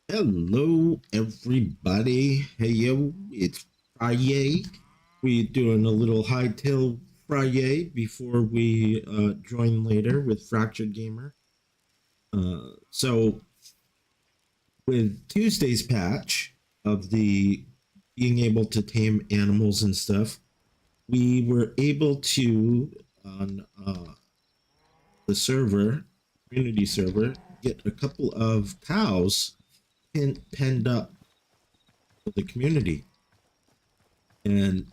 Hello, everybody. Hey, yo, it's Friday. We're doing a little hightail Friday before we join later with Fractured Gamer. So, with Tuesday's patch of the being able to tame animals and stuff, we were able to, on the server, community server, get a couple of cows penned up for the community. And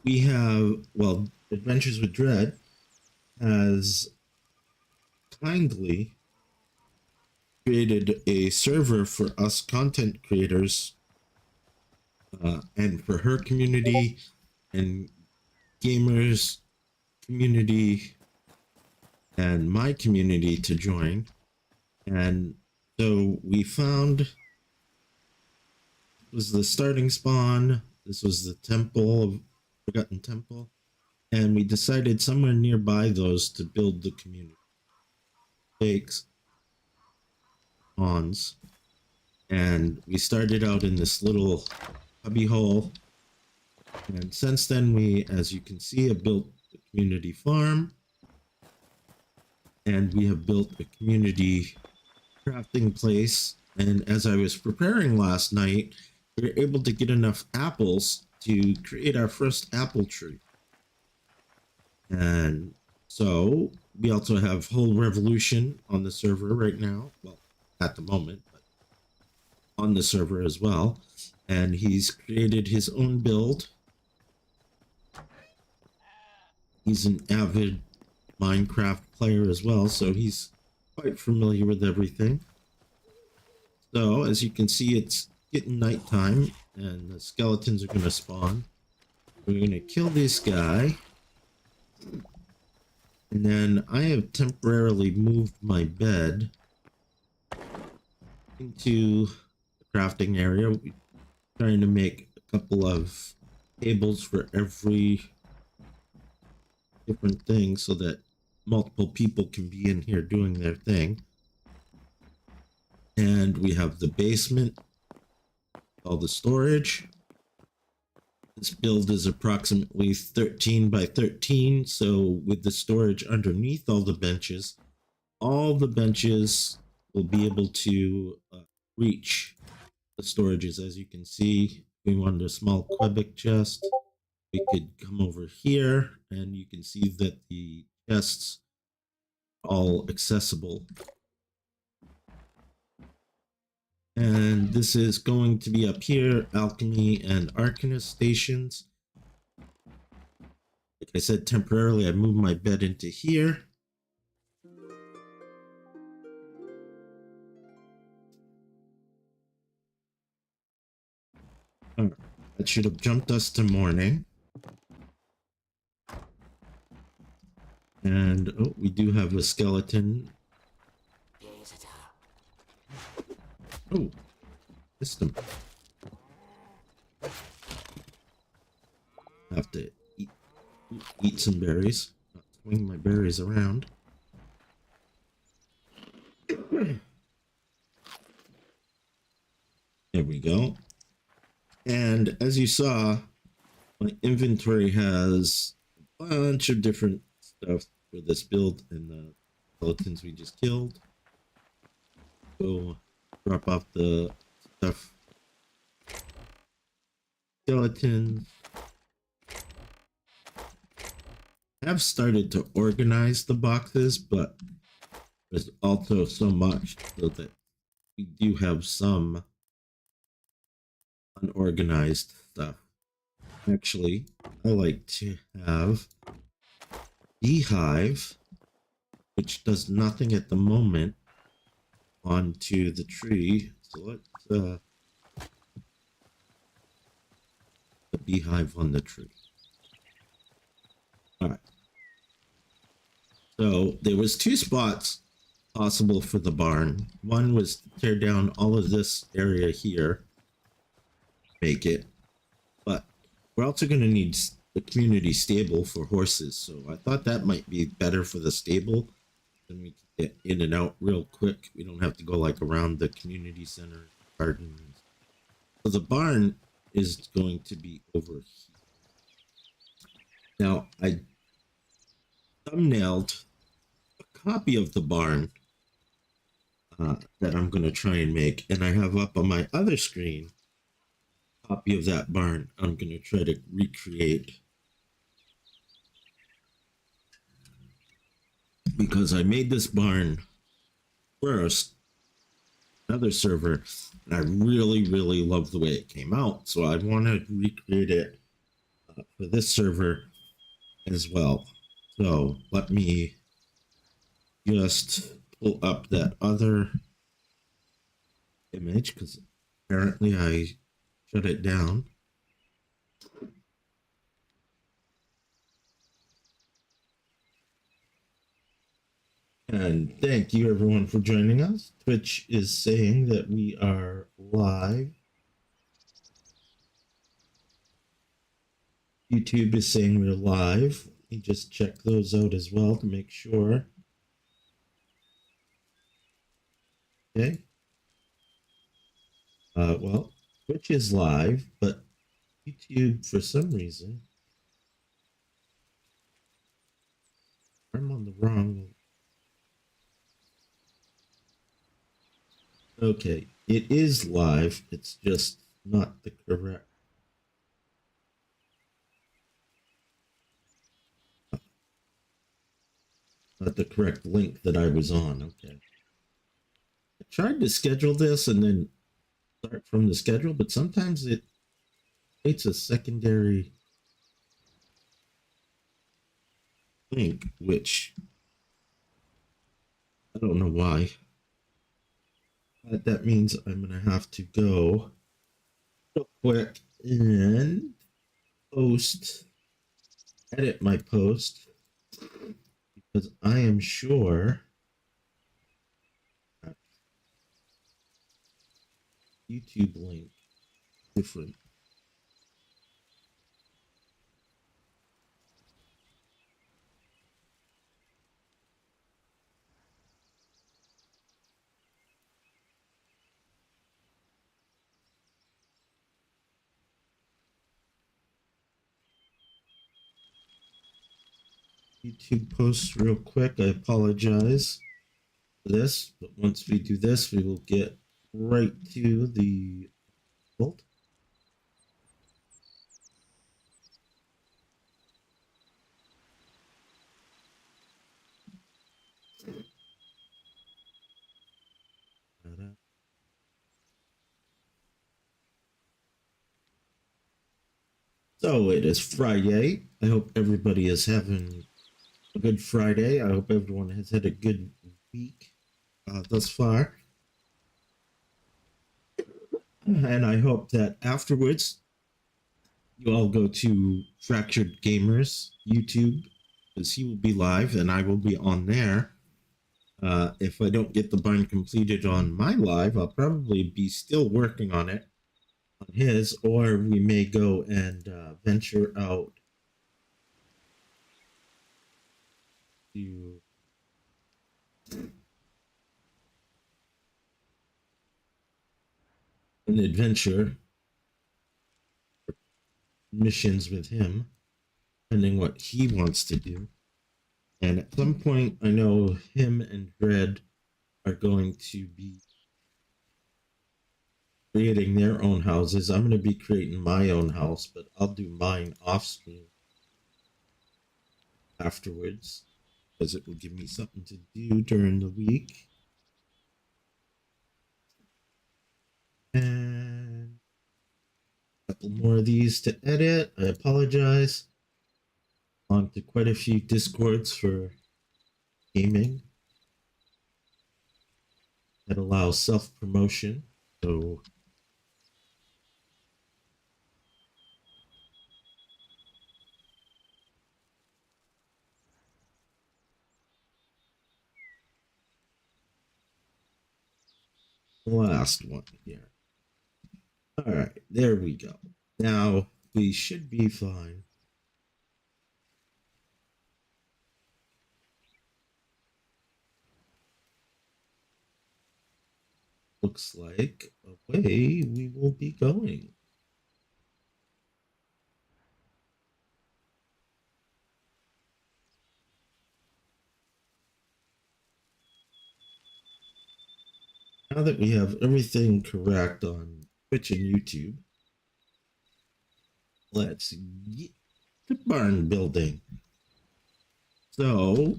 we have, well, Adventures with Dread has kindly created a server for us content creators and for her community and gamers community and my community to join. And so we found was the starting spawn. This was the temple, Forgotten Temple. And we decided somewhere nearby those to build the community. Takes spawns. And we started out in this little cubby hole. And since then, we, as you can see, have built a community farm. And we have built a community crafting place. And as I was preparing last night, we were able to get enough apples to create our first apple tree. And so we also have Whole Revolution on the server right now. Well, at the moment, but on the server as well. And he's created his own build. He's an avid Minecraft player as well, so he's quite familiar with everything. So as you can see, it's getting nighttime and the skeletons are going to spawn. We're going to kill this guy. And then I have temporarily moved my bed into the crafting area. We're trying to make a couple of tables for every different thing so that multiple people can be in here doing their thing. And we have the basement, all the storage. This build is approximately 13 by 13, so with the storage underneath all the benches will be able to reach the storages. As you can see, we wanted a small Quebec chest. We could come over here and you can see that the chests are all accessible. And this is going to be up here, Alchemy and Arcanist stations. Like I said, temporarily I moved my bed into here. All right, that should have jumped us to morning. And oh, we do have a skeleton. Oh, missed him. Have to eat some berries. Not swing my berries around. There we go. And as you saw, my inventory has a bunch of different stuff for this build and the skeletons we just killed. Go drop off the stuff. Skeletons. I have started to organize the boxes, but there's also so much so that we do have some unorganized stuff. Actually, I like to have beehive, which does nothing at the moment, onto the tree. So let's the beehive on the tree. All right. So there was two spots possible for the barn. One was to tear down all of this area here, make it, but we're also going to need the community stable for horses. So I thought that might be better for the stable. Then we can get in and out real quick. We don't have to go like around the community center gardens. So the barn is going to be over here. Now, I thumbnailed a copy of the barn that I'm going to try and make, and I have up on my other screen a copy of that barn I'm going to try to recreate, because I made this barn first, another server, and I really, really love the way it came out. So I want to recreate it for this server as well. So let me just pull up that other image, because apparently I shut it down. And thank you everyone for joining us. Twitch is saying that we are live. YouTube is saying we're live. Let me just check those out as well to make sure. Okay. Well, Twitch is live, but YouTube, for some reason, I'm on the wrong. Okay, it is live. It's just not the correct. Not the correct link that I was on. Okay. I tried to schedule this and then start from the schedule, but sometimes it's a secondary link, which I don't know why. But that means I'm gonna have to go real quick and edit my post, because I am sure that YouTube link different. YouTube posts real quick. I apologize for this, but once we do this, we will get right to the result. So it is Friday. I hope everybody is having a good Friday. I hope everyone has had a good week thus far. And I hope that afterwards you all go to Fractured Gamers YouTube, because he will be live and I will be on there. If I don't get the bind completed on my live, I'll probably be still working on it on his, or we may go and venture out to an adventure missions with him, depending what he wants to do. And at some point, I know him and Dread are going to be creating their own houses. I'm going to be creating my own house, but I'll do mine off screen afterwards, because it will give me something to do during the week. And a couple more of these to edit. I apologize. On to quite a few discords for gaming that allows self-promotion. So the last one here. All right, there we go. Now we should be fine. looks like away we will be going. Now that we have everything correct on Twitch and YouTube, let's get to barn building. So,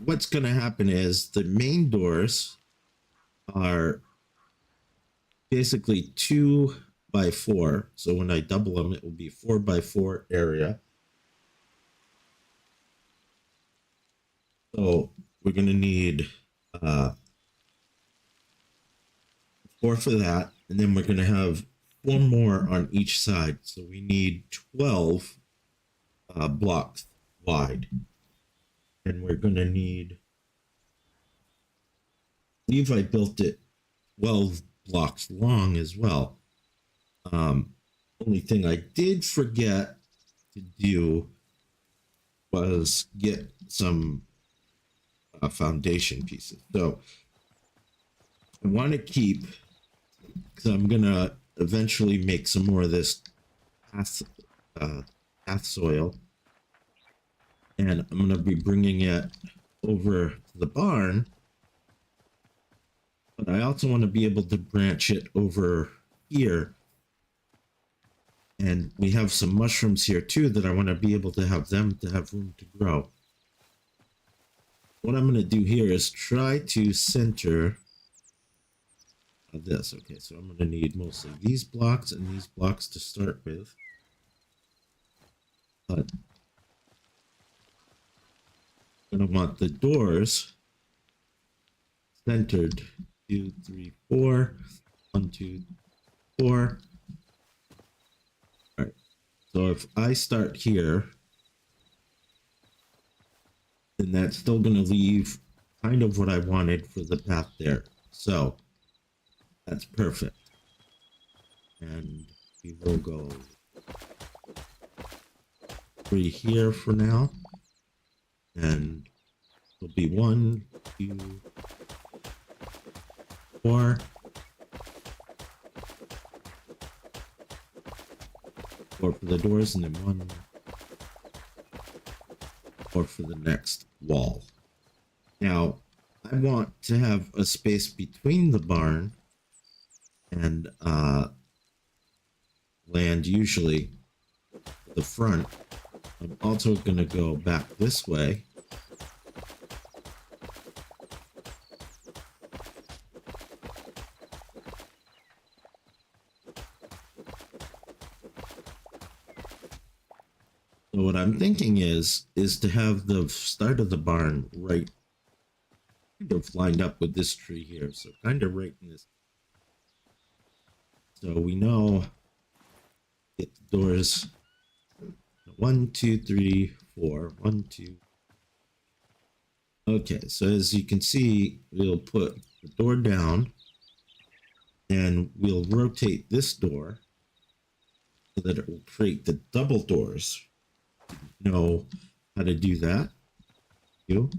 what's going to happen is the main doors are basically 2x4. So when I double them, it will be 4x4 area. So we're going to need 4 for that. And then we're going to have 4 more on each side. So we need 12 blocks wide. And we're going to need, I believe I built it 12 blocks long as well. Only thing I did forget to do was get some foundation pieces. So I want to keep, because I'm going to eventually make some more of this path soil. And I'm going to be bringing it over to the barn. But I also want to be able to branch it over here. And we have some mushrooms here too that I want to be able to have them to have room to grow. What I'm going to do here is try to center this. Okay, so I'm going to need mostly these blocks and these blocks to start with. But I'm going to want the doors centered. 2, 3, 4. 1, 2, 4. All right. So if I start here, then that's still going to leave kind of what I wanted for the path there. So that's perfect. And we will go 3 here for now. And it'll be 1, 2, 4. 4 for the doors, and then 1 4 for the next wall. Now, I want to have a space between the barn and land, usually the front. I'm also going to go back this way. So what I'm thinking is to have the start of the barn right kind of lined up with this tree here. So kind of right in this. So we know get the doors 1, 2, 3, 4. 1, 2. Okay, so as you can see, we'll put the door down and we'll rotate this door so that it will create the double doors. Know how to do that. You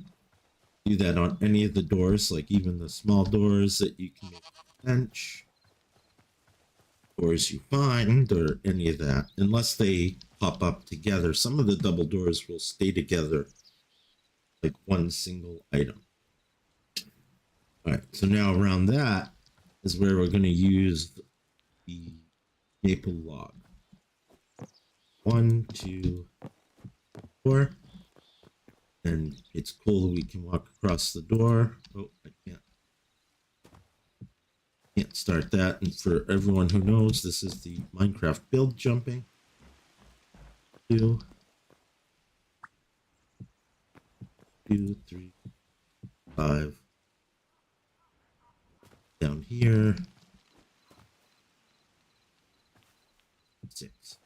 do that on any of the doors, like even the small doors that you can make a bench, doors you find, or any of that, unless they pop up together. Some of the double doors will stay together like one single item. All right, so now around that is where we're going to use the maple log. 1, 2, 4. And it's cool that we can walk across the door. Oh, I can't start that. And for everyone who knows, this is the Minecraft build jumping. 2, 2, 3, 5. Down here. 6.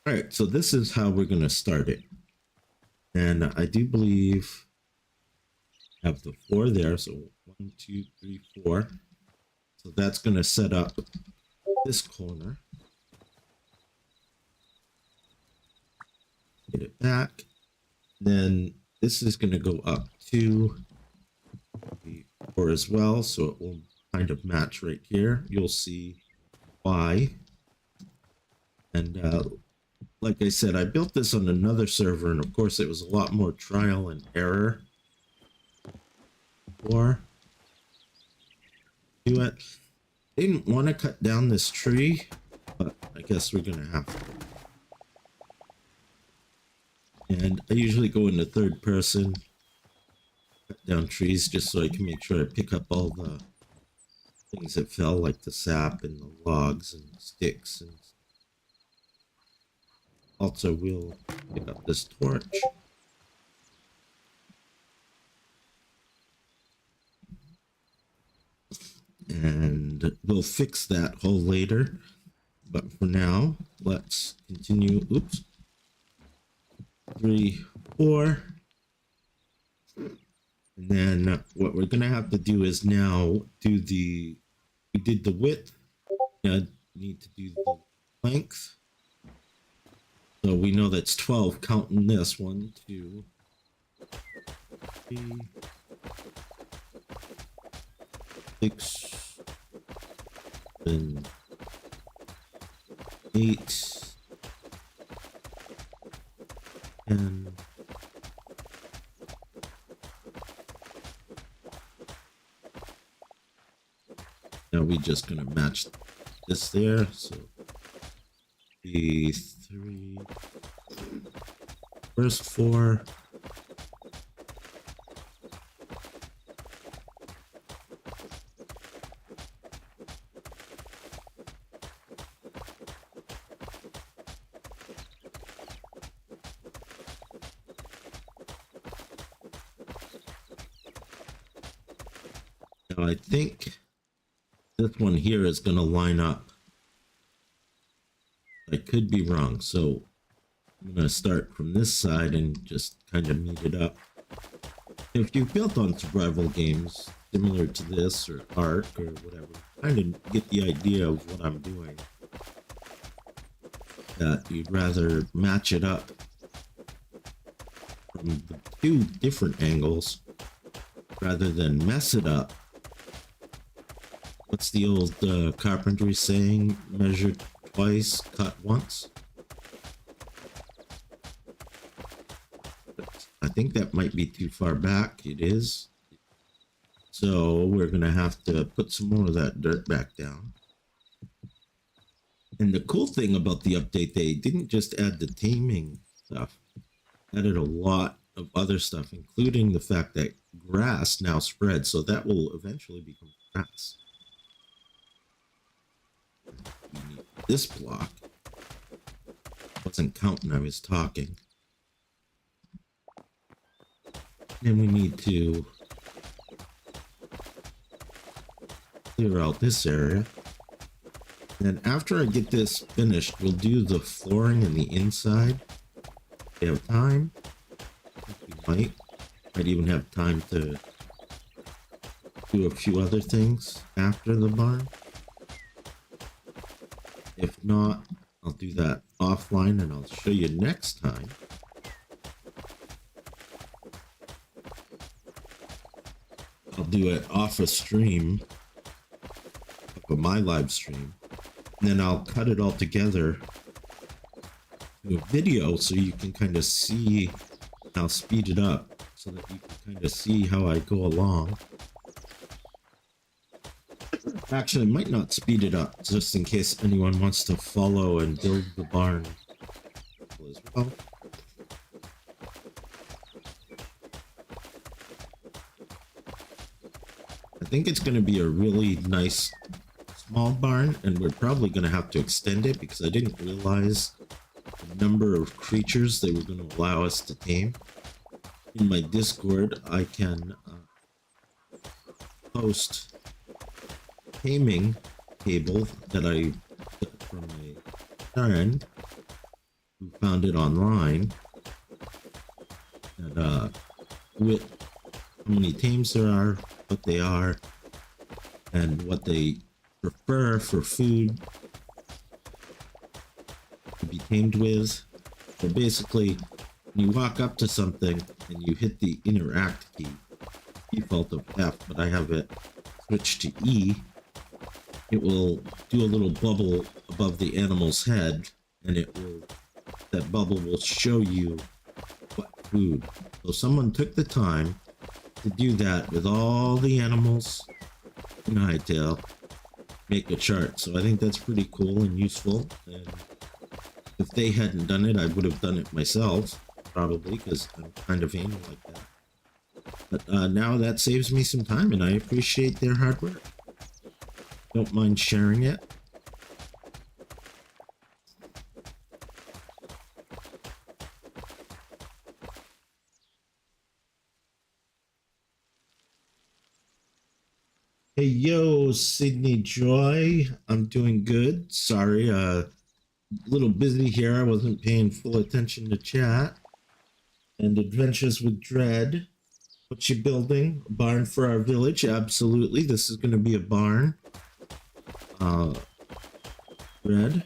All right, so this is how we're going to start it. And I do believe I have the 4 there. So 1, 2, 3, 4. So that's going to set up this corner. Get it back. Then this is going to go up 2, 3, or as well, so it will kind of match right here. You'll see why. And like I said, I built this on another server, and of course it was a lot more trial and error before do it. Didn't want to cut down this tree, but I guess we're gonna have to. And I usually go into third person, cut down trees just so I can make sure I pick up all the things that fell, like the sap and the logs and sticks. And also we'll pick up this torch. And we'll fix that hole later. But for now, let's continue. Oops. 3, 4. And then what we're going to have to do is now do we did the width. Now need to do the length. So we know that's 12, counting this 1, 2, 3, 6, 7, 8, 10. Now we're just gonna match this there. So the 3, first 4. Now I think this one here is going to line up. I could be wrong, so I'm going to start from this side and just kind of meet it up. If you've built on survival games similar to this or Ark or whatever, kind of get the idea of what I'm doing. That you'd rather match it up from the 2 different angles rather than mess it up. What's the old carpentry saying? Measure twice, cut once. But I think that might be too far back. It is. So we're going to have to put some more of that dirt back down. And the cool thing about the update, they didn't just add the taming stuff. Added a lot of other stuff, including the fact that grass now spreads. So that will eventually become grass. We need this block. Wasn't counting, I was talking. And we need to clear out this area. And after I get this finished, we'll do the flooring and the inside. If we have time, I think we might even have time to do a few other things after the barn. If not, I'll do that offline and I'll show you next time. I'll do it off a stream, off of my live stream, and then I'll cut it all together to a video so you can kind of see. I'll speed it up so that you can kind of see how I go along. Actually, I might not speed it up, just in case anyone wants to follow and build the barn as well. I think it's going to be a really nice small barn, and we're probably going to have to extend it because I didn't realize the number of creatures they were going to allow us to tame. In my Discord, I can post taming table that I took from a friend who found it online, and with how many tames there are, what they are, and what they prefer for food to be tamed with. So basically, when you walk up to something and you hit the interact key, default of F, but I have it switched to E. It will do a little bubble above the animal's head, and that bubble will show you what food. So someone took the time to do that with all the animals in Hightail, make a chart. So I think that's pretty cool and useful. And if they hadn't done it, I would have done it myself, probably, because I'm kind of anal like that. But now that saves me some time, and I appreciate their hard work. Don't mind sharing it. Hey, yo, Sydney Joy. I'm doing good. Sorry, little busy here. I wasn't paying full attention to chat. And Adventures with Dread. What you building? A barn for our village? Absolutely. This is going to be a barn. Dread.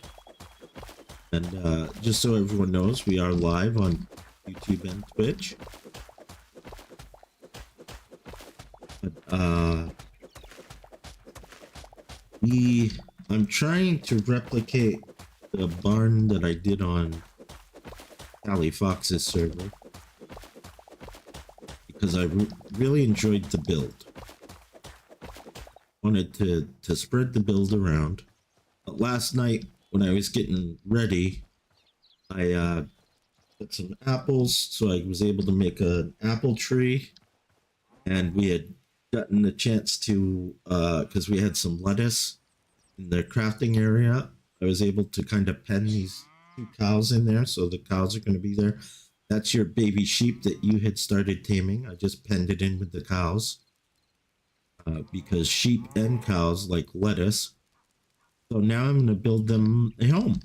And just so everyone knows, we are live on YouTube and Twitch. But I'm trying to replicate the barn that I did on Callie Fox's server because I really enjoyed the build. Wanted to spread the build around. But last night when I was getting ready, I got some apples, so I was able to make an apple tree, and we had gotten a chance to because we had some lettuce in the crafting area. I was able to kind of pen these 2 cows in there, so the cows are going to be there. That's your baby sheep that you had started taming. I just penned it in with the cows because sheep and cows like lettuce. So now I'm going to build them a home.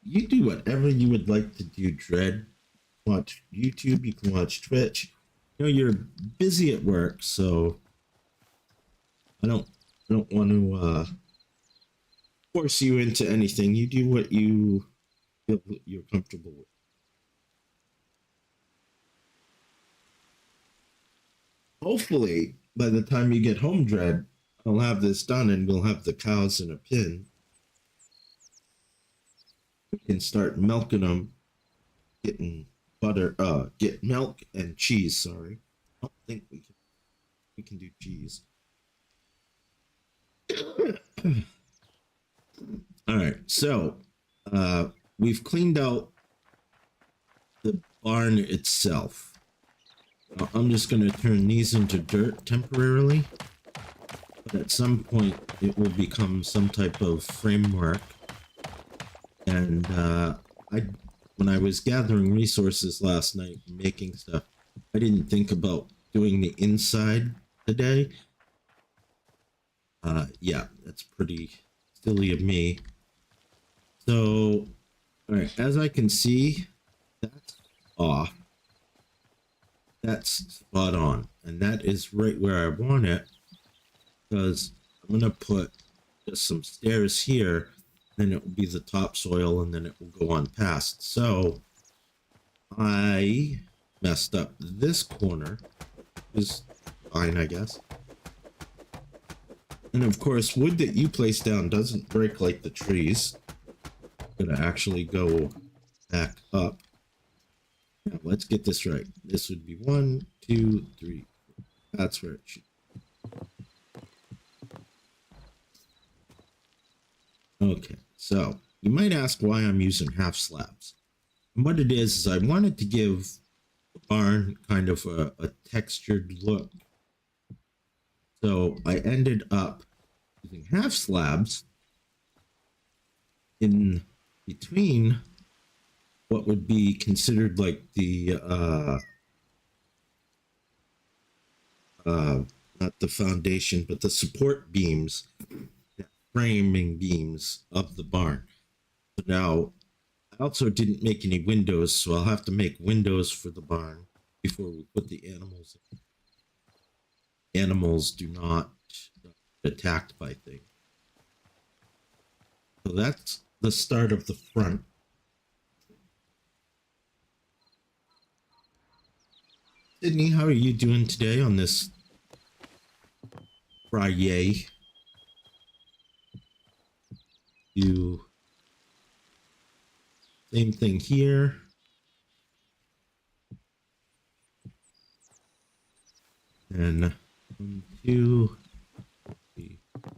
You do whatever you would like to do, Dread. Watch YouTube, you can watch Twitch. You know, you're busy at work, so I don't want to force you into anything. You do what you feel you're comfortable with. Hopefully, by the time you get home, Dread, I'll have this done and we'll have the cows in a pen. We can start milking them, getting butter, get milk and cheese, sorry. I don't think we can do cheese. All right, so we've cleaned out the barn itself. I'm just going to turn these into dirt temporarily, but at some point it will become some type of framework. And when I was gathering resources last night and making stuff, I didn't think about doing the inside today. Yeah, that's pretty silly of me. So, all right, as I can see, that's off. That's spot on, and that is right where I want it, because I'm gonna put just some stairs here, then it will be the topsoil, and then it will go on past. So I messed up this corner, is fine, I guess. And of course, wood that you place down doesn't break like the trees. I'm gonna actually go back up. Now, let's get this right. This would be 1, 2, 3. That's where it should be. Okay, so you might ask why I'm using half slabs. And what it is I wanted to give the barn kind of a textured look. So I ended up using half slabs in between what would be considered like the not the foundation, but the support beams, the framing beams of the barn. So now I also didn't make any windows, so I'll have to make windows for the barn before we put the animals in. Animals do not get attacked by things. So that's the start of the front. Sydney, how are you doing today on this Friday? Do same thing here. And 1, 2, 3. Of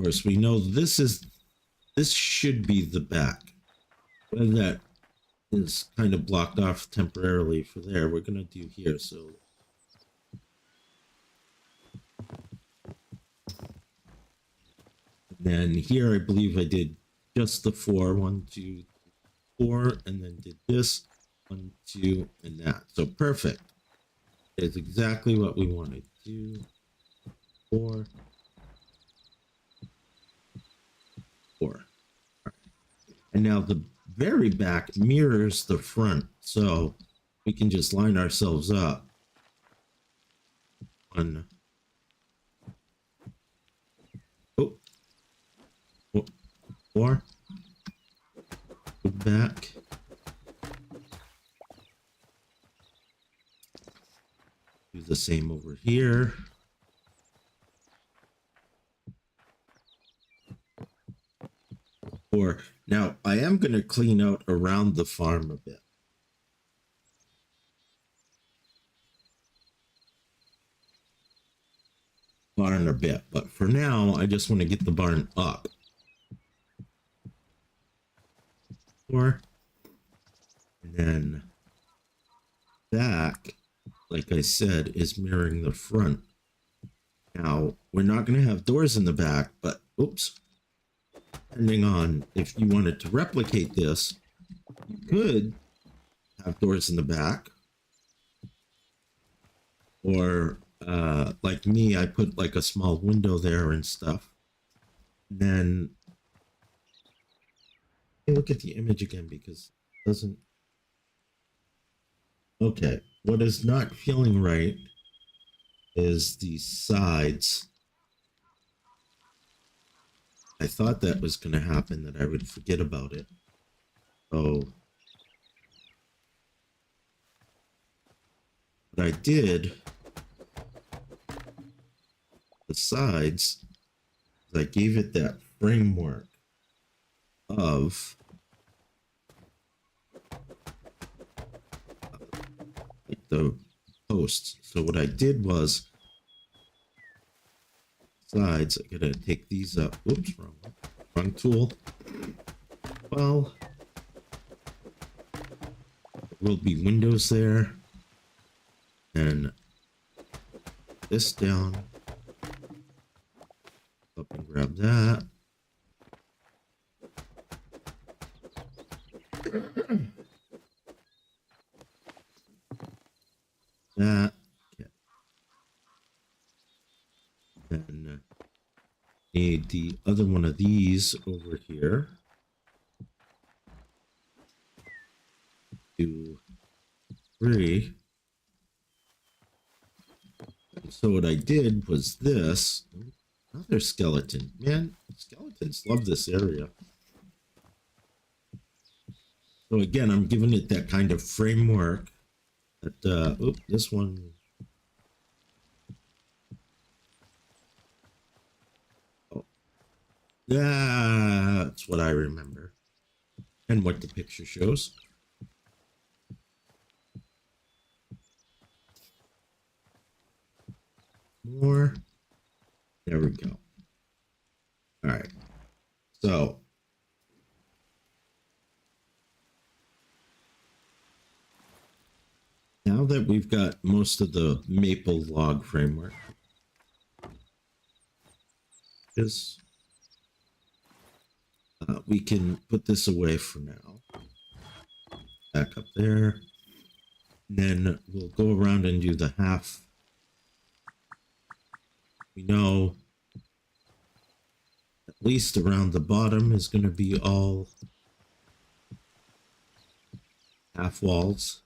course, we know this should be the back. And that is kind of blocked off temporarily for there. We're gonna do here. So then here, I believe I did just the 4, 1, 2, 4, and then did this 1, 2, and that. So perfect. It's exactly what we wanted. 2, 4, 4. Right. And now the very back mirrors the front, so we can just line ourselves up. 1. Oh. 4. Go back. Do the same over here. Or now I am going to clean out around the farm a bit. Barn a bit, but for now I just want to get the barn up. 4. And then back, like I said, is mirroring the front. Now we're not going to have doors in the back, but oops. Depending on if you wanted to replicate this, you could have doors in the back. Or like me, I put like a small window there and stuff. And then look at the image again because it doesn't. Okay, what is not feeling right is the sides. I thought that was going to happen, that I would forget about it. So what I did, the sides, I gave it that framework of the posts. So what I did was sides, I gotta take these up. Oops, wrong tool. Well, there will be windows there. And this down. Up and grab that. That. Okay. Then need the other one of these over here. 2, 3. So what I did was this. Another skeleton. Man, skeletons love this area. So again, I'm giving it that kind of framework that, oop, this one. Oh, that's what I remember. And what the picture shows. More. There we go. All right. So now that we've got most of the maple log framework, we can put this away for now. Back up there. And then we'll go around and do the half. We know at least around the bottom is going to be all half walls.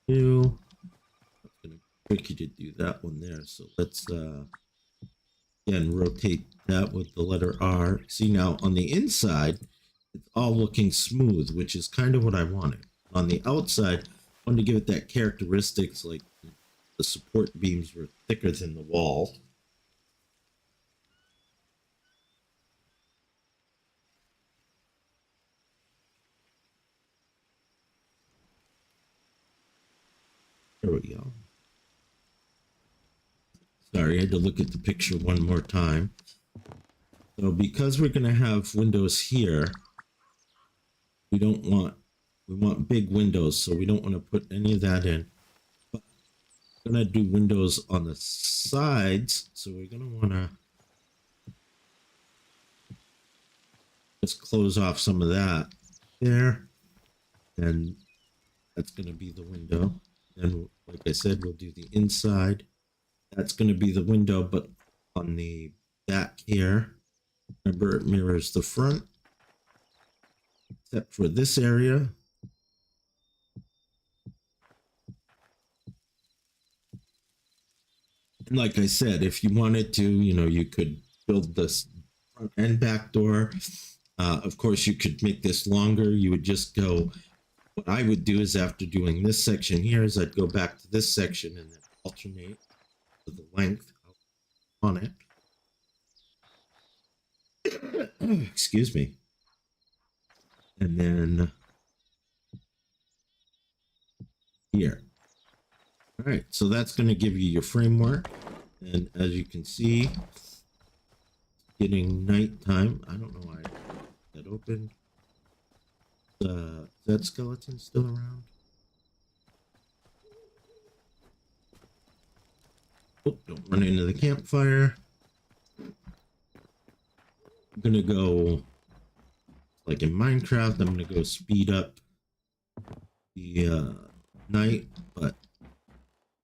I'm going to tricky to do that one there. So let's again rotate that with the letter R. See, now on the inside, it's all looking smooth, which is kind of what I wanted. On the outside, I wanted to give it that characteristics, like the support beams were thicker than the wall. There we go. Sorry, I had to look at the picture one more time. So because we're going to have windows here, we want big windows, so we don't want to put any of that in. But we're going to do windows on the sides, so we're going to want to just close off some of that there, and that's going to be the window. And like I said, we'll do the inside. That's going to be the window, but on the back here, remember it mirrors the front, except for this area. And like I said, if you wanted to, you could build this front and back door. Of course, you could make this longer. You would just go, what I would do is after doing this section here is I'd go back to this section and then alternate to the length on it. Excuse me. And then here. All right, so that's going to give you your framework. And as you can see, getting nighttime. I don't know why that opened. Is that skeleton still around? Oh, don't run into the campfire. I'm gonna go, like in Minecraft, I'm gonna go speed up the night, but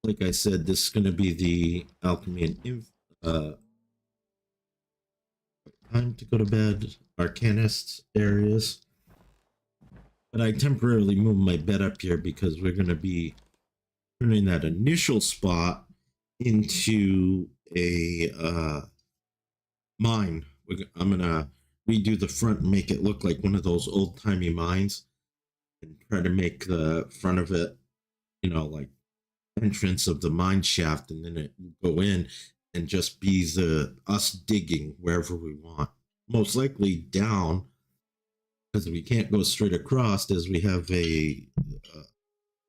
like I said, this is gonna be the alchemy and time to go to bed, arcanist areas. But I temporarily moved my bed up here because we're gonna be turning that initial spot into a mine. I'm gonna redo the front and make it look like one of those old-timey mines and try to make the front of it, like entrance of the mine shaft, and then it go in and just be us digging wherever we want. Most likely down, because we can't go straight across as we have a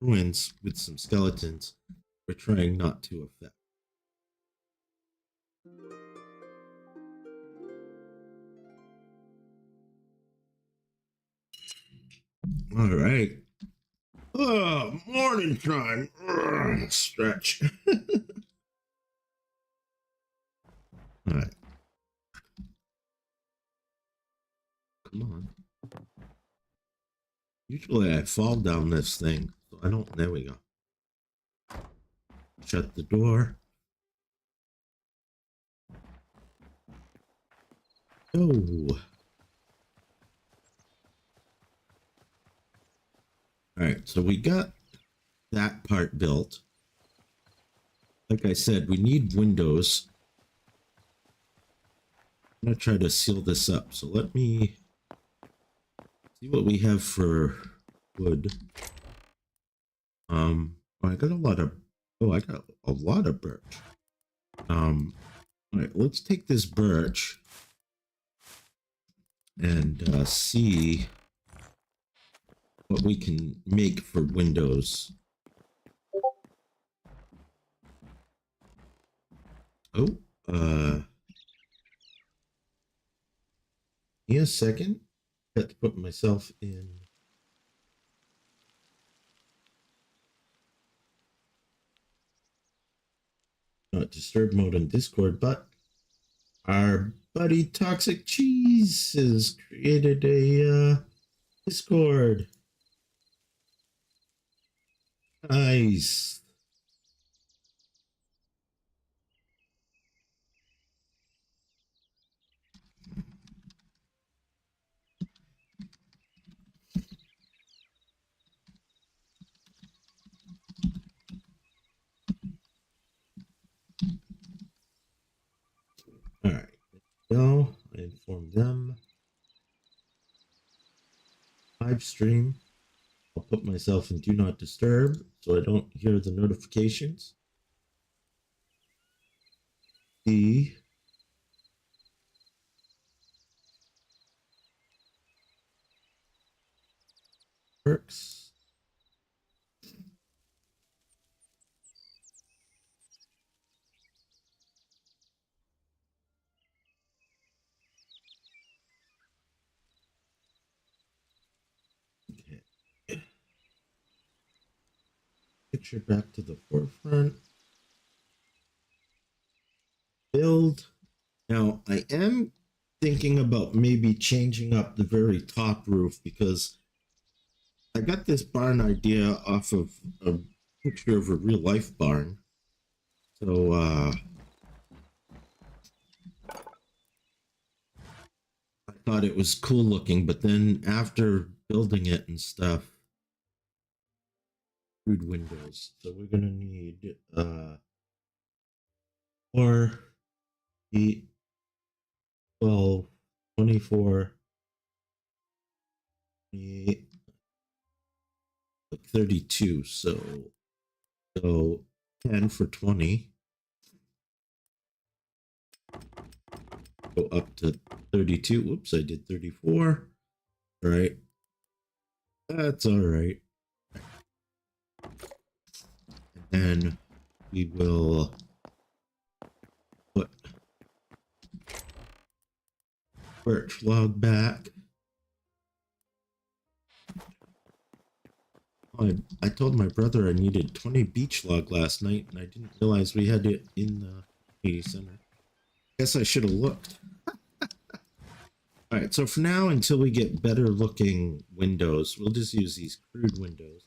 ruins with some skeletons we're trying not to affect. All right. Oh, morning time. Stretch. All right. Come on. Usually I fall down this thing, so I don't. There we go. Shut the door. Oh. All right, so we got that part built. Like I said, we need windows. I'm gonna try to seal this up. So let me see what we have for wood. I got a lot of. Oh, I got a lot of birch. All right, let's take this birch and see what we can make for windows. Oh, yeah, a second. I have to put myself in. Not disturb mode on Discord, but our buddy Toxic Cheese has created a Discord. Nice. go. I informed them. Live stream. I'll put myself in do not disturb so I don't hear the notifications. The works. Okay. Picture back to the forefront. Build. Now I am thinking about maybe changing up the very top roof because I got this barn idea off of a picture of a real life barn. So I thought it was cool looking, but then after building it and stuff, crude windows. So we're gonna need 4, 8, 12, 24, 28, 32. So 10 for 20. Go up to 32. Whoops, I did 34. All right. That's all right. And then we will put birch log back. I told my brother I needed 20 beech log last night, and I didn't realize we had it in the community center. Guess I should have looked. All right, so for now, until we get better looking windows, we'll just use these crude windows.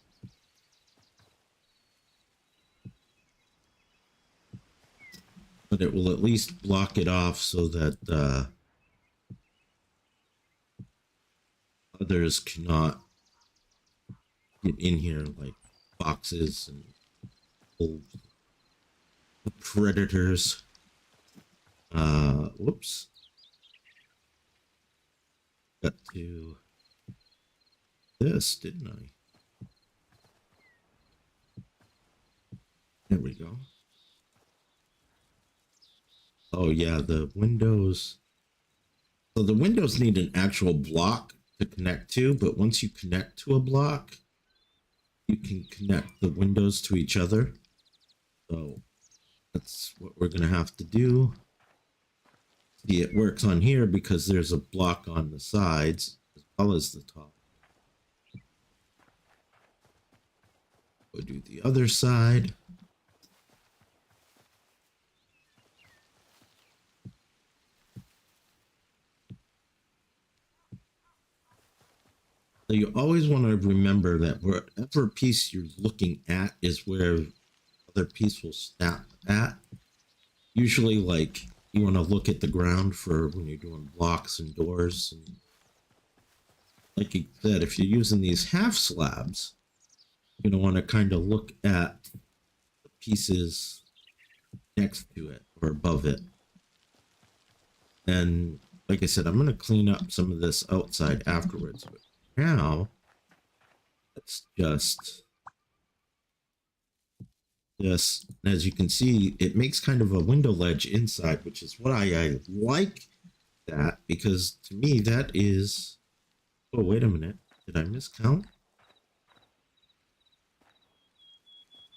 But it will at least block it off so that others cannot get in here, like foxes and wolves, predators. Whoops. Got to this, didn't I? There we go. Oh yeah, the windows. So the windows need an actual block to connect to, but once you connect to a block, you can connect the windows to each other. So that's what we're gonna have to do. See, it works on here because there's a block on the sides as well as the top. We'll do the other side. So you always want to remember that wherever piece you're looking at is where other piece will snap at. Usually, like, you want to look at the ground for when you're doing blocks and doors. And like you said, if you're using these half slabs, you're going to want to kind of look at the pieces next to it or above it. And like I said, I'm going to clean up some of this outside afterwards. But now, let's just this. And as you can see, it makes kind of a window ledge inside, which is what I like that, because to me that is, oh wait a minute, did I miscount?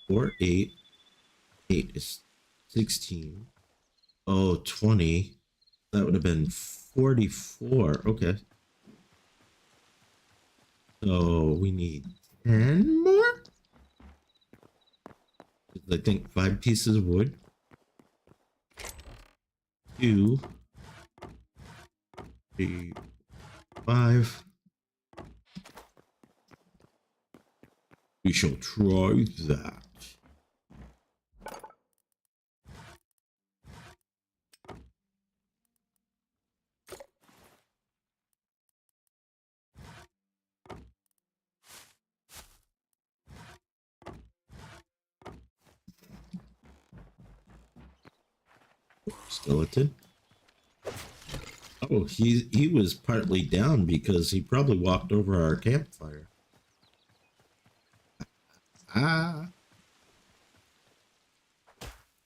4, 8, 8 is 16. Oh, 20. That would have been 44. Okay. So we need 10 more? I think 5 pieces of wood. 2, 3, 5. We shall try that. Skeleton. Oh, he was partly down because he probably walked over our campfire. Ah.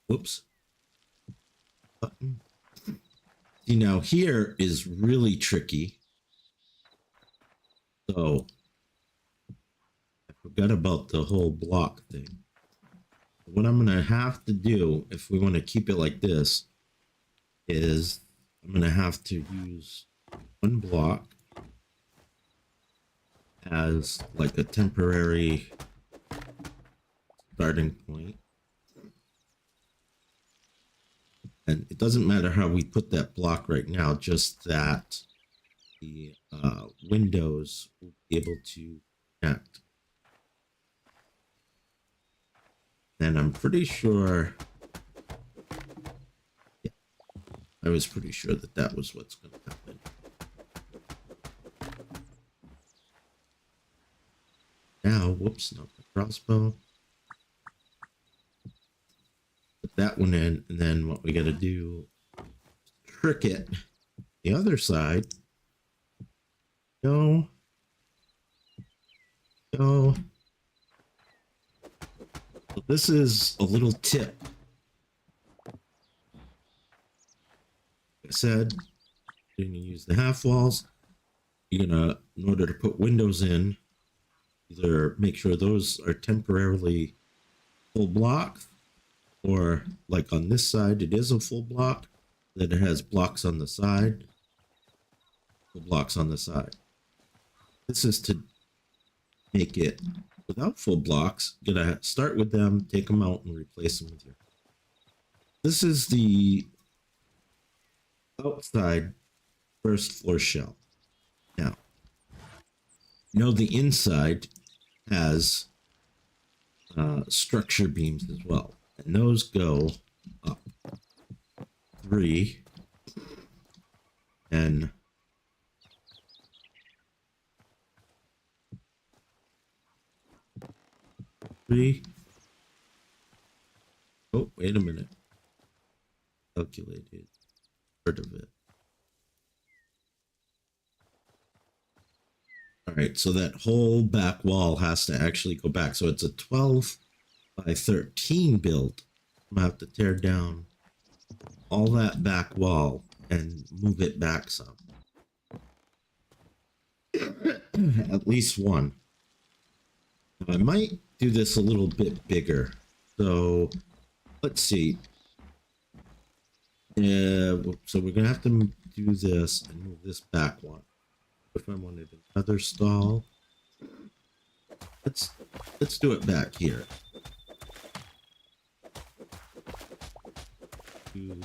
Whoops. Button. See, now here is really tricky. So I forgot about the whole block thing. What I'm going to have to do, if we want to keep it like this, is I'm going to have to use one block as like a temporary starting point. And it doesn't matter how we put that block right now, just that the windows will be able to connect. And I'm pretty sure, yeah, I was pretty sure that that was what's going to happen. Now, whoops, not the crossbow. Put that one in, and then what we got to do, trick it. The other side. Go. Go. So this is a little tip. Like I said, you're going to use the half walls. You're going to, in order to put windows in, either make sure those are temporarily full block, or like on this side, it is a full block, that it has blocks on the side, full blocks on the side. This is to make it without full blocks. You're gonna start with them, take them out, and replace them with your. This is the outside first floor shell. Now, you know the inside has structure beams as well, and those go up 3 and 3. Oh, wait a minute. Calculated part of it. All right, so that whole back wall has to actually go back. So it's a 12 by 13 build. I'm gonna have to tear down all that back wall and move it back some. At least one. I might do this a little bit bigger. So let's see. So we're gonna have to do this and move this back one. If I wanted another stall, let's do it back here. 2,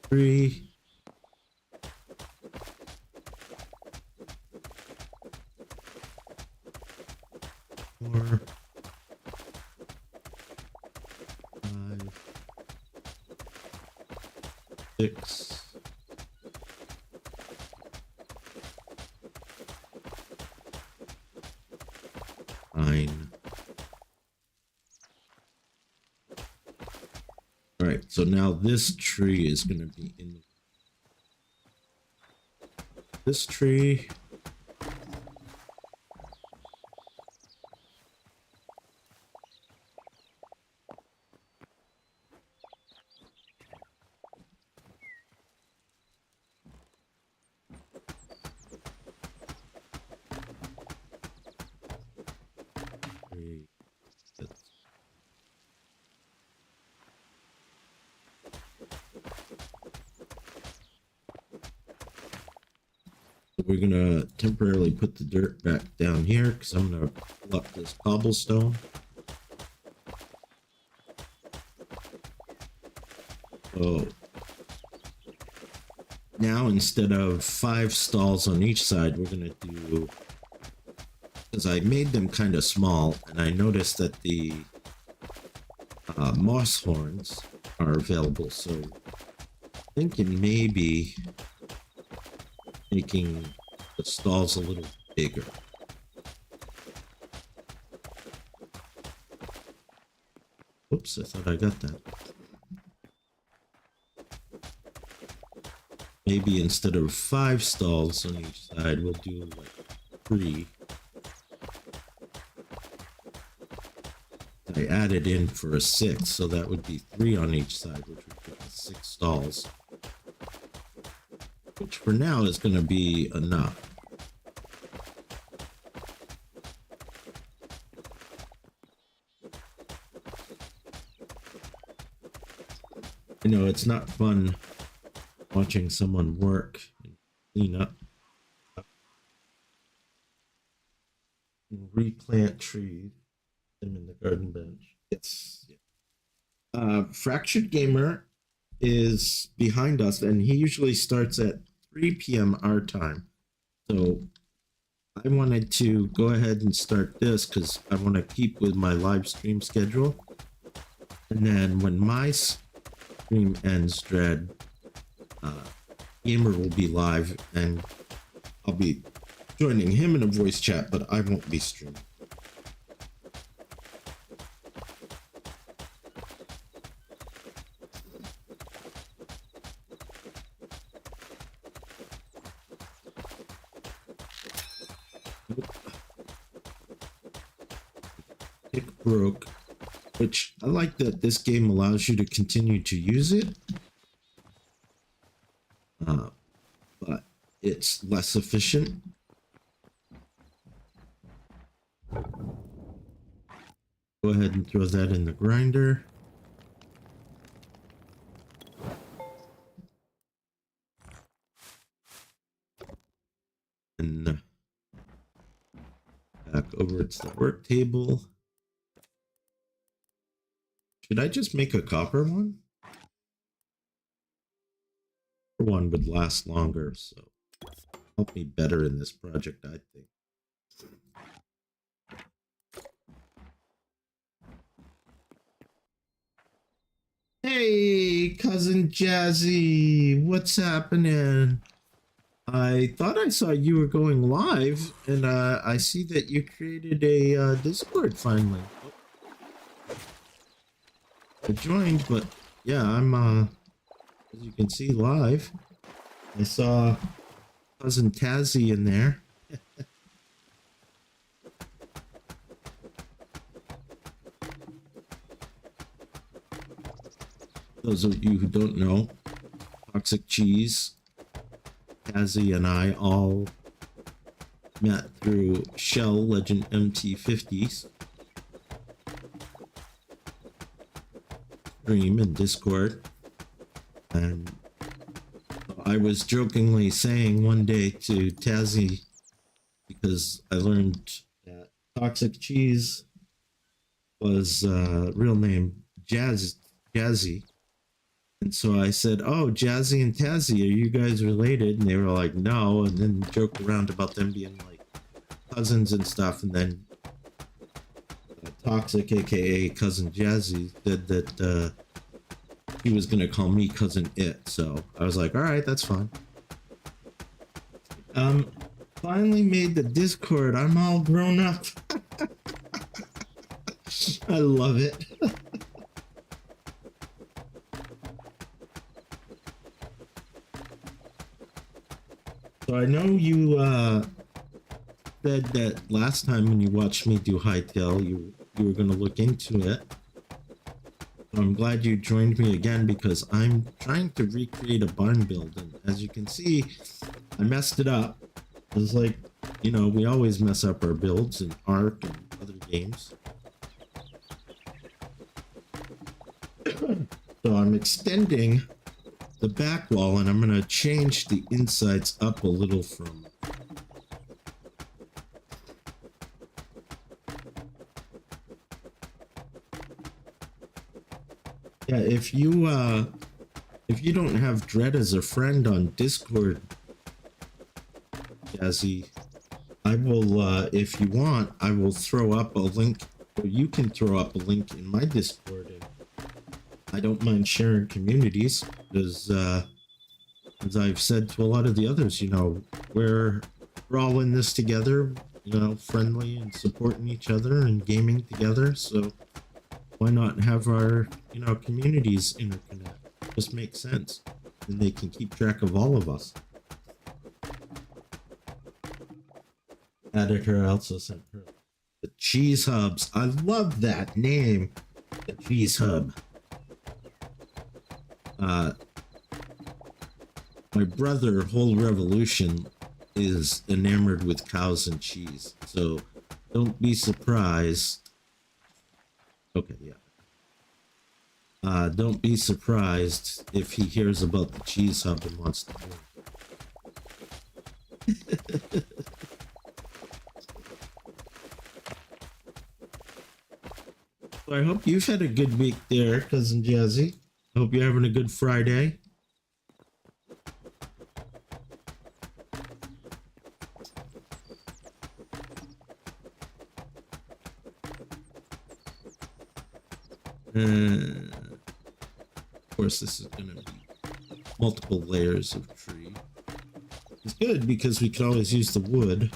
3. 4, 5, 6. 9. All right, so now this tree is going to be in this tree. We're gonna temporarily put the dirt back down here because I'm gonna pull up this cobblestone. So now instead of 5 stalls on each side, we're gonna do, because I made them kind of small, and I noticed that the moss horns are available. So thinking maybe making the stalls a little bigger. Oops, I thought I got that. maybe instead of 5 stalls on each side, we'll do like 3. I added in for a 6, so that would be 3 on each side, which would give us 6 stalls. Which for now is going to be enough. You know, it's not fun watching someone work and clean up and replant trees them in the garden bench. Yes. Fractured Gamer is behind us, and he usually starts at 3 p.m. our time. So I wanted to go ahead and start this because I want to keep with my live stream schedule. And then when my stream ends, Dread, Gamer will be live, and I'll be joining him in a voice chat, but I won't be streaming. Pick broke, which I like that this game allows you to continue to use it. But it's less efficient. Go ahead and throw that in the grinder. And back over to the work table. Should I just make a copper one? One would last longer, so help me better in this project, I think. Hey, cousin Jazzy, what's happening? I thought I saw you were going live, and I see that you created a Discord finally. I joined, but yeah, I'm as you can see live. I saw cousin Tazzy in there. Those of you who don't know, Toxic Cheese, Tazzy, and I all met through Shell Legend MT50s stream and Discord. And I was jokingly saying one day to Tazzy, because I learned that Toxic Cheese was real name Jazzy. And so I said, oh, Jazzy and Tazzy, are you guys related? And they were like, no. And then joked around about them being like cousins and stuff. And then Toxic, aka Cousin Jazzy, said that he was going to call me Cousin It. So I was like, all right, that's fine. Finally made the Discord. I'm all grown up. I love it. So I know you said that last time when you watched me do Hightail, you were going to look into it. So I'm glad you joined me again, because I'm trying to recreate a barn build, and as you can see, I messed it up. It's like, you know, we always mess up our builds in Ark and other games. So I'm extending the back wall, and I'm going to change the insides up a little from yeah, if you don't have Dread as a friend on Discord, Jazzy, I will if you want, I will throw up a link, or you can throw up a link in my Discord. And I don't mind sharing communities, because as I've said to a lot of the others, you know, we're all in this together, you know, friendly and supporting each other and gaming together. So why not have our, you know, communities interconnect? Just makes sense. and they can keep track of all of us. Added her, also sent her the cheese hubs. I love that name, the cheese hub. My brother, whole revolution, is enamored with cows and cheese, so don't be surprised. Okay, yeah. Don't be surprised if he hears about the cheese hub and wants to join. Well, I hope you've had a good week there, Cousin Jazzy. I hope you're having a good Friday. Of course, this is going to be multiple layers of tree. It's good because we can always use the wood.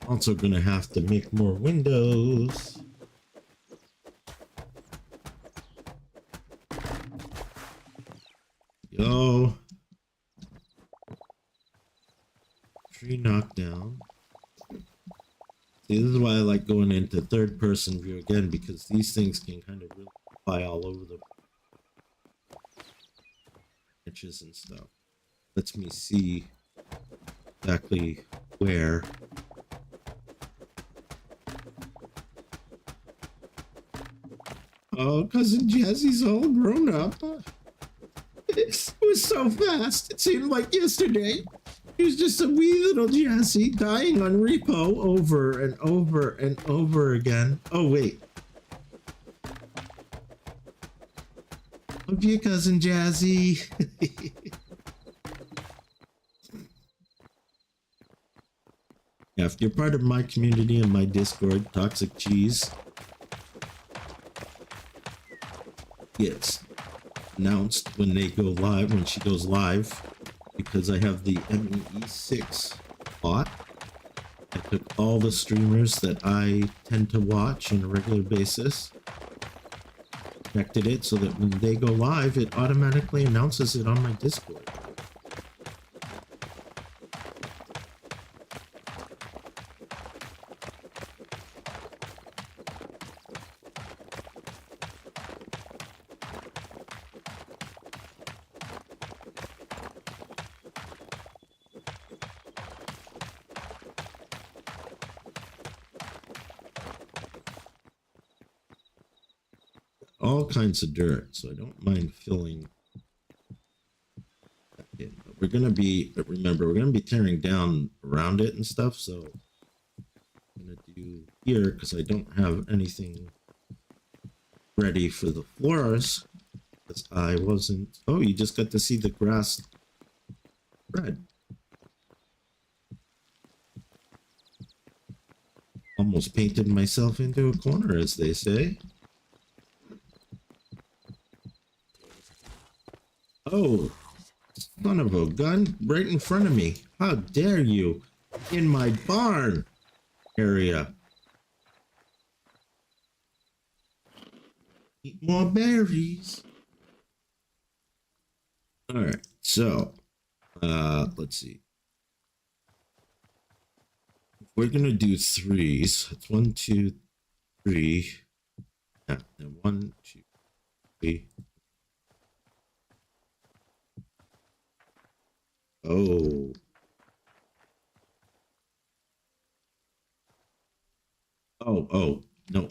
Also going to have to make more windows. Go. Tree knocked down. See, this is why I like going into third person view again, because these things can kind of really fly all over the branches and stuff. Lets me see exactly where. Oh, Cousin Jazzy's all grown up. It was so fast. It seemed like yesterday. He was just a wee little Jazzy dying on repo over and over and over again. Oh, wait. Love you, Cousin Jazzy. Yeah, if you're part of my community and my Discord, Toxic Cheese gets announced when they go live, when she goes live, because I have the MEE6 bot. I took all the streamers that I tend to watch on a regular basis, connected it so that when they go live, it automatically announces it on my Discord. All kinds of dirt, so I don't mind filling that in. But we're gonna be, remember, we're gonna be tearing down around it and stuff, so I'm gonna do here because I don't have anything ready for the floors because I wasn't. Oh, you just got to see the grass spread. Almost painted myself into a corner, as they say. Oh, son of a gun, right in front of me. How dare you? In my barn area. Eat more berries. All right, so, let's see. We're gonna do threes. It's 1, 2, 3. Yeah, and 1, 2, 3. Oh. Oh, no.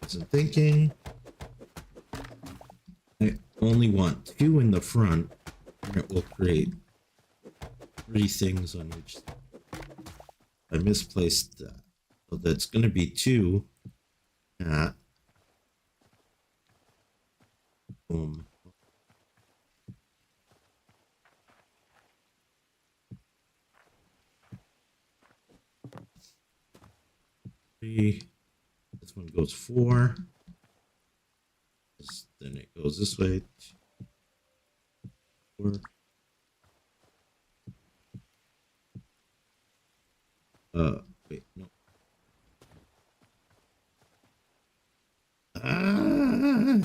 Wasn't thinking. I only want 2 in the front, and it will create 3 things on each. I misplaced that. So that's going to be 2 at. Boom. 3. This one goes 4. Then it goes this way. 4. Wait, no. Ah!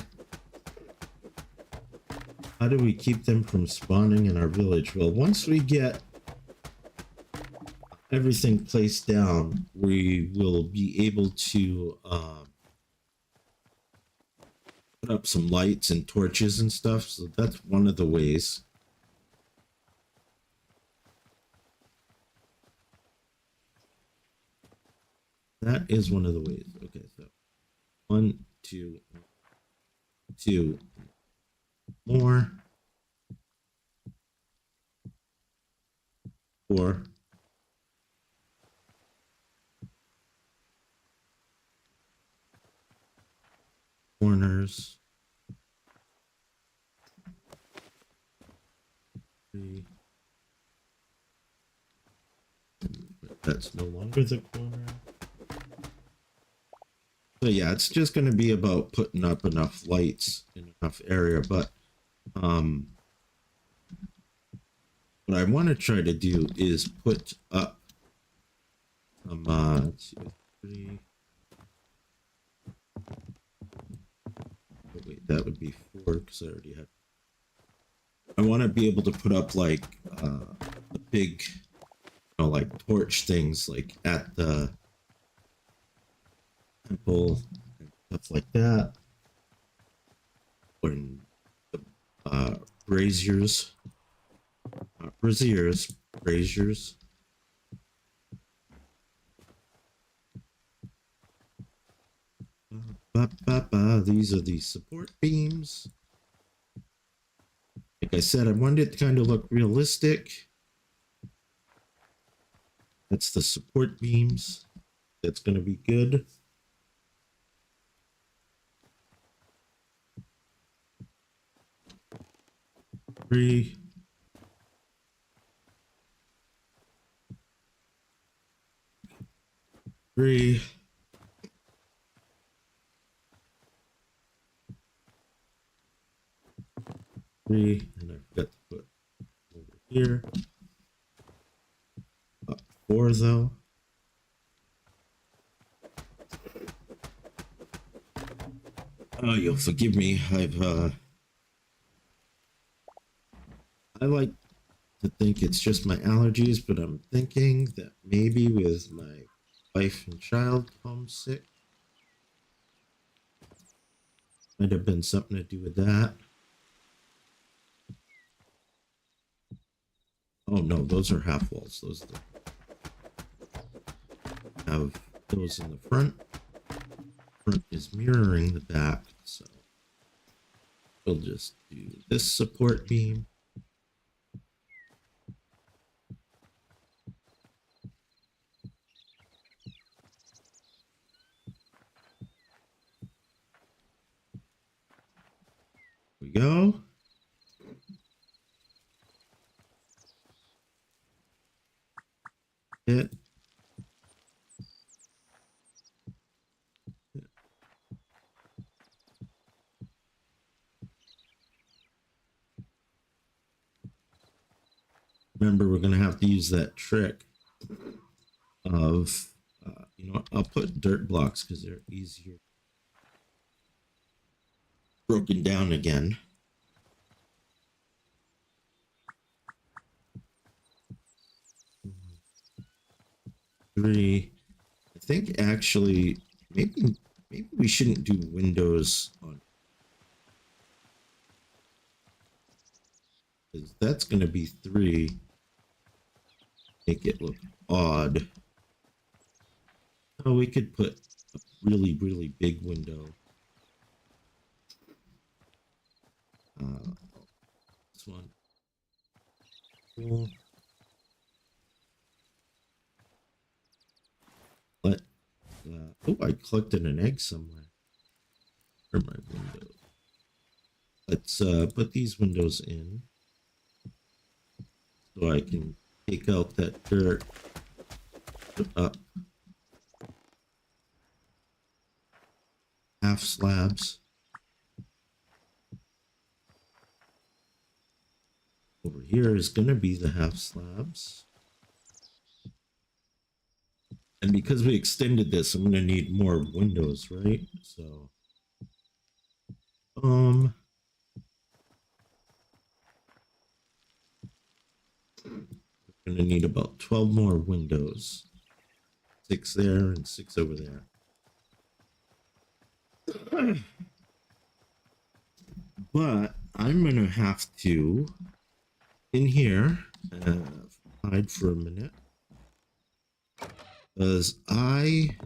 How do we keep them from spawning in our village? Well, once we get everything placed down, we will be able to put up some lights and torches and stuff. So that's one of the ways. That is one of the ways. Okay, so 1, 2, 2 more. 4. Corners. 3. That's no longer the corner. So yeah, it's just going to be about putting up enough lights in enough area. But what I want to try to do is put up some 3. Oh, wait, that would be 4 because I already had. I want to be able to put up like the big, like torch things like at the temple and stuff like that, or in the braziers, braziers. These are the support beams. Like I said, I wanted it to kind of look realistic. That's the support beams. That's going to be good. Three. And I forgot to put over here. 4 though. Oh, you'll forgive me. I like to think it's just my allergies, but I'm thinking that maybe with my wife and child homesick, might have been something to do with that. Oh no, those are half walls. Those have those in the front. Front is mirroring the back, so we'll just do this support beam. We go. It. Remember, we're going to have to use that trick of, I'll put dirt blocks because they're easier. Broken down again. 3. I think actually, maybe we shouldn't do windows on. That's going to be 3. Make it look odd. Oh, we could put a really, really big window. This one. Cool. Oh, I collected an egg somewhere. For my window. Let's put these windows in. So I can take out that dirt. Put up half slabs. Over here is going to be the half slabs. And because we extended this, I'm going to need more windows, right? So, We're gonna need about 12 more windows. 6 there and 6 over there. But I'm gonna have to in here hide for a minute because I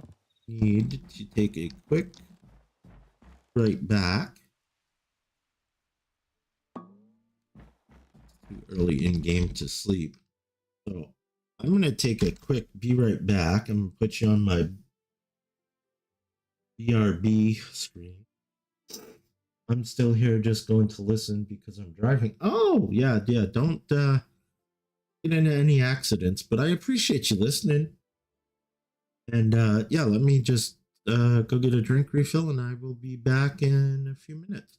need to take a quick right back. Too early in game to sleep, so I'm gonna take a quick be right back. I'm gonna put you on my BRB screen. I'm still here just going to listen because I'm driving. Oh, yeah, yeah. Don't get into any accidents, but I appreciate you listening. And yeah, let me just go get a drink refill and I will be back in a few minutes.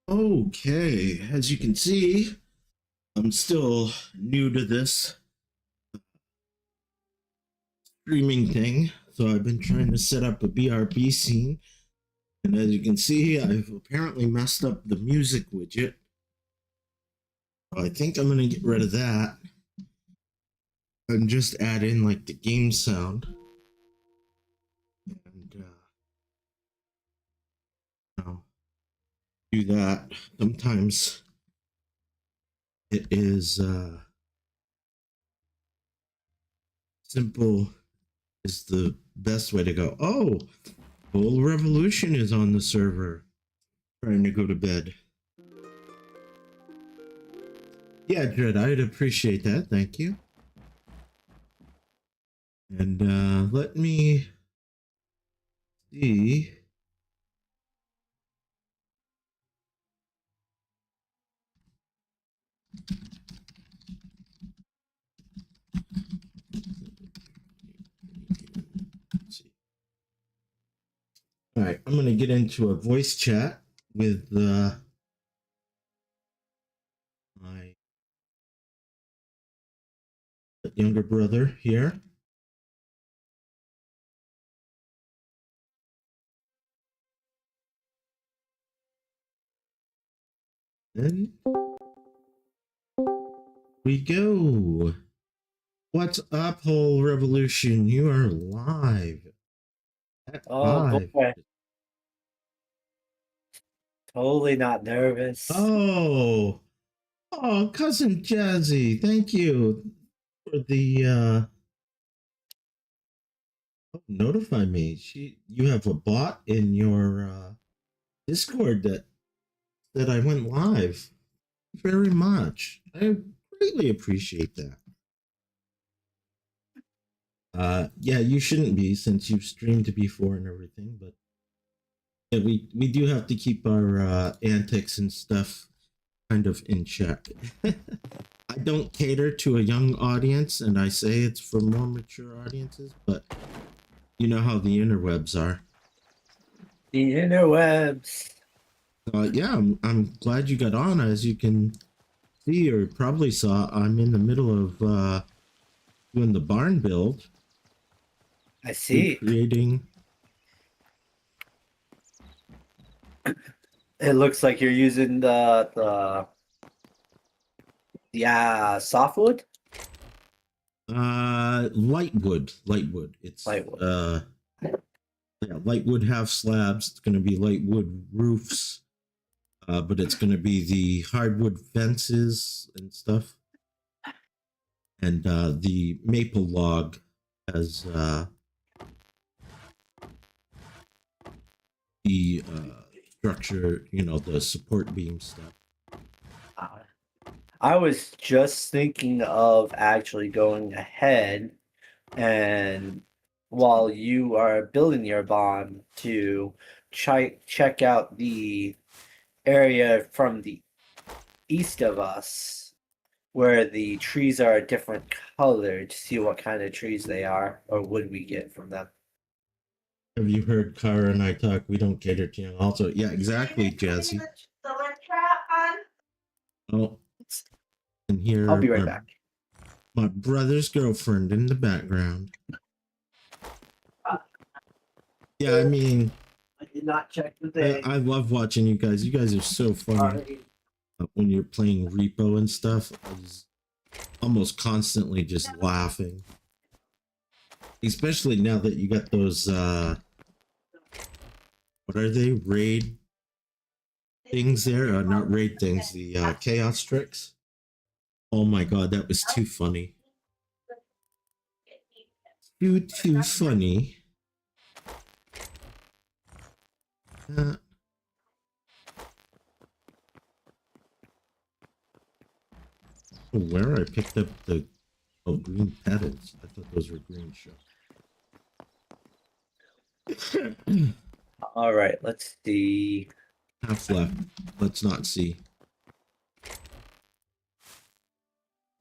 Okay, as you can see, I'm still new to this streaming thing, so I've been trying to set up a BRB scene, and as you can see, I've apparently messed up the music widget. So I think I'm going to get rid of that and just add in like the game sound. And do that. Sometimes it is simple is the best way to go. Oh, whole revolution is on the server. Trying to go to bed. Yeah, Dread, I'd appreciate that. Thank you. And let me see. All right, I'm going to get into a voice chat with my younger brother here. And we go. What's up, whole revolution? You are live at Oh 5. boy. Totally not nervous. Oh, cousin Jazzy, thank you for the notify me. You have a bot in your Discord that I went live. Very much. I greatly appreciate that. Yeah, you shouldn't be since you've streamed before and everything, but yeah, we do have to keep our antics and stuff kind of in check. I don't cater to a young audience, and I say it's for more mature audiences, but you know how the interwebs are. The interwebs. Yeah, I'm glad you got on. As you can see or probably saw, I'm in the middle of doing the barn build. I see. Creating. It looks like you're using the softwood. Lightwood. It's Lightwood. Yeah, lightwood half slabs. It's going to be lightwood roofs, but it's going to be the hardwood fences and stuff, and the maple log as the structure. You know, the support beam stuff. I was just thinking of actually going ahead and while you are building your barn to check out the area from the east of us where the trees are a different color to see what kind of trees they are or would we get from them. Have you heard Kara and I talk? We don't cater to young. Also, yeah, exactly, Jazzy. Oh, and here I'll be right back. My brother's girlfriend in the background. Yeah, I mean, I did not check the thing. I love watching you guys. You guys are so funny. When you're playing Repo and stuff, I was almost constantly just laughing. Especially now that you got those, what are they? Raid things there? Not raid things, the chaos tricks. Oh my god, that was too funny. Too funny. Where I picked up the green petals. I thought those were green shells. All right, let's see. Half left. Let's not see.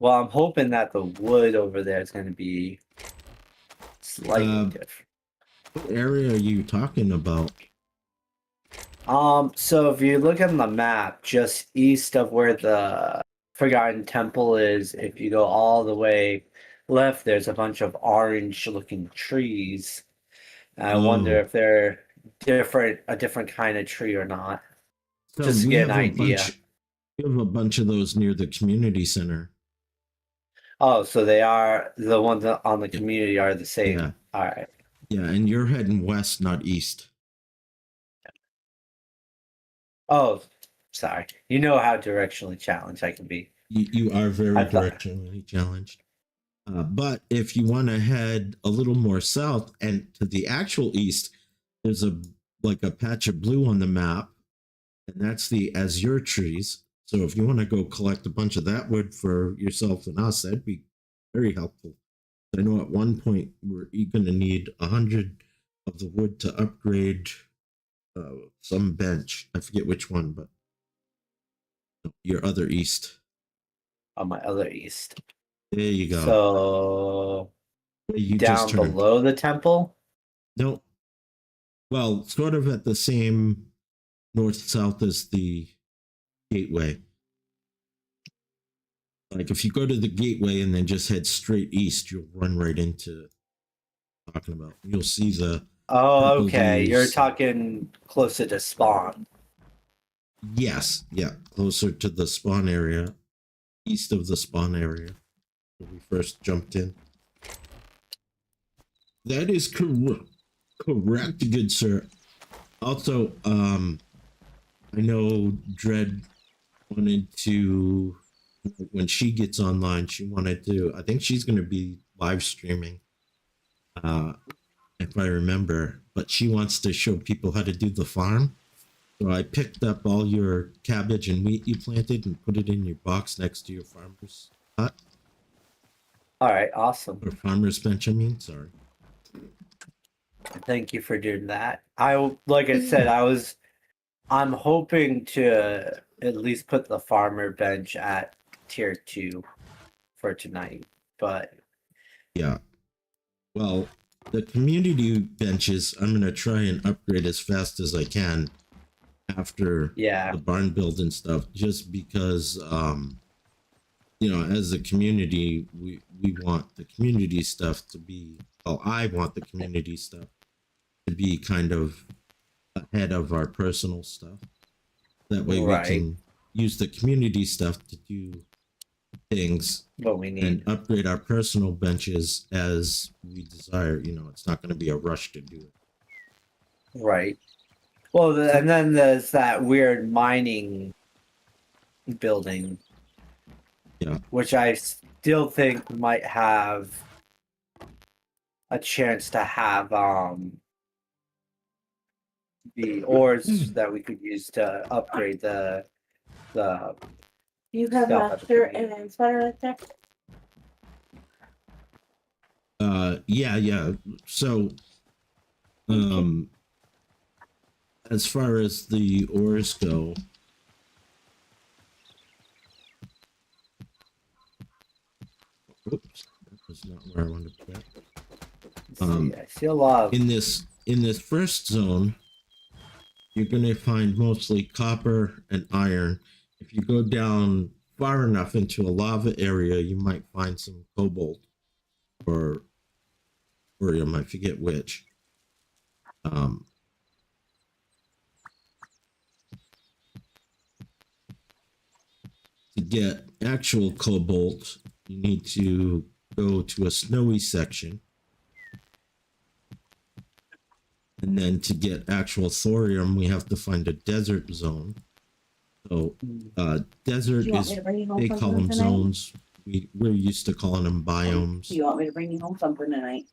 Well, I'm hoping that the wood over there is going to be slightly different. What area are you talking about? So if you look on the map, just east of where the Forgotten Temple is, if you go all the way left, there's a bunch of orange-looking trees. I wonder Oh, if they're a different kind of tree or not, so just to get an idea. we have a bunch of those near the community center. Oh, so they are the ones on the Yeah, community are the yeah, same. All right. yeah. And you're heading west, not east. Oh, sorry. You know how directionally challenged I can be. You are I very thought. directionally challenged. But if you want to head a little more south and to the actual east, there's a like a patch of blue on the map, and that's the azure trees. So if you want to go collect a bunch of that wood for yourself and us, that'd be very helpful. I know at one point we're going to need 100 of the wood to upgrade some bench. I forget which one, but your other east. On my other east. There you go. So You just down turned. below the temple. No, well, sort of at the same north south as the gateway. Like if you go to the gateway and then just head straight east, you'll run right into talking about. You'll see the Oh, purple okay. You're leaves. talking closer to spawn. Yes, yeah, closer to the spawn area, east of the spawn area where we first jumped in. That is correct, good sir. Also, I know Dread wanted to when she gets online. She wanted to. I think she's going to be live streaming, uh, if I remember. But she wants to show people how to do the farm. So I picked up all your cabbage and wheat you planted and put it in your box next to your farmer's hut All right, awesome. or farmer's bench. I mean, sorry. Thank you for doing that. Like I said, I'm hoping to at least put the farmer bench at tier 2 for tonight. But Yeah. Well, the community benches I'm gonna try and upgrade as fast as I can after yeah, the barn build and stuff, just because as a community we want the community stuff to be well, I want the community stuff to be kind of ahead of our personal stuff. That way we right. can use the community stuff to do things What we and need. upgrade our personal benches as we desire. It's not going to be a rush to do it. Right. Well, and then there's that weird mining building, Yeah. which I still think might have a chance to have the ores that we could use to upgrade the You have stuff at the master community. and inspector right there? Yeah. So as far as the ores go, oops, that was not where I wanted to put that. I see a lot of In this first zone, you're going to find mostly copper and iron. If you go down far enough into a lava area, you might find some cobalt or thorium, I forget which. To get actual cobalt, you need to go to a snowy section. And then to get actual thorium, we have to find a desert zone. So desert Do you want me is, to bring you home they call something them tonight? zones. We're used to calling them biomes. Do you want me to bring you home something tonight?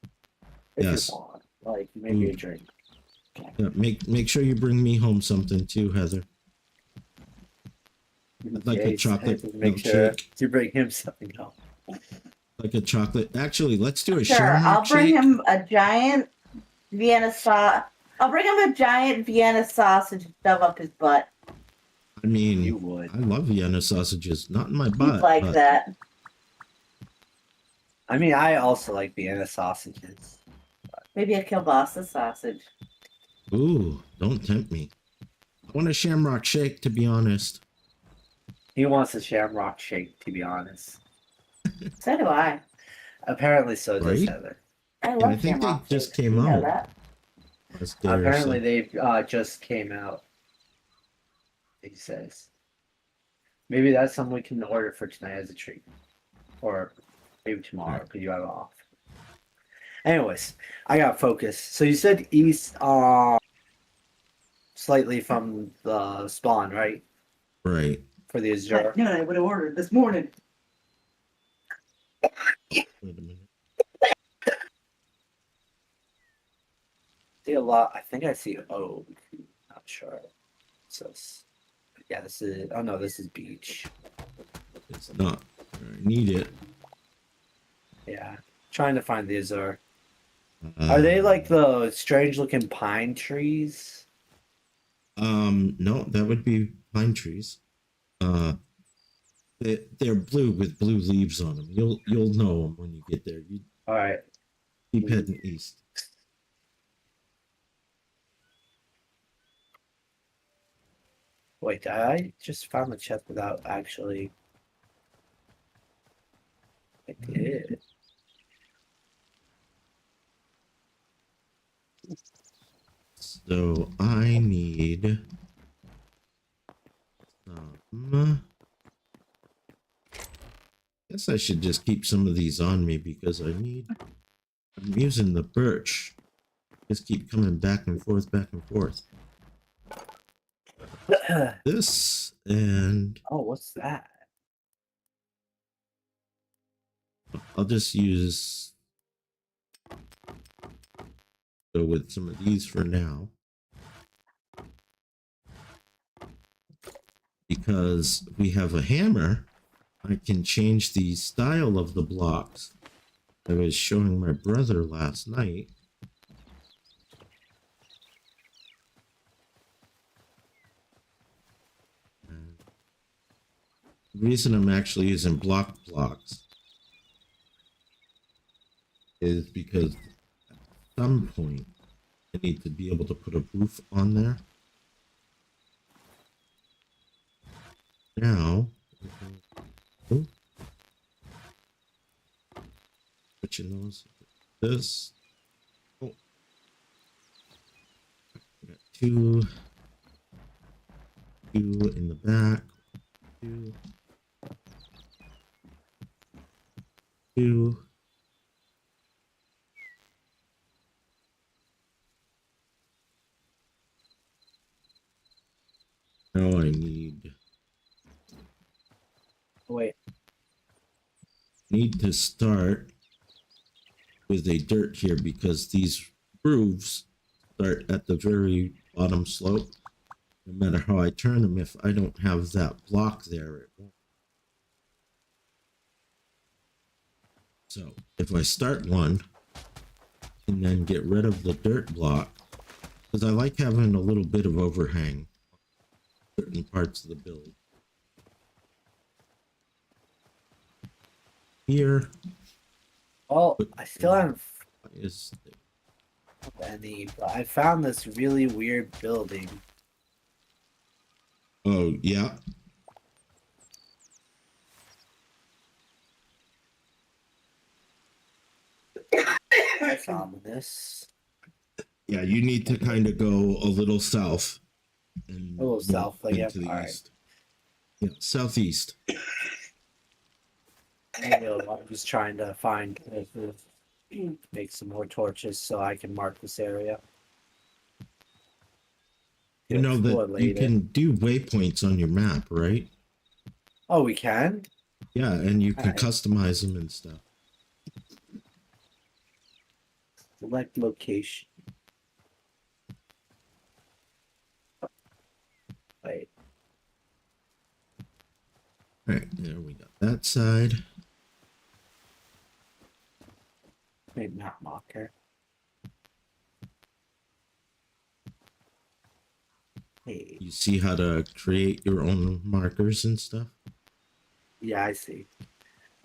if you Yes. want, like maybe a Ooh. drink. Yeah, make sure you bring me home something too, Heather. I'd like a Jace, chocolate make sure milkshake. to bring him something home. Like a chocolate. Actually, let's do a Sure, share I'll bring shake. him a giant Vienna sauce. I'll bring him a giant Vienna sausage to shove up his butt. I mean, You would. I love Vienna sausages. Not in my He'd butt. like but that. I mean, I also like Vienna sausages. Maybe a kielbasa sausage. Ooh, don't tempt me. want a shamrock shake, to be honest. He wants a shamrock shake, to be honest. So do I. Apparently, so does Right? Heather. I Yeah, love I think they shamrock just shakes. came You know out that. last day or Apparently, so. they just came out. He says. Maybe that's something we can order for tonight as a treat. Or maybe tomorrow, because you have it off. Anyways, I got focused. So you said east, slightly from the spawn, right? Right. For the Azure. No, I would have ordered this morning. Wait a minute. See a lot. I think I see oak. Not sure. So, yeah, this is. Oh no, this is beach. It's not. I need it. Yeah, trying to find the Azure. Are they like the strange-looking pine trees? No, that would be pine trees. They're blue with blue leaves on them. You'll know them when you get there. You All right. keep heading east. Wait, I just found the chest without actually. I did. So I need some. Guess I should just keep some of these on me because I'm using the birch. Just keep coming back and forth, back and forth. This and Oh, what's that? I'll just go with some of these for now. Because we have a hammer, I can change the style of the blocks. I was showing my brother last night. And the reason I'm actually using blocks is because at some point I need to be able to put a roof on there. Now, switching those. This. Oh, I got two in the back. Two. Now I Wait. need to start with a dirt here because these grooves start at the very bottom slope. No matter how I turn them, if I don't have that block there, it won't. So if I start one and then get rid of the dirt block, because I like having a little bit of overhang on certain parts of the build. Here Oh, I still haven't is any, but I found this really weird building. oh yeah. I found this. Yeah, you need to kind of go a little south and A little south, like, yeah, to the all east. Yeah, southeast. I'm just trying to find make some more torches so I can mark this area. You know Explore that you later. can do waypoints on your map, right? Oh, we can? Yeah, and you can Alright. customize them and stuff. Select location. Wait. All right, there we got that side. Maybe not marker. Hey. You see how to create your own markers and stuff? Yeah, I see.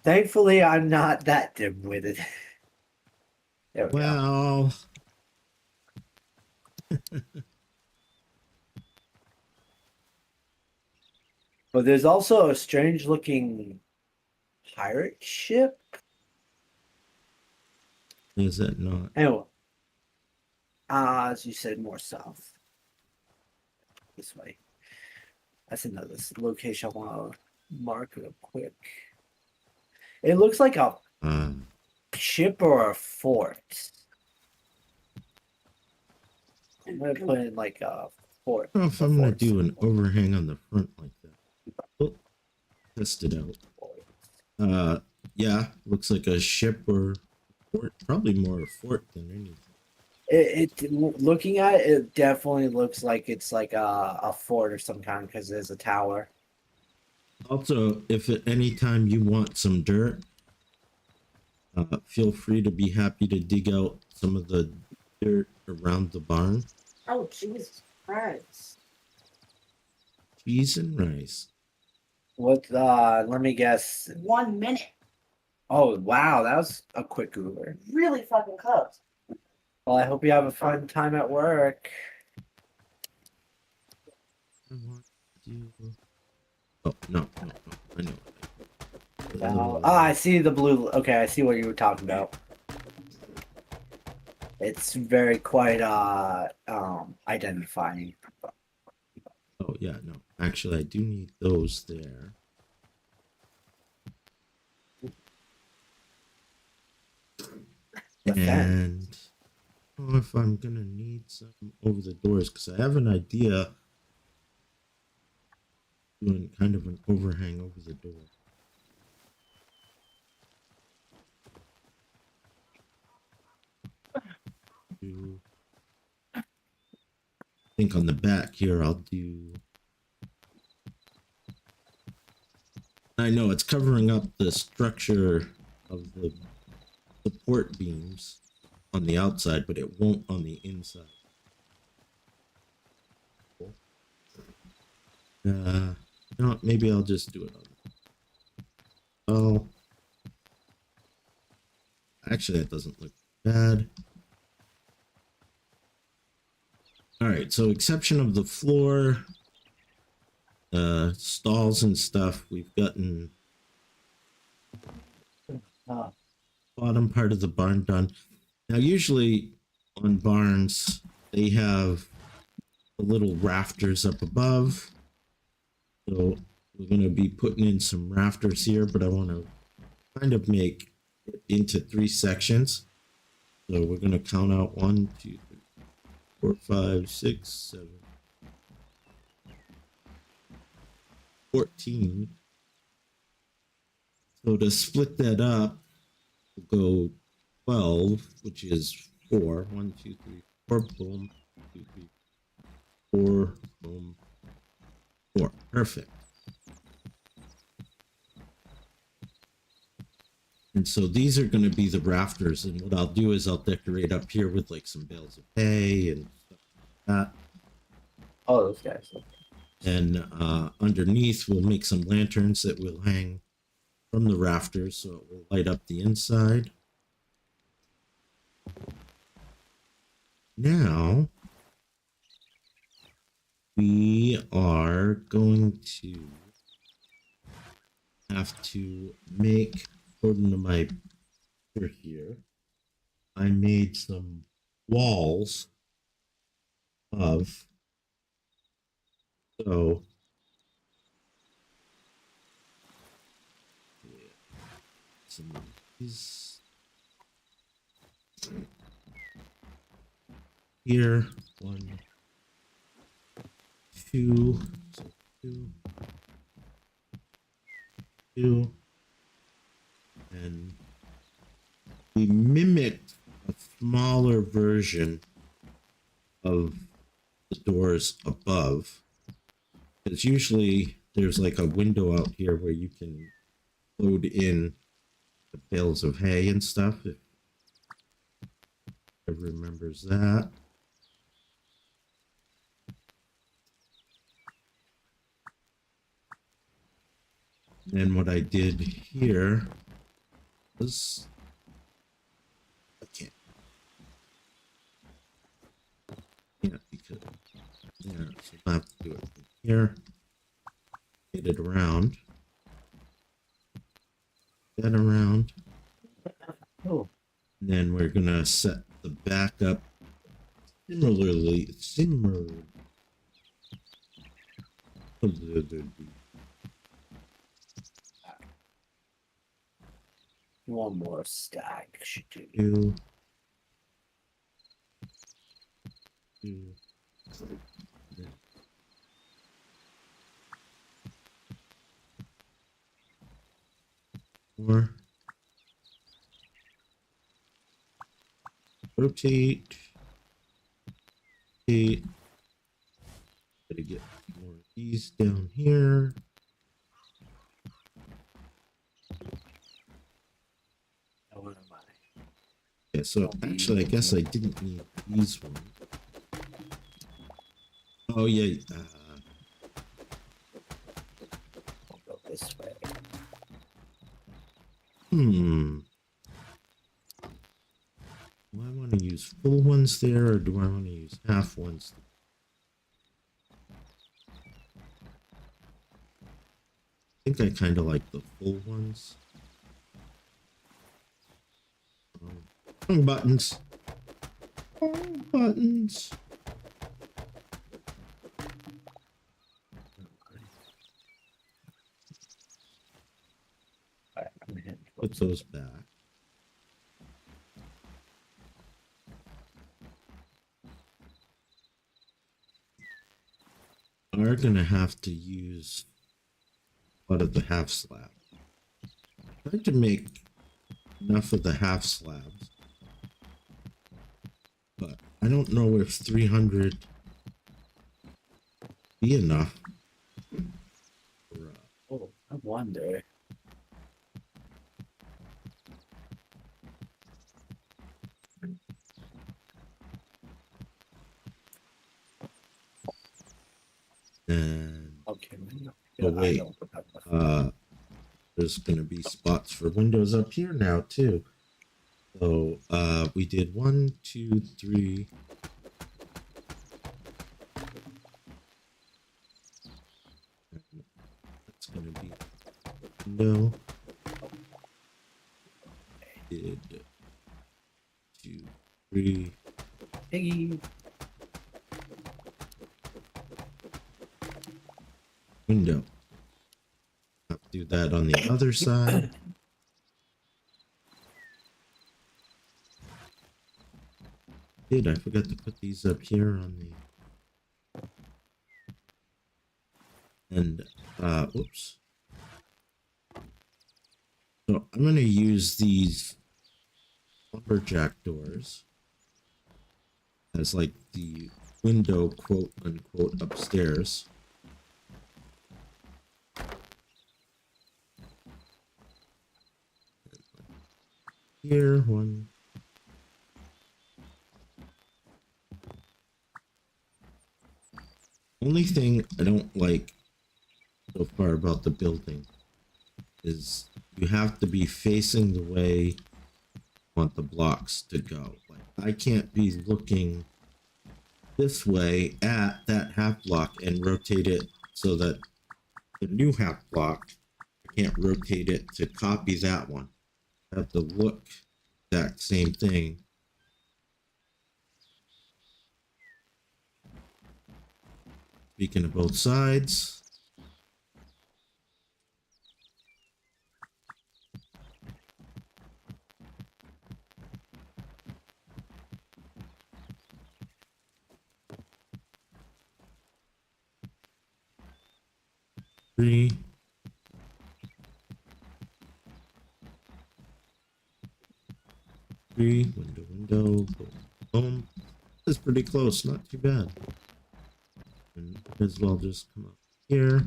Thankfully, I'm not that dim-witted. There we go. Well, But there's also a strange looking pirate ship. Is that not? Anyway, as you said, more south. This way. That's another location I want to mark real quick. It looks like a Uh, ship or a fort. I'm gonna put in like a fort. I don't know if a I'm gonna fort do an symbol. overhang on the front like that. Oh, test it out. Yeah, looks like a ship or fort. Probably more a fort than anything. Looking at it, it definitely looks like it's like a fort or some kind because there's a tower. Also, if at any time you want some dirt, feel free to be happy to dig out some of the dirt around the barn. Oh, Jesus Christ. Cheese and rice. What? Let me guess. 1 minute. Oh wow, that was a quick Uber. Really fucking close. Well, I hope you have a fun time at work. I want to. Oh no, no, no! I know. I see the blue. Okay, I see what you were talking about. It's very quite identifying. Oh yeah, no. Actually, I do need those there. The fence. And I don't know if I'm gonna need some over the doors because I have an idea doing kind of an overhang over the door. I think on the back here I'll do. I know it's covering up the structure of the support beams on the outside, but it won't on the inside. No, maybe I'll just do it on. Oh, actually, that doesn't look bad. All right, so exception of the floor, stalls and stuff, we've gotten Uh, bottom part of the barn done. Now, usually on barns, they have the little rafters up above. So we're going to be putting in some rafters here, but I want to kind of make it into 3 sections. So we're going to count out 1, 2, 3, 4, 5, 6, 7, 14. So to split that up, we'll go 12, which is 4. 1, 2, 3, 4. Boom. 2, 3, 4. Boom. 4. Perfect. And so these are going to be the rafters. And what I'll do is I'll decorate up here with like some bales of hay and stuff like that. oh, those guys. And underneath, we'll make some lanterns that will hang from the rafters so it will light up the inside. Now, we are going to have to make, according to my picture here, I made some walls of, so yeah, some of these here, 1, 2, so 2, 2, and we mimicked a smaller version of the doors above, because usually there's like a window out here where you can load in the bales of hay and stuff, if everyone remembers that. And what I did here was, I can't because, yeah, so I have to do it from here get it around. That around. Oh, And then we're gonna set the back up similarly. one more stack should do. Two. Two. Four. Rotate. Eight. Gotta get more of these down here. Oh, what am I? Yeah, so actually, I guess I didn't need these ones. Oh, yeah. I'll go this way. Do I want to use full ones there, or do I want to use half ones? I think I kind of like the full ones. Wrong buttons. Wrong buttons. Alright, I'm gonna hit Put those back. We're gonna have to use part of the half slab. Tried to make enough of the half slabs, but I don't know if 300 be enough. Oh, I wonder. And Okay, oh wait, there's gonna be spots for windows up here now too. So we did 1, 2, 3. That's gonna be window. Did 2, 3. Piggy. Window. I'll do that on the other side. I forgot to put these up here on the and whoops. So I'm gonna use these lumberjack doors as like the window, quote unquote, upstairs. Here, one. Only thing I don't like so far about the building is you have to be facing the way you want the blocks to go. Like I can't be looking this way at that half block and rotate it so that the new half block, I can't rotate it to copy that one. I have to look that same thing. Speaking of both sides. Three. Window, boom. That's pretty close, not too bad. And as well just come up here.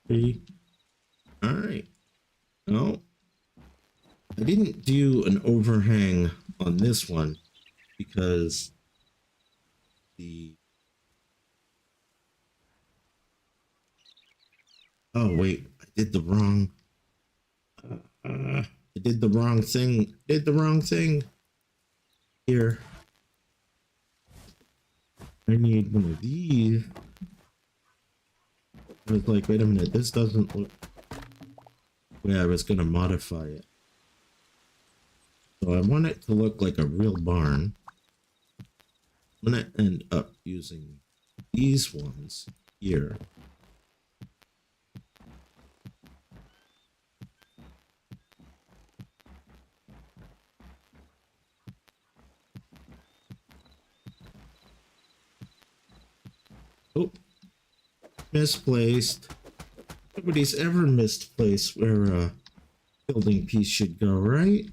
Three. All right. No, I didn't do an overhang on this one because oh wait, I did the wrong. I did the wrong thing. Did the wrong thing. Here. I need one of these. I was like, wait a minute, this doesn't look the way I was gonna modify it. So I want it to look like a real barn. I'm gonna end up using these ones here. Oh, misplaced. Nobody's ever misplaced where a building piece should go, right?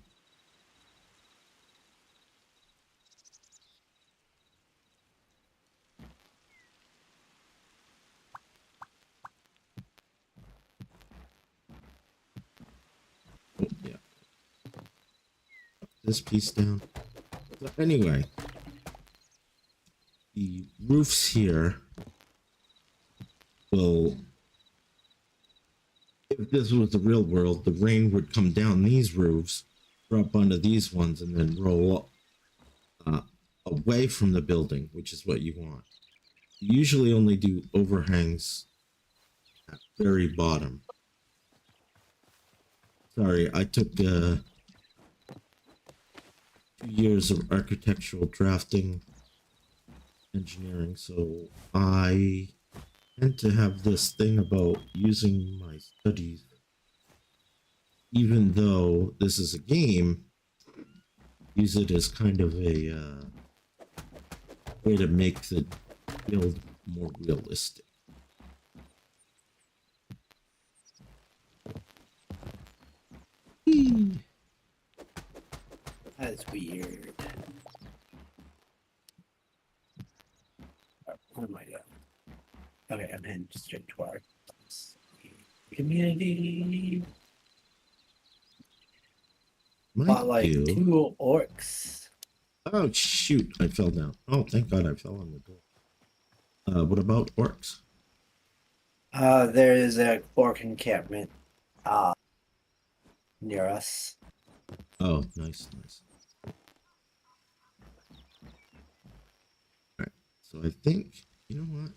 Oh, yeah. This piece down. So anyway, the roofs here will, if this was the real world, the rain would come down these roofs, drop onto these ones, and then roll away from the building, which is what you want. You usually only do overhangs at very bottom. Sorry, I took 2 years of architectural drafting engineering, so I tend to have this thing about using my studies. Even though this is a game, use it as kind of a way to make the build more realistic. That's weird. Oh my god. Okay, I'm heading straight to our community. But like Might do. 2 orcs. Oh shoot! I fell down. Oh, thank God I fell on the door. What about orcs? There is a orc encampment near us. Oh, nice. Alright, so I think, you know what?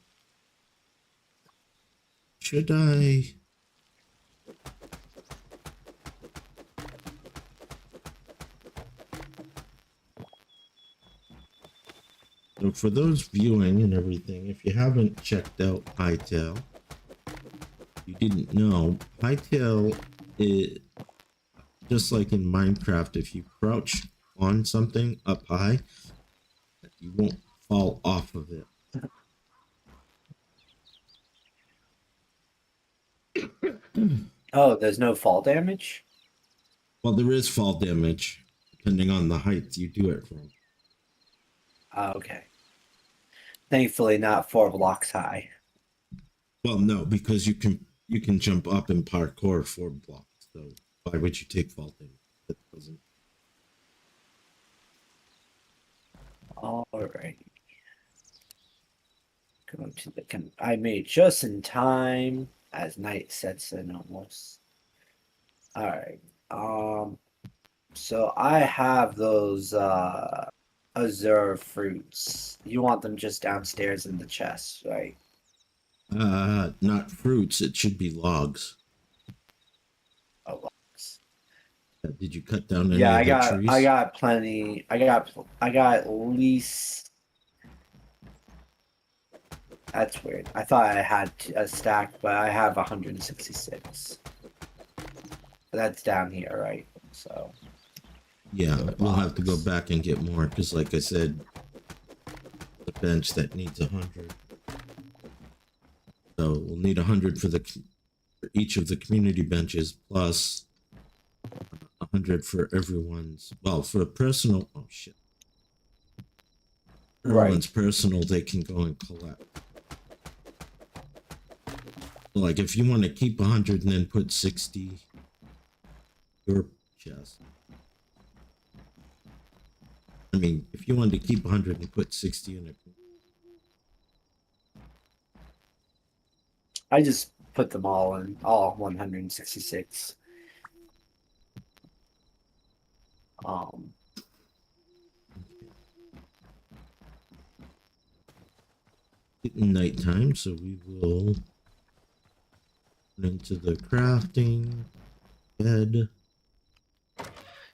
Should I... So for those viewing and everything, if you haven't checked out Hightail, you didn't know, Hightail is just like in Minecraft. If you crouch on something up high, you won't fall off of it. Oh, there's no fall damage? Well, there is fall damage, depending on the height you do it from. Okay. Thankfully not 4 blocks high. Well, no, because you can jump up in parkour 4 blocks. So why would you take fall damage? That doesn't. Alright. Go to the I made just in time as night sets in almost. Alright. So I have those azure fruits. You want them just downstairs in the chest, right? Not fruits. It should be logs. Oh, logs. Did you cut down any Yeah, of the trees? I got plenty. I got at least. That's weird. I thought I had a stack, but I have 166. That's down here, right? So. Yeah, we'll have to go back and get more because, like I said, the bench that needs 100. So we'll need 100 for each of the community benches plus 100 for everyone's. Well, for a personal. Oh shit. Everyone's personal, they can go and collect. Like if you want to keep 100 and then put 60 your chest. I mean, if you wanted to keep 100 and put 60 in it. I just put them all in, all 166. Um, Getting nighttime, so we will into the crafting bed.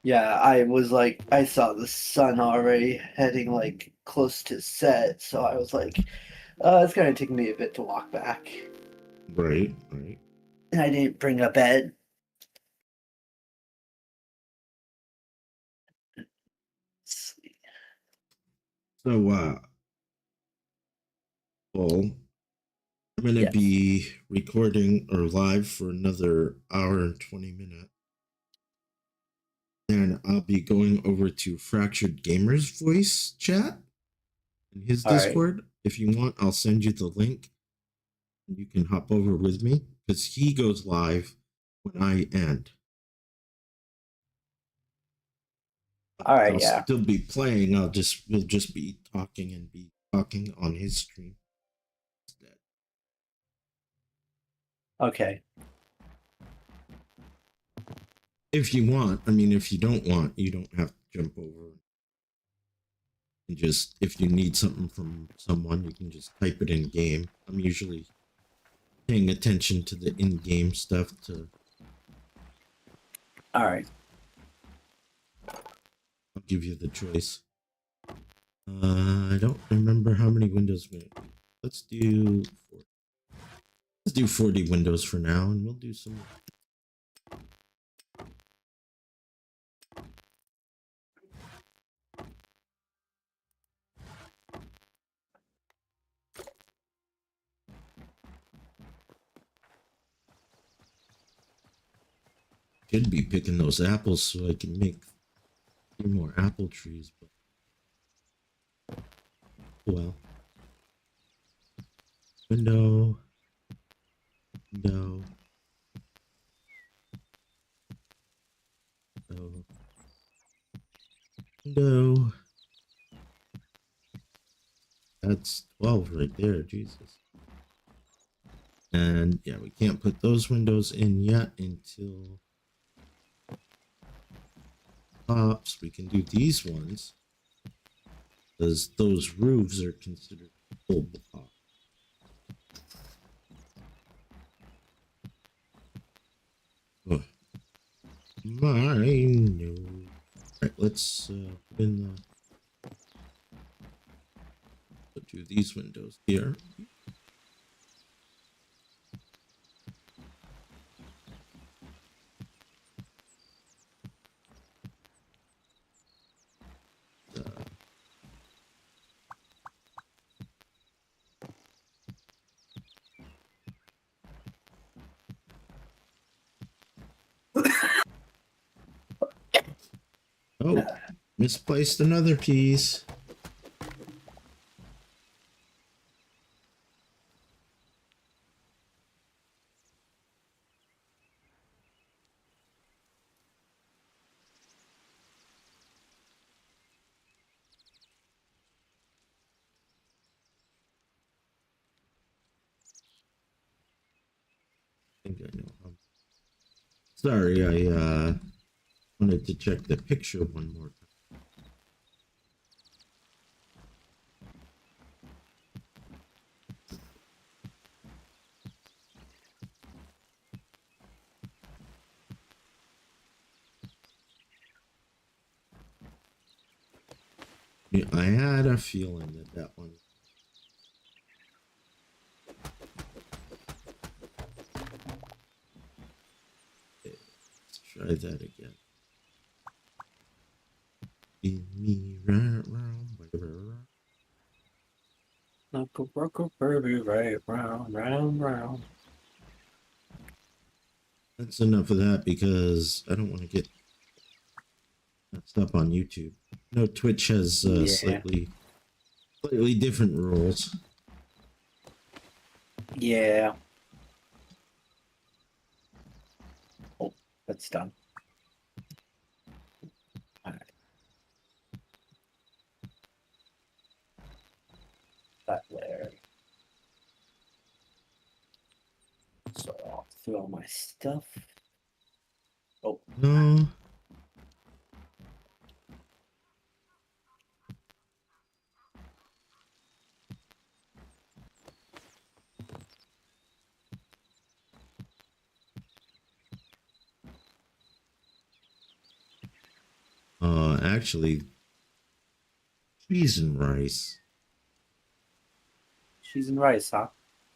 yeah, I was like, I saw the sun already heading like close to set, so I was like, it's gonna take me a bit to walk back. Right, right. And I didn't bring a bed. Let's see. So, well, I'm gonna Yes. be recording or live for another hour and 20 minutes. And I'll be going over to Fractured Gamer's voice chat in his All right. Discord. If you want, I'll send you the link. You can hop over with me because he goes live when I end. All right. I'll Yeah. still be playing. We'll just be talking and be talking on his stream instead. Okay. If you want, I mean, if you don't want, you don't have to jump over. And just if you need something from someone, you can just type it in game. I'm usually paying attention to the in-game stuff to. All right. I'll give you the choice. I don't remember how many windows we. Let's do 40. Let's do 40 windows for now, and we'll do some. Should be picking those apples so I can make 3 more apple trees, but well. Window. Window. Window. Window. That's 12 right there, Jesus. And yeah, we can't put those windows in yet until tops. We can do these ones because those roofs are considered full block. Oh, mine, no. All right, let's put in the. Do these windows here. Oh, misplaced another piece. I think I know how. Sorry, I wanted to check the picture one more time. Yeah, I had a feeling that that one. Okay, let's try that again. Give me right round, whatever. Knuckle, knuckle, baby, right round, round, round. That's enough of that because I don't want to get messed up on YouTube. No, Twitch has Yeah. slightly different rules. Yeah. Oh, that's done. All right. That there. So I'll throw my stuff. Oh, No. Actually, cheese and rice. Cheese and rice, huh?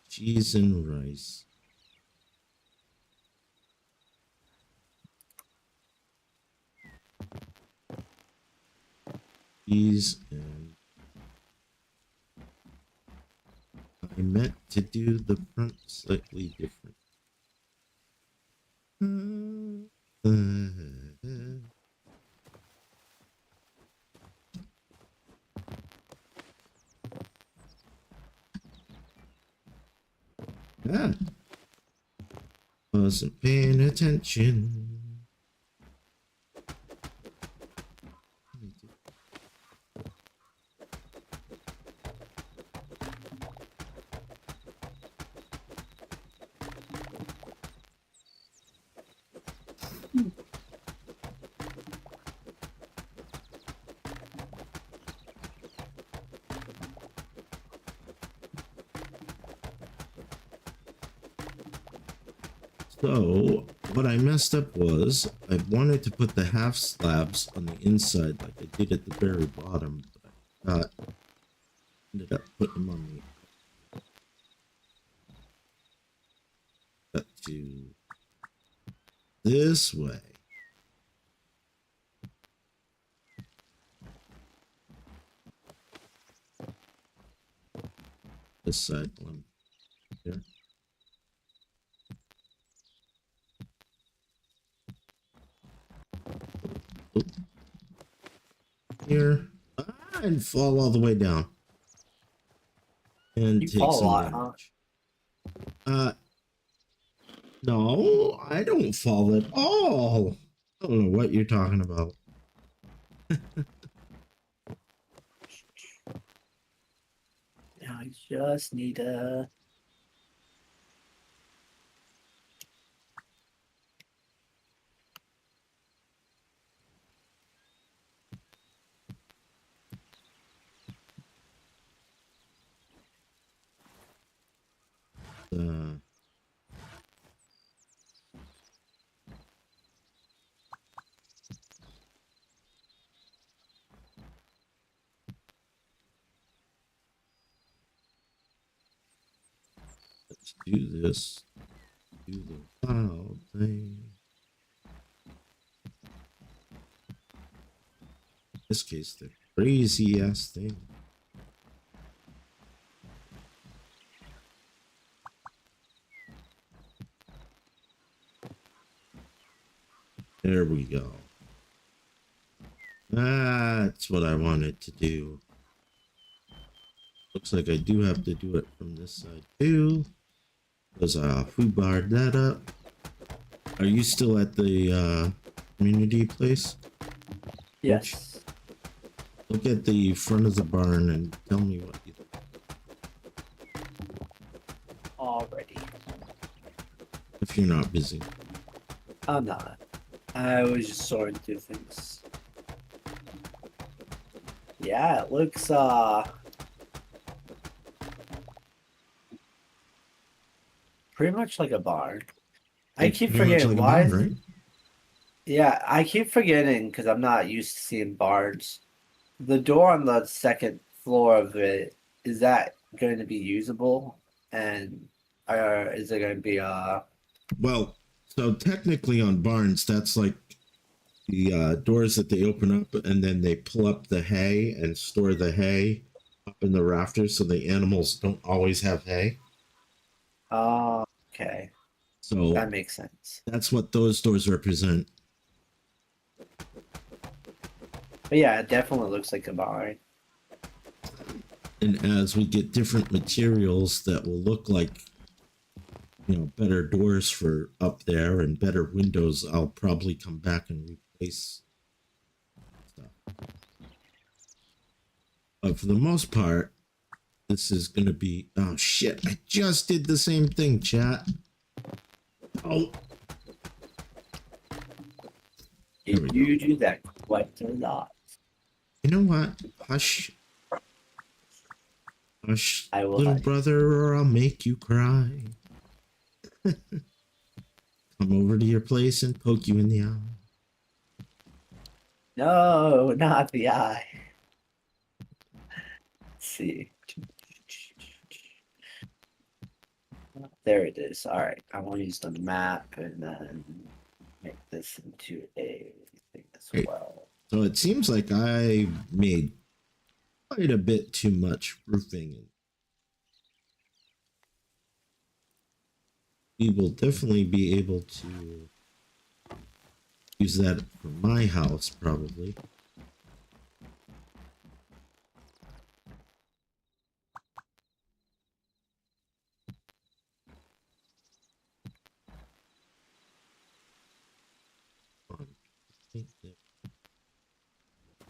Cheese and rice. Cheese and I meant to do the front slightly different. Ah, wasn't paying attention. So what I messed up was I wanted to put the half slabs on the inside like I did at the very bottom, but I ended up putting them on to this way. This side one here. Oop. Here. And fall all the way down. And You take fall a some lot, damage. No, I don't fall at all. I don't know what you're talking about. Now I just need a. Uh, let's do this. Do the wild thing. In this case, the crazy ass thing. There we go. That's what I wanted to do. Looks like I do have to do it from this side too. Because I foobarred that up. Are you still at the community place? Yes. Look at the front of the barn and tell me what you think. Already. If you're not busy. I'm not. I was just sorting through things. Yeah, it looks pretty much like a barn. I It's keep pretty much forgetting like a why. barn, right? Yeah, I keep forgetting because I'm not used to seeing barns. The door on the second floor of it, is that going to be usable? And is it going to be Well, so technically on barns, that's like the doors that they open up and then they pull up the hay and store the hay up in the rafters so the animals don't always have hay. oh, okay. So That makes sense. that's what those doors represent. But yeah, it definitely looks like a barn. And as we get different materials that will look like, you know, better doors for up there and better windows, I'll probably come back and replace stuff. But for the most part, this is going to be... Oh, shit. I just did the same thing, chat. Oh. Did you do that quite a lot? You know what? Hush. Hush, I will little hush. brother, or I'll make you cry. Come over to your place and poke you in the eye. No, not the eye. Let's see. There it is. All right. I want to use the map and then make this into a thing as Great. well. So it seems like I made quite a bit too much roofing. We will definitely be able to use that for my house, probably.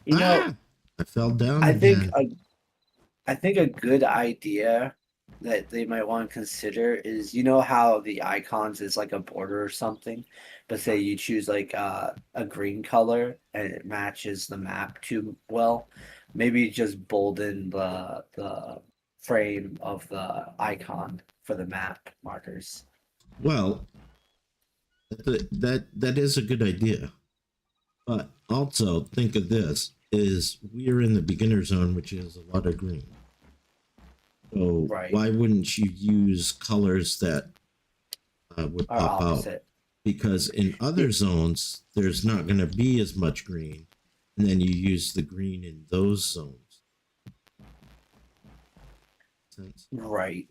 You know, I fell down I think again. I think a good idea that they might want to consider is you know how the icons is like a border or something, but say you choose like a green color and it matches the map too well, maybe just bolden the frame of the icon for the map markers. Well, that is a good idea. But also think of this: is we are in the beginner zone, which is a lot of green. So Right. why wouldn't you use colors that would Or pop out? opposite. Because in other zones, there's not going to be as much green, and then you use the green in those zones. Sense? Right.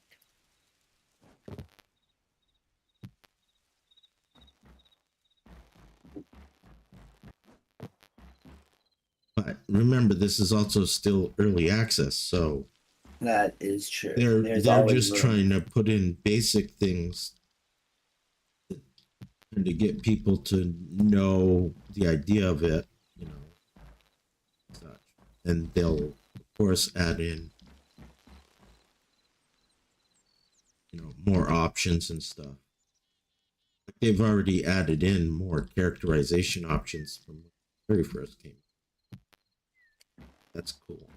But remember, this is also still early access, so That is true. they're There's they're always just room. trying to put in basic things and to get people to know the idea of it, you know, such. And they'll of course add in, you know, more options and stuff. They've already added in more characterization options from when the very first game. That's cool.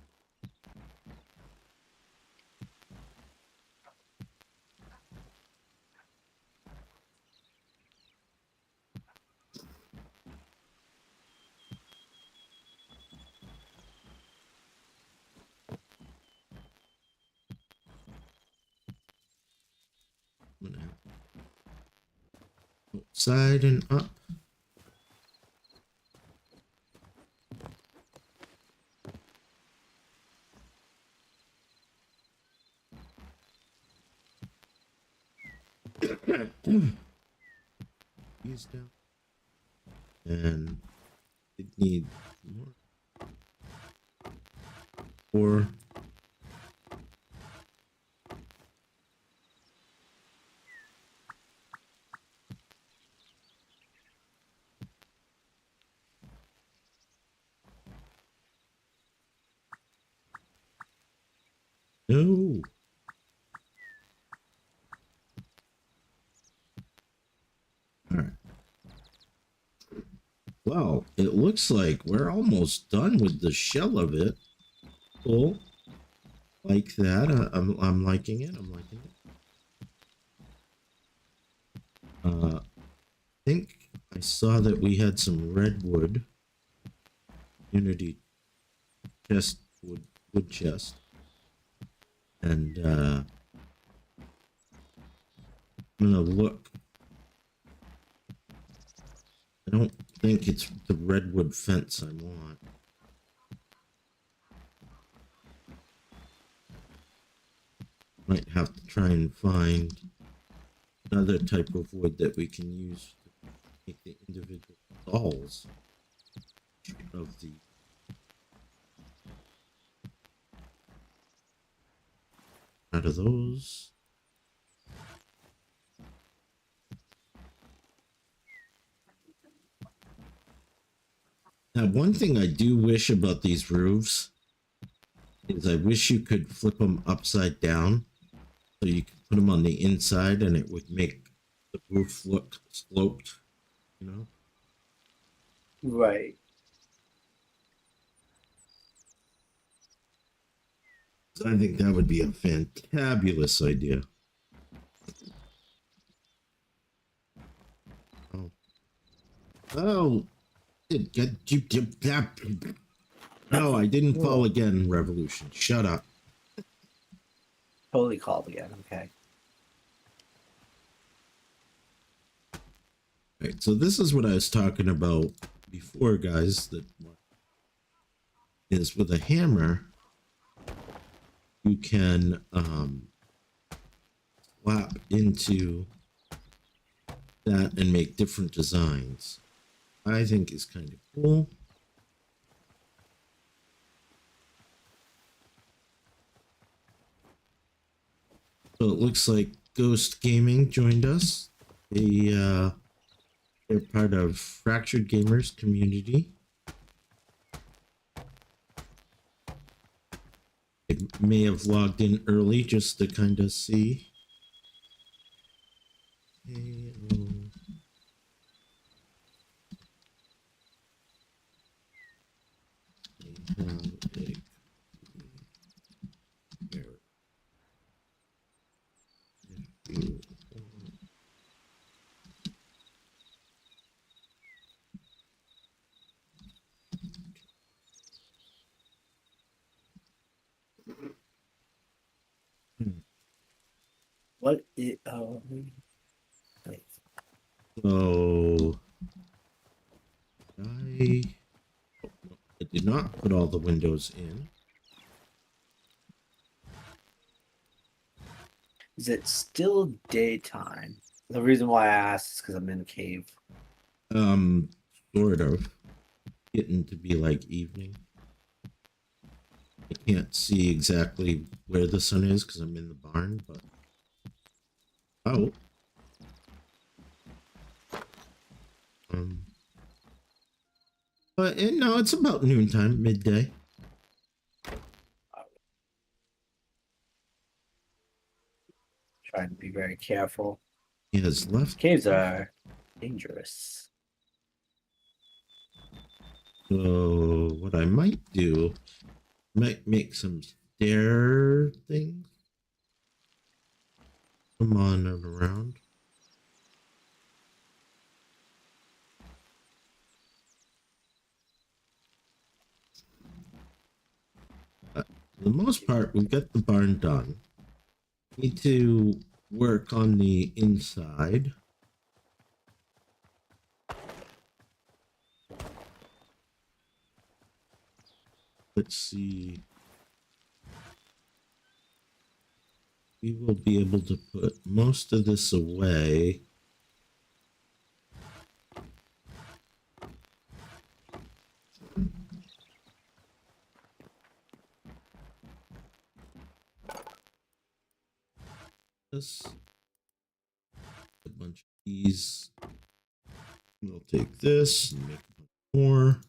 Outside and up. These down. And it need more. Or no. All right. Well, it looks like we're almost done with the shell of it. Cool. Like that. I'm liking it. I'm liking it. I think I saw that we had some redwood. Unity chest wood chest. And I'm gonna look. I don't think it's the redwood fence I want. Might have to try and find another type of wood that we can use to make the individual dolls of the out of those. Now, one thing I do wish about these roofs is I wish you could flip them upside down so you could put them on the inside and it would make the roof look sloped, you know? Right. I think that would be a fantabulous idea. Oh. Oh, No, I didn't fall again, Revolution. Shut up. Totally called again. Okay. Right, so this is what I was talking about before, guys. That is with a hammer, you can slap into that and make different designs. I think is kind of cool. So it looks like Ghost Gaming joined us. They're part of Fractured Gamers community. They may have logged in early just to kind of see. What is wait. So I did not put all the windows in. Is it still daytime? The reason why I asked is because I'm in a cave. Sort of getting to be like evening. I can't see exactly where the sun is because I'm in the barn, but oh. But no, it's about noontime, midday. Trying to be very careful. He has left. Caves are dangerous. So what I might do, might make some stair things. Come on and around. For the most part, we've got the barn done. Need to work on the inside. Let's see. We will be able to put most of this away. This. A bunch of these. We'll take this and make a bunch more.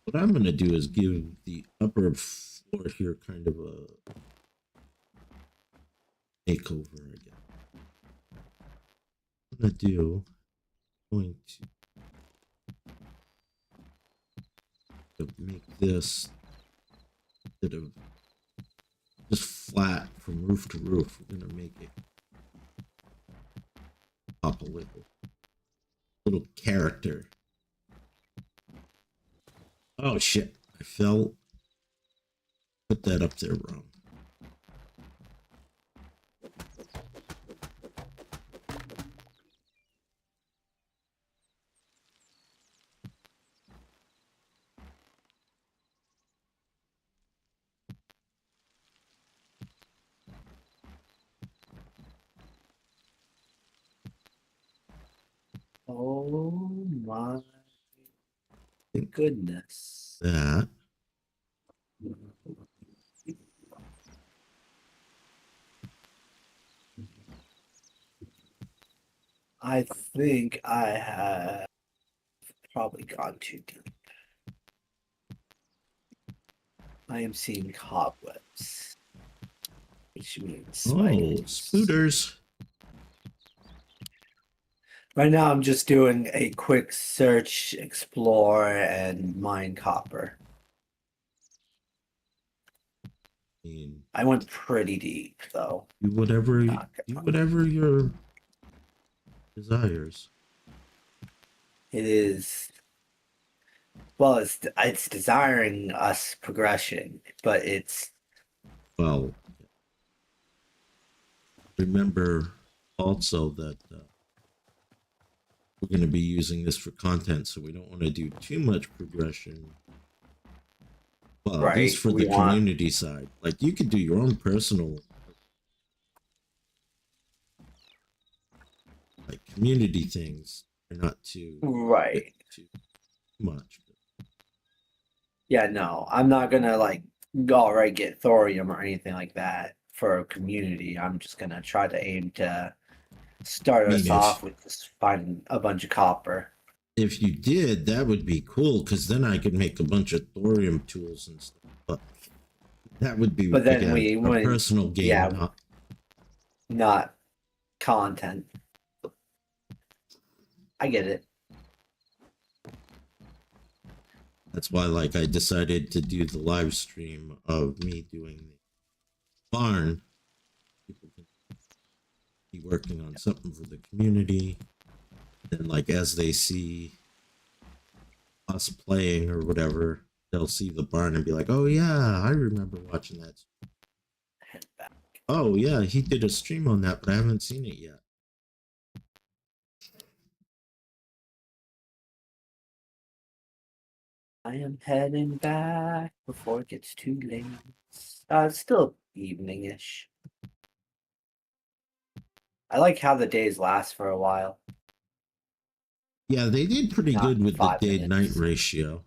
What I'm going to do is give the upper floor here kind of a makeover again. I'm going to make this instead of just flat from roof to roof. We're going to make it up a little character. Oh shit, I fell. Put that up there wrong. Oh my goodness. That. I think I have probably gone too deep. I am seeing cobwebs, which means spiders. Spooters. Right now, I'm just doing a quick search, explore, and mine copper. mean, I went pretty deep though. do whatever Not do gonna- whatever your desires. It is. Well, it's desiring us progression, but it's Well, remember also that we're going to be using this for content, so we don't want to do too much progression. Well, at least right. for We the want community side. Like, you could do your own personal, like, community things. Not too right. too much. Yeah, no, I'm not gonna like go right get thorium or anything like that for a community. I'm just gonna try to aim to start I us mean, off with just finding a bunch of copper. if you did, that would be cool, because then I could make a bunch of thorium tools and stuff. But that would be, But then again, we a wouldn't, personal game, yeah, not content. I get it. That's why, like, I decided to do the live stream of me doing the barn. People can be working on something for the community. And, like, as they see us playing or whatever, they'll see the barn and be like, oh, yeah, I remember watching that. Head back. Oh, yeah, he did a stream on that, but I haven't seen it yet. I am heading back before it gets too late. It's still evening-ish. I like how the days last for a while. Yeah, they did pretty Not good with the 5 day-night minutes. ratio.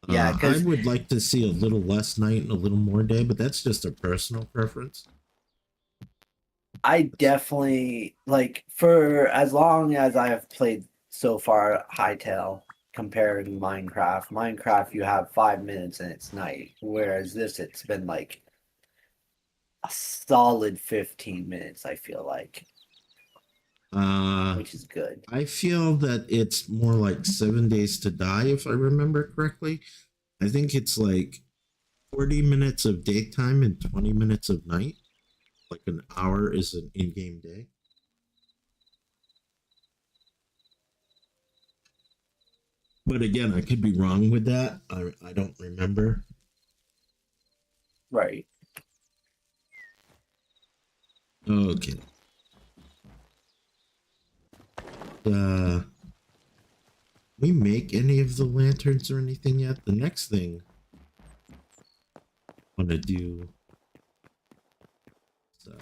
Yeah, I 'cause- would like to see a little less night and a little more day, but that's just a personal preference. I definitely like for as long as I have played so far Hytale compared to Minecraft. Minecraft you have 5 minutes and it's night. Whereas this it's been like a solid 15 minutes, I feel like. Which is good. I feel that it's more like 7 days to die, if I remember correctly. I think it's like 40 minutes of daytime and 20 minutes of night. Like an hour is an in-game day. But again, I could be wrong with that. I don't remember. Right. Okay. We make any of the lanterns or anything yet? The next thing I want to do. So.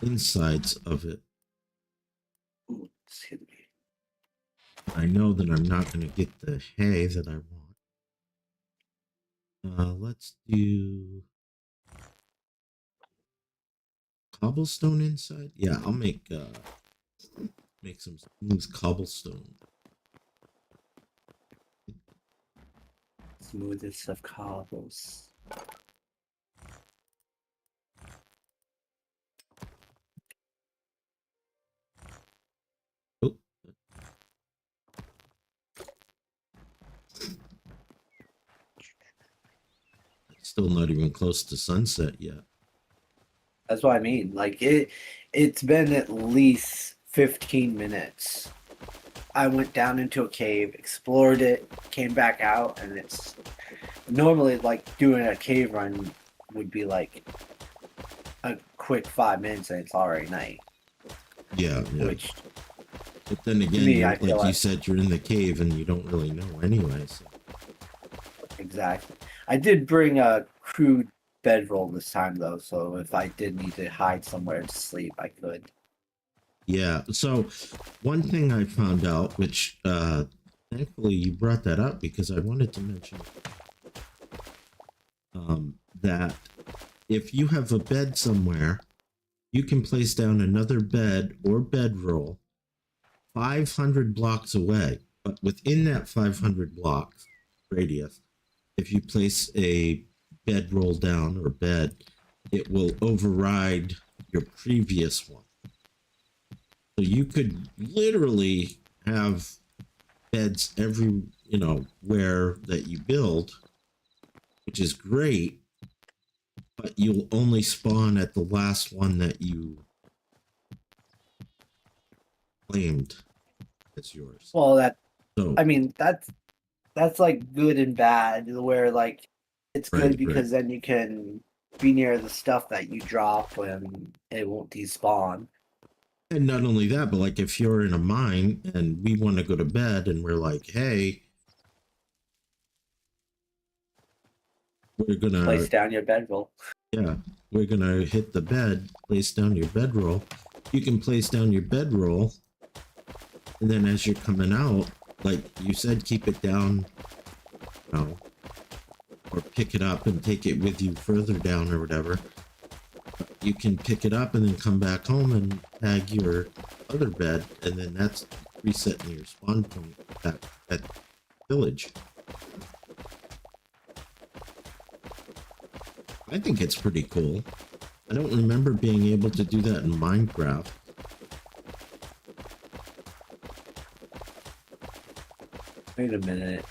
Insides of it. Ooh, excuse me. I know that I'm not going to get the hay that I want. Let's do cobblestone inside. Yeah, I'll make some smooth cobblestone. Smoothest of cobbles. Oh. Still not even close to sunset yet. That's what I mean. Like it's been at least 15 minutes. I went down into a cave, explored it, came back out, and it's normally like doing a cave run would be like a quick 5 minutes and it's already night. Yeah. Which But then again, me, I feel like you like- said, you're in the cave and you don't really know anyway. So. exactly. I did bring a crude bedroll this time though, so if I did need to hide somewhere to sleep, I could. Yeah. So one thing I found out, which thankfully you brought that up because I wanted to mention that if you have a bed somewhere, you can place down another bed or bedroll 500 blocks away. But within that 500 block radius, if you place a bedroll down or bed, it will override your previous one. So you could literally have beds where that you build, which is great, but you'll only spawn at the last one that you claimed as yours. Well, So I mean, that's like good and bad. Where like it's good Right, because then you can be near the stuff that you drop and it won't despawn. and not only that, but like if you're in a mine and we want to go to bed and we're like, hey, we're gonna Place down your bedroll. yeah, we're gonna hit the bed, place down your bedroll. You can place down your bedroll, and then as you're coming out, like you said, keep it down, you know, or pick it up and take it with you further down or whatever. You can pick it up and then come back home and tag your other bed, and then that's resetting your spawn point at village. I think it's pretty cool. I don't remember being able to do that in Minecraft. Wait a minute.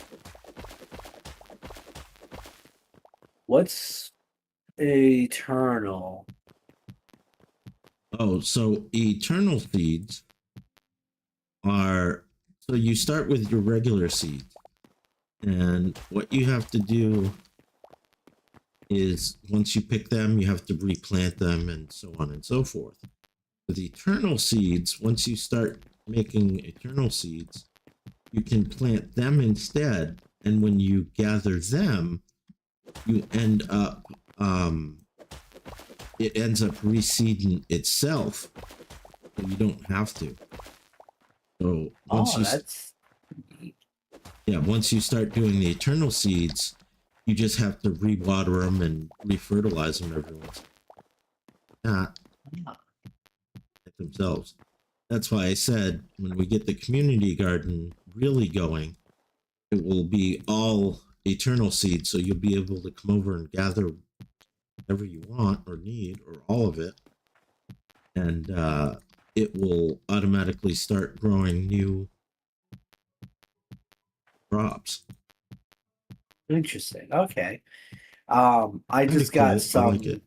What's eternal? Oh, so eternal seeds are, so you start with your regular seeds, and what you have to do is once you pick them, you have to replant them and so on and so forth. With eternal seeds, once you start making eternal seeds, you can plant them instead, and when you gather them, you end up it ends up reseeding itself, so you don't have to. So once That's neat. once you start doing the eternal seeds, you just have to re-water them and refertilize them every once in a while. Yeah. Themselves. That's why I said when we get the community garden really going, it will be all eternal seeds, so you'll be able to come over and gather whatever you want or need, or all of it, and it will automatically start growing new crops. Interesting. Okay. I Kinda just got cool. I some. like it.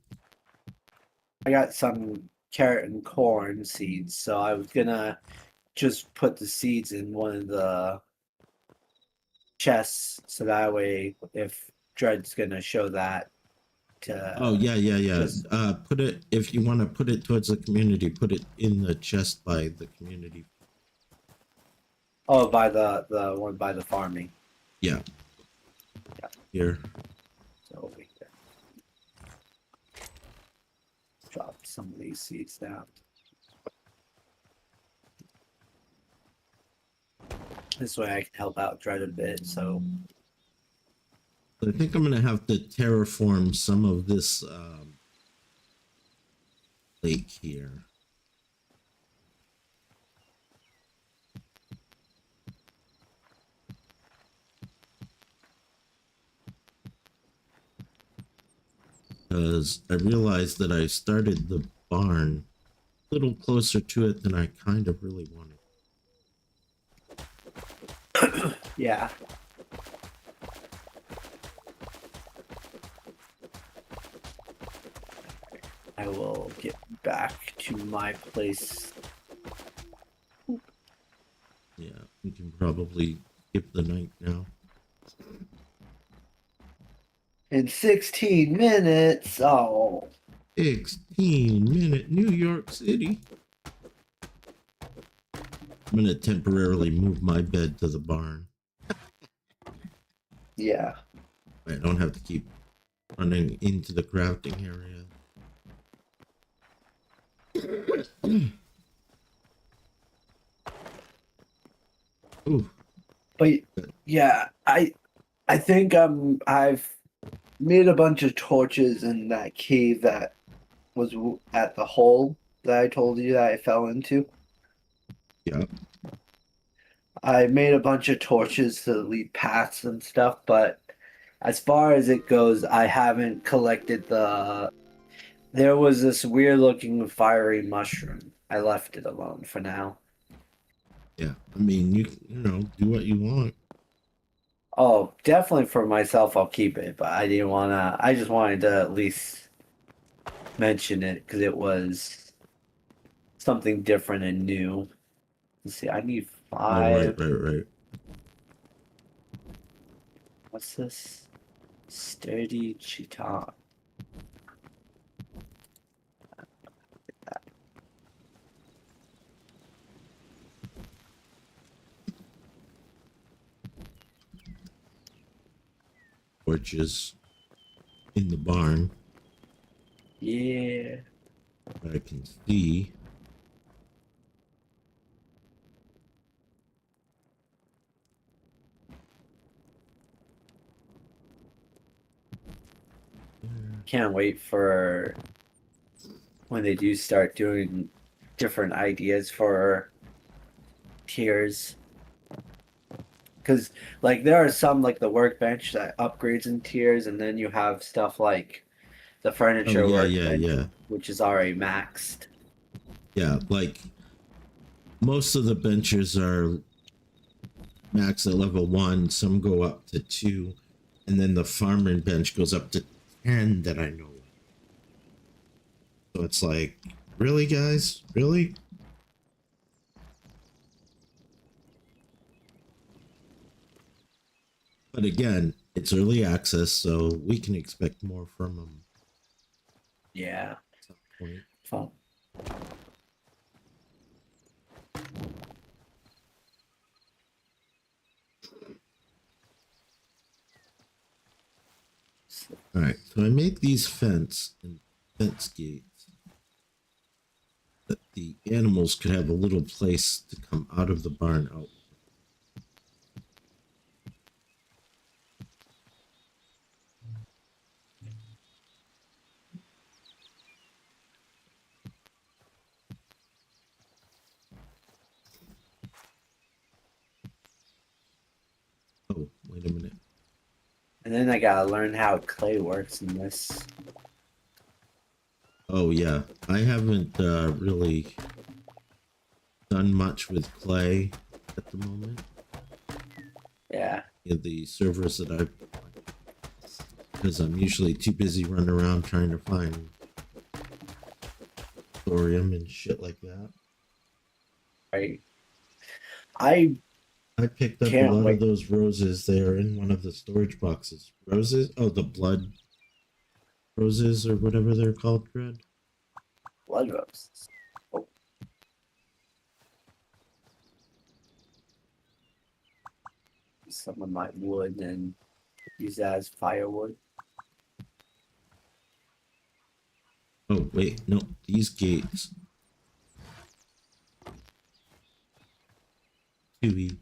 I got some carrot and corn seeds, so I was gonna just put the seeds in one of the chests, so that way, if Dred's gonna show that to. Oh yeah. Just, Put it, if you want to put it towards the community, put it in the chest by the community. oh, by the one by the farming. Yeah. Yeah. Here. So over here. Drop some of these seeds down. This way I can help out Dred a bit, so. I think I'm gonna have to terraform some of this lake here. Because I realized that I started the barn a little closer to it than I kind of really wanted. Yeah. I will get back to my place. Yeah, we can probably skip the night now. In 16 minutes. Oh. 16-minute New York City. I'm gonna temporarily move my bed to the barn. Yeah. I don't have to keep running into the crafting area. Ooh. But yeah, I think I've made a bunch of torches in that cave that was at the hole that I told you that I fell into. Yeah. I made a bunch of torches to lead paths and stuff, but as far as it goes, I haven't collected the. There was this weird looking fiery mushroom. I left it alone for now. Yeah. I mean, you know, do what you want. Oh, definitely for myself, I'll keep it, but I didn't wanna. I just wanted to at least mention it because it was something different and new. Let's see, I need Oh, right, 5. right. What's this? Sturdy chiton. Torches in the barn Yeah. that I can see. Can't wait for when they do start doing different ideas for tiers. Because, like, there are some, like the workbench that upgrades in tiers, and then you have stuff like the Oh, furniture yeah. workbench, which is already maxed. Yeah, like most of the benches are max at level 1, some go up to 2, and then the farming bench goes up to 10 that I know of. So it's like, really, guys? Really? But again, it's early access, so we can expect more from them Yeah. at some point. Fun. All right, so I make these fence gates that the animals could have a little place to come out of the barn out. Oh, wait a minute. And then I gotta learn how clay works in this. Oh yeah, I haven't really done much with clay at the moment. Yeah. In the servers that I've, because I'm usually too busy running around trying to find thorium and shit like that. Right. I I picked up a can't lot of wait. those roses there in one of the storage boxes. Roses? Oh, the blood roses or whatever they're called, Dread. Blood roses. Oh, some of my wood and use that as firewood. Oh, wait, no, these gates. 2E.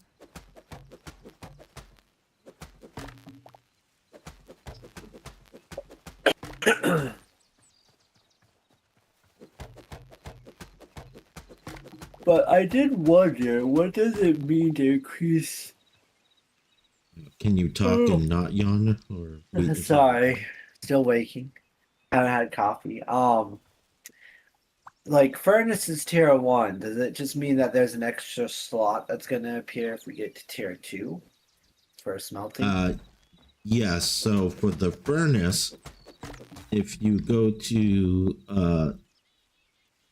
But I did wonder, what does it mean to increase? Can you talk and not yawn or wait until Sorry, still waking. Haven't had coffee. Like furnace is tier 1. Does it just mean that there's an extra slot that's gonna appear if we get to tier 2 for smelting? yes, so for the furnace, if you go to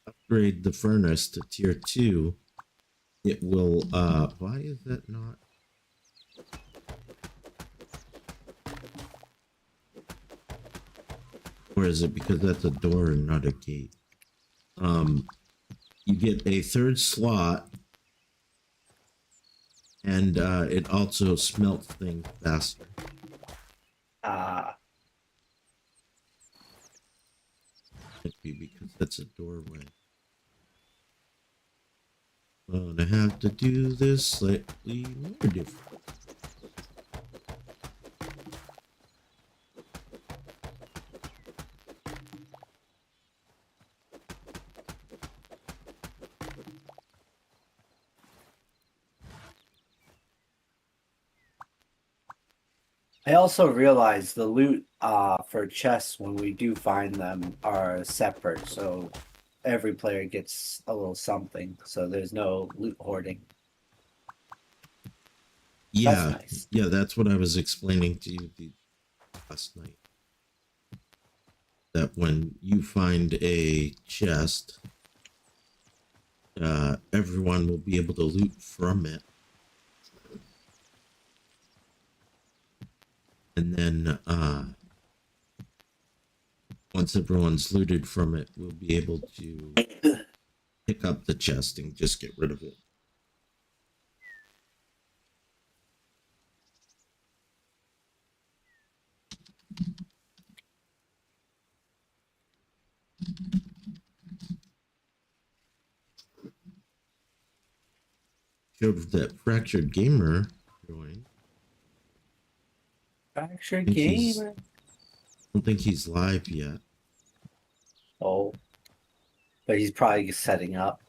upgrade the furnace to tier 2, it will why is that not? Or is it because that's a door and not a gate? You get a third slot, and it also smelts things faster. Could be because that's a doorway. Gonna have to do this slightly more different. I also realized the loot for chests when we do find them are separate, so every player gets a little something, so there's no loot hoarding. Yeah, nice. yeah, that's what I was explaining to you last night. That when you find a chest, everyone will be able to loot from it. And then once everyone's looted from it, we'll be able to pick up the chest and just get rid of it. Showed that Fractured Gamer joined. Fractured think he's- gamer. I don't think he's live yet. Oh, but he's probably setting up.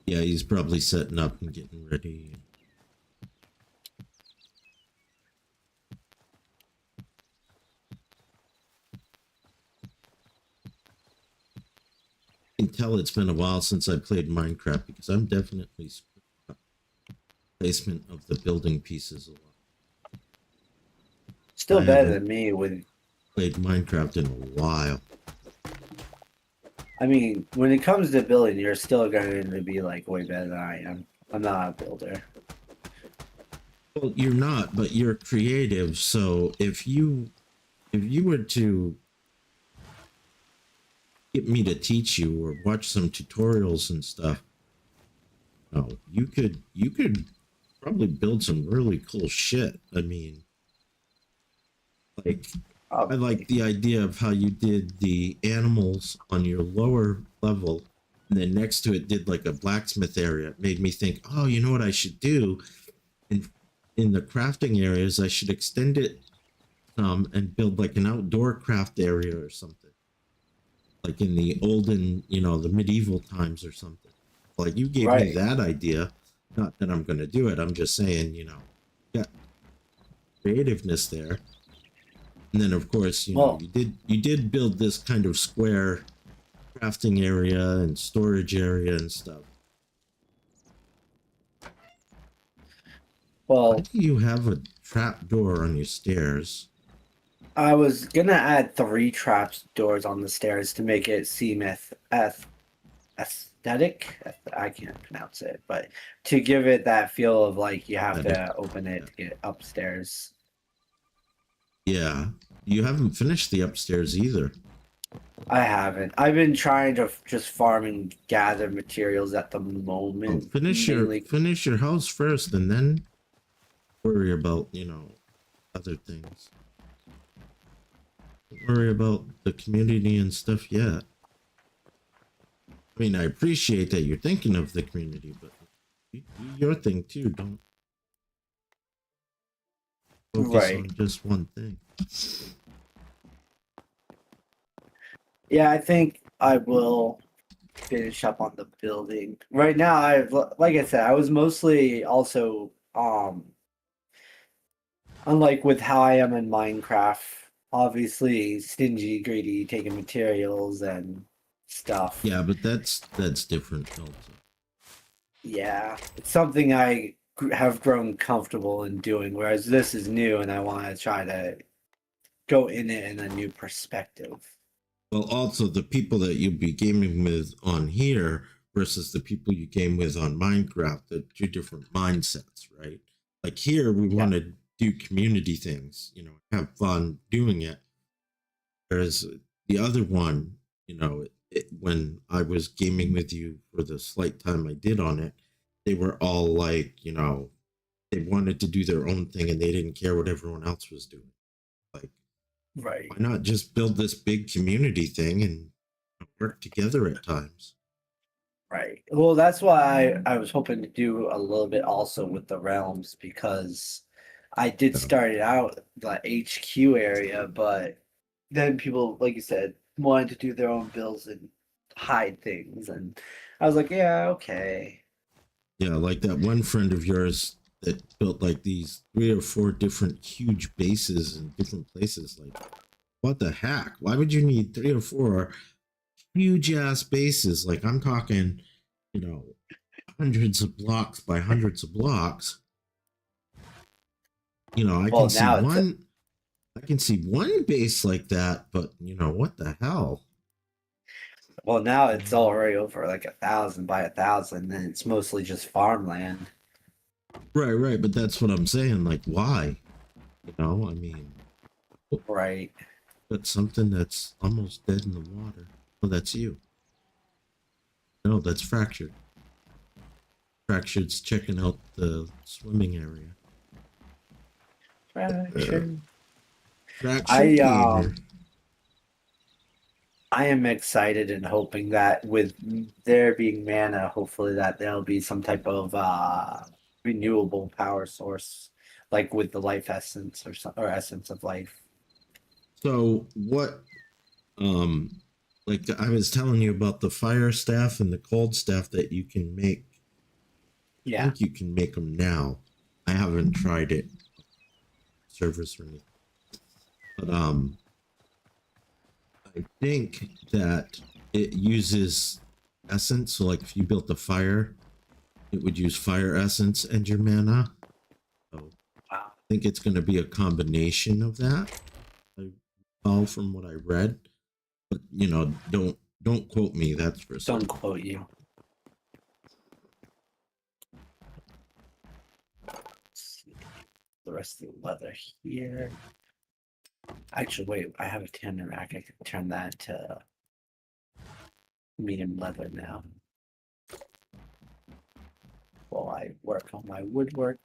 Yeah, he's probably setting up and getting ready. I can tell it's been a while since I played Minecraft because I'm definitely screwing up placement of the building pieces a lot. Still I better haven't- than me with. Played Minecraft in a while. I mean, when it comes to building, you're still going to be like way better than I am. I'm not a builder. Well, you're not, but you're creative. So if you were to get me to teach you or watch some tutorials and stuff, oh, you could probably build some really cool shit. I mean, like I like the idea of how you did the animals on your lower level, and then next to it did like a blacksmith area. It made me think, oh, you know what I should do? In the crafting areas, I should extend it some and build like an outdoor craft area or something. Like in the olden, the medieval times or something. Like you gave me Right. that idea. Not that I'm going to do it. I'm just saying, got creativeness there. And then of course, Well- you did build this kind of square crafting area and storage area and stuff. Well, Why do you have a trap door on your stairs? I was gonna add 3 trap doors on the stairs to make it seem aesthetic. I can't pronounce it, but to give it that feel of like you have to open it to get upstairs. Yeah, you haven't finished the upstairs either. I haven't. I've been trying to just farm and gather materials at the moment. Oh, finish your house first, and then worry about other things. Don't worry about the community and stuff yet. I mean, I appreciate that you're thinking of the community, but do your thing too. Don't focus on just one thing. Yeah, I think I will finish up on the building. Right now, like I said, I was mostly also unlike with how I am in Minecraft, obviously stingy, greedy, taking materials and stuff. Yeah, but that's different also. Yeah, it's something I have grown comfortable in doing, whereas this is new and I want to try to go in it in a new perspective. Well, also the people that you'll be gaming with on here versus the people you game with on Minecraft, they're 2 different mindsets, right? Like here, we want to do community things, have fun doing it. Whereas the other one, when I was gaming with you for the slight time I did on it, they were all like, they wanted to do their own thing and they didn't care what everyone else was doing. Like, Right. why not just build this big community thing and work together at times? Right. Well, that's why I was hoping to do a little bit also with the realms, because I did start it out the HQ area, but then people, like you said, wanted to do their own builds and hide things, and I was like, yeah, okay. Yeah, like that one friend of yours that built like these 3 or 4 different huge bases in different places. Like, what the heck? Why would you need 3 or 4 huge ass bases? Like, I'm talking, hundreds of blocks by hundreds of blocks. I Well, can see now it's one. I can see one base like that, but what the hell? now it's already over like 1,000 by 1,000, and it's mostly just farmland. Right, right. But that's what I'm saying. Like, why? I mean, Right. but something that's almost dead in the water. Oh, that's you. No, that's fractured. Fractured's checking out the swimming area. Fraction. Fractured I gator. I am excited and hoping that with there being mana, hopefully that there'll be some type of renewable power source, like with the life essence or essence of life. So what? Like I was telling you about the fire staff and the cold staff that you can make. I Yeah. think you can make them now. I haven't tried it, service or anything, but I think that it uses essence. So like if you built a fire, it would use fire essence and your mana. So Wow. I think it's going to be a combination of that. I recall from what I read, but don't quote me. That's for certain. Don't quote you. Let's see the rest of the leather here. Actually, wait, I have a tanner rack. I can turn that to medium leather now. While I work on my woodwork.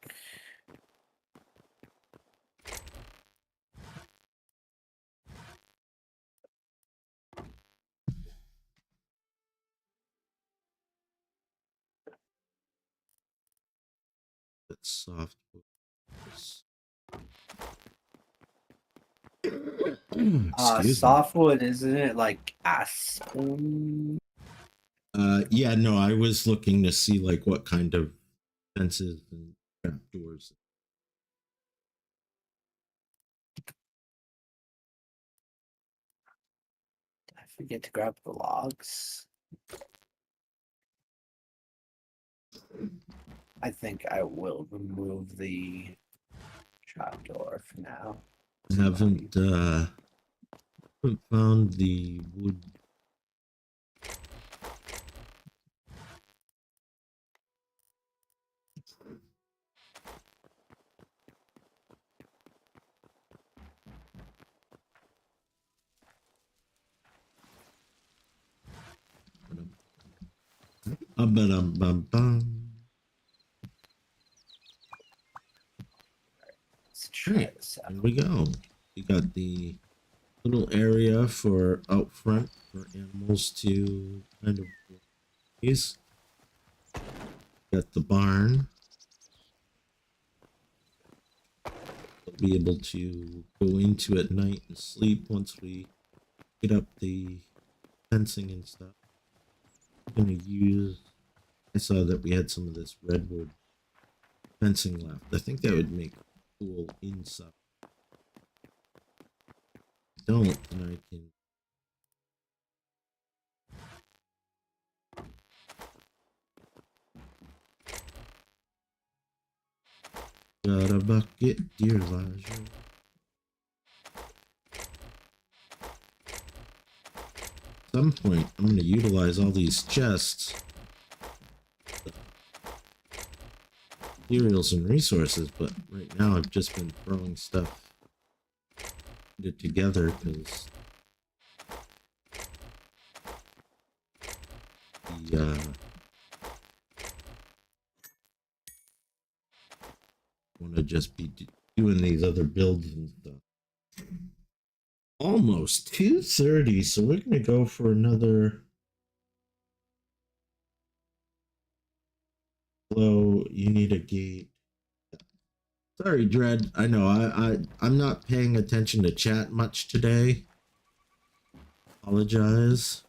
That's soft. Excuse me. Softwood, isn't it like aspen? Yeah, no, I was looking to see like what kind of fences and trap doors. I forget to grab the logs. I think I will remove the trapdoor for now. Haven't found the wood. Bum. Let's try Right, this out. there we go. We got the little area for out front for animals to kind of use. Got the barn. They'll be able to go into at night and sleep once we get up the fencing and stuff. I'm gonna use. I saw that we had some of this redwood fencing left. I think that would make cool inside. If I don't, then I can. Got a bucket, dear Elijah. At some point, I'm going to utilize all these chests, materials, and resources, but right now I've just been throwing stuff together because the want to just be doing these other builds and stuff. Almost 2:30, so we're gonna go for another. Hello, you need a gate. Sorry, Dread. I know I'm not paying attention to chat much today. Apologize.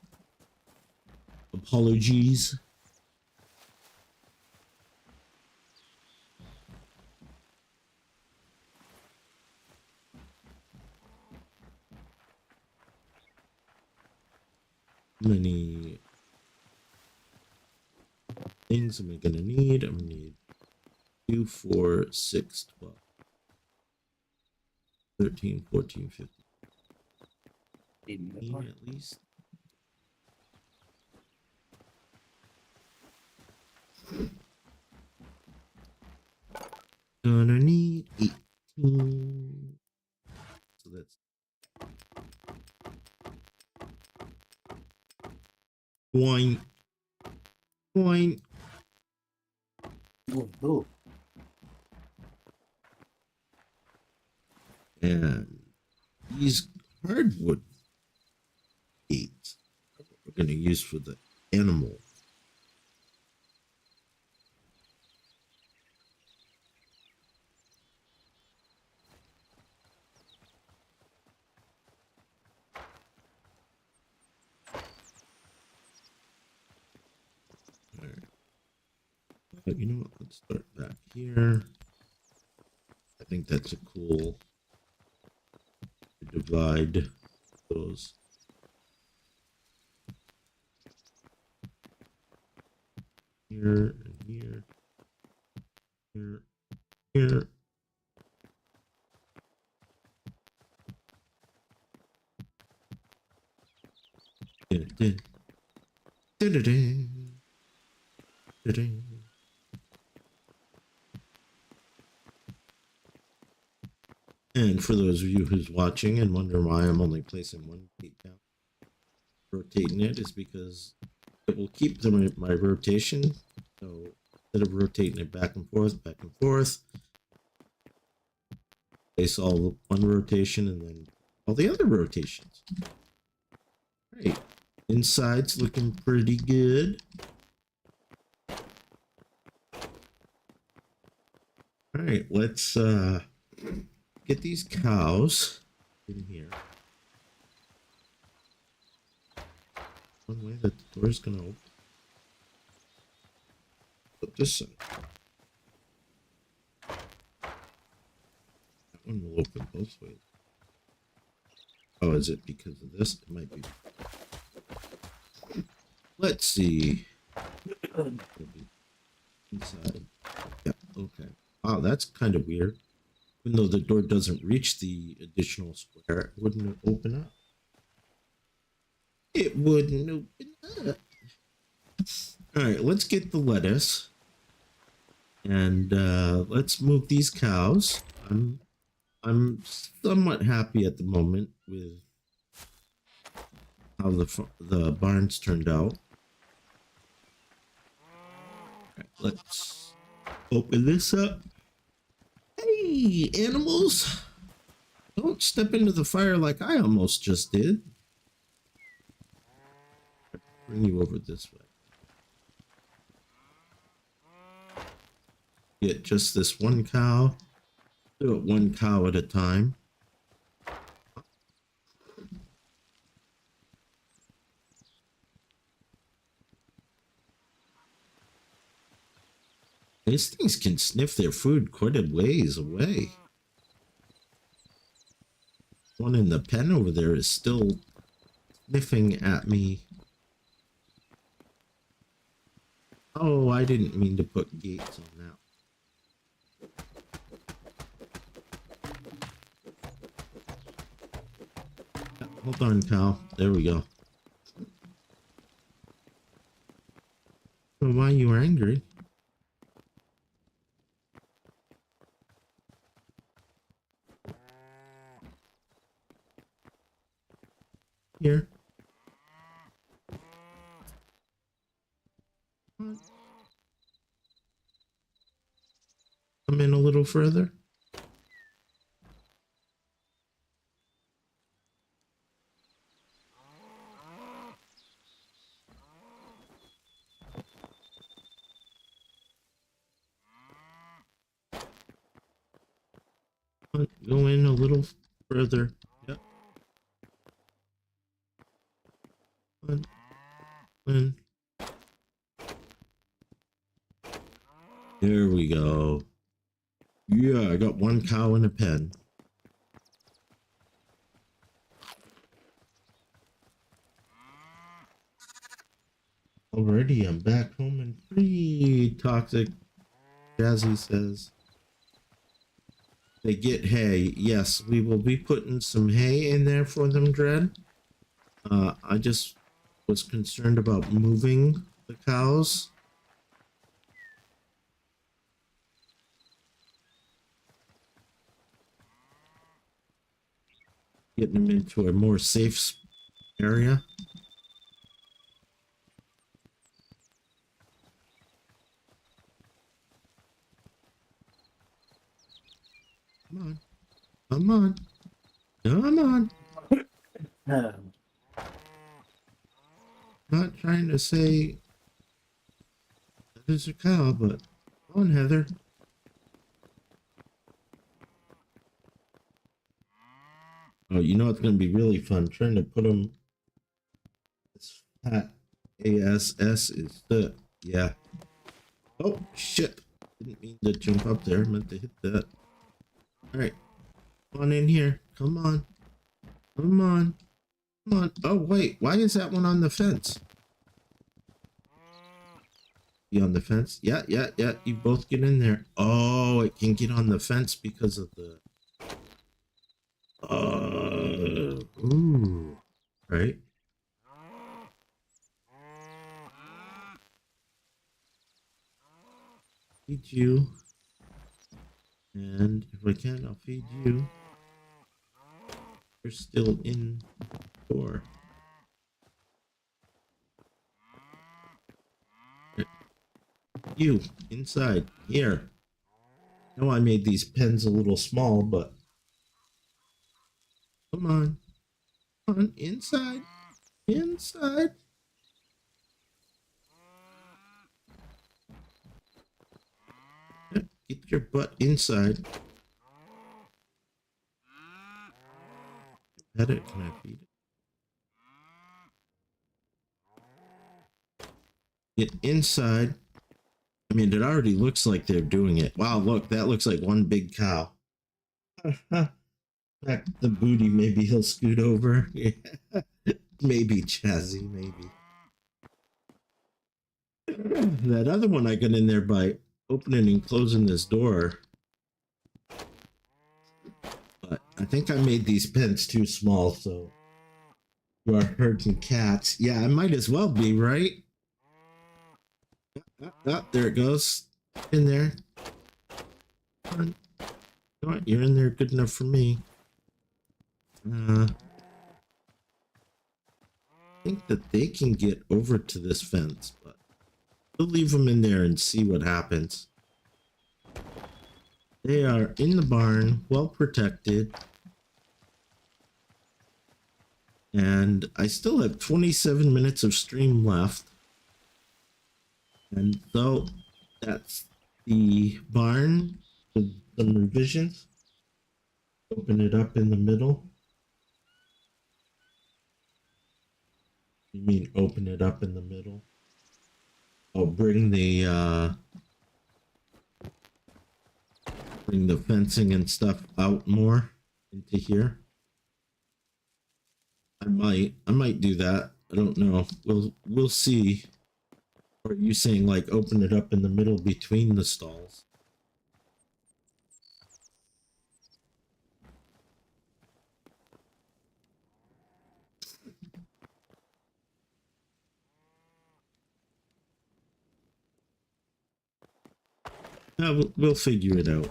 Apologies. How many things am I gonna need? I'm gonna need 2, 4, 6, 12. 13, 14, 15 Need more. at least. Gonna need 18. So that's point. Ooh, ooh. And these hardwood gates we're going to use for the animal. All right. You know what? Let's start back here. I think that's a cool divide those. Here and here. Here. Here. Dun, dun, dun, dun, dun, dun. And for those of you who's watching and wonder why I'm only placing one gate down, rotating it is because it will keep my rotation. So instead of rotating it back and forth, place all one rotation and then all the other rotations. Right. Inside's looking pretty good. All right, let's get these cows in here. One way that the door's gonna open. But this side. That one will open both ways. Oh, is it because of this? It might be. Let's see. Inside. Yeah, okay. Wow, that's kind of weird. Even though the door doesn't reach the additional square, it wouldn't open up. It wouldn't open up. All right, let's get the lettuce. And let's move these cows. I'm somewhat happy at the moment with how the barns turned out. All right, let's open this up. Hey, animals! Don't step into the fire like I almost just did. Bring you over this way. Get just this one cow. Do it one cow at a time. These things can sniff their food quite a ways away. One in the pen over there is still sniffing at me. Oh, I didn't mean to put gates on that. Hold on, cow. There we go. Well, why you were angry? Here. Come in a little further. Go in a little further. Yep. In. There we go. Yeah, I got one cow in a pen. Already, I'm back home and free. Toxic, Jazzy says. they get hay. Yes, we will be putting some hay in there for them, Dread. I just was concerned about moving the cows. Getting them into a more safe area. Come on. Come on. Come on. Not trying to say that is a cow, but come on, Heather. Oh, you know it's going to be really fun trying to put them. This fat ASS is the yeah. Oh shit! Didn't mean to jump up there. Meant to hit that. All right, come on in here. Come on, come on, come on. Oh wait, why is that one on the fence? Be on the fence? Yeah, yeah, yeah. You both get in there. Oh, it can get on the fence because of the. Ooh, right. Feed you. And if I can, I'll feed you. You're still in door. You, inside, here. I know I made these pens a little small, but come on. Come on, inside. Inside. Get your butt inside. Pet it. Can I feed it? Get inside. I mean, it already looks like they're doing it. Wow, look, that looks like one big cow. Back the booty, maybe he'll scoot over. Yeah. Maybe, Chazzy, maybe. That other one I got in there by opening and closing this door. But I think I made these pens too small, so you are herding cats. Yeah, I might as well be, right? There it goes. In there. Come on. Come on, you're in there good enough for me. I think that they can get over to this fence, but we'll leave them in there and see what happens. They are in the barn, well protected. And I still have 27 minutes of stream left. And so that's the barn with some revisions. Open it up in the middle. You mean open it up in the middle? Oh, bring the fencing and stuff out more into here. I might do that. I don't know. We'll see. Or are you saying like open it up in the middle between the stalls? Yeah, we'll figure it out.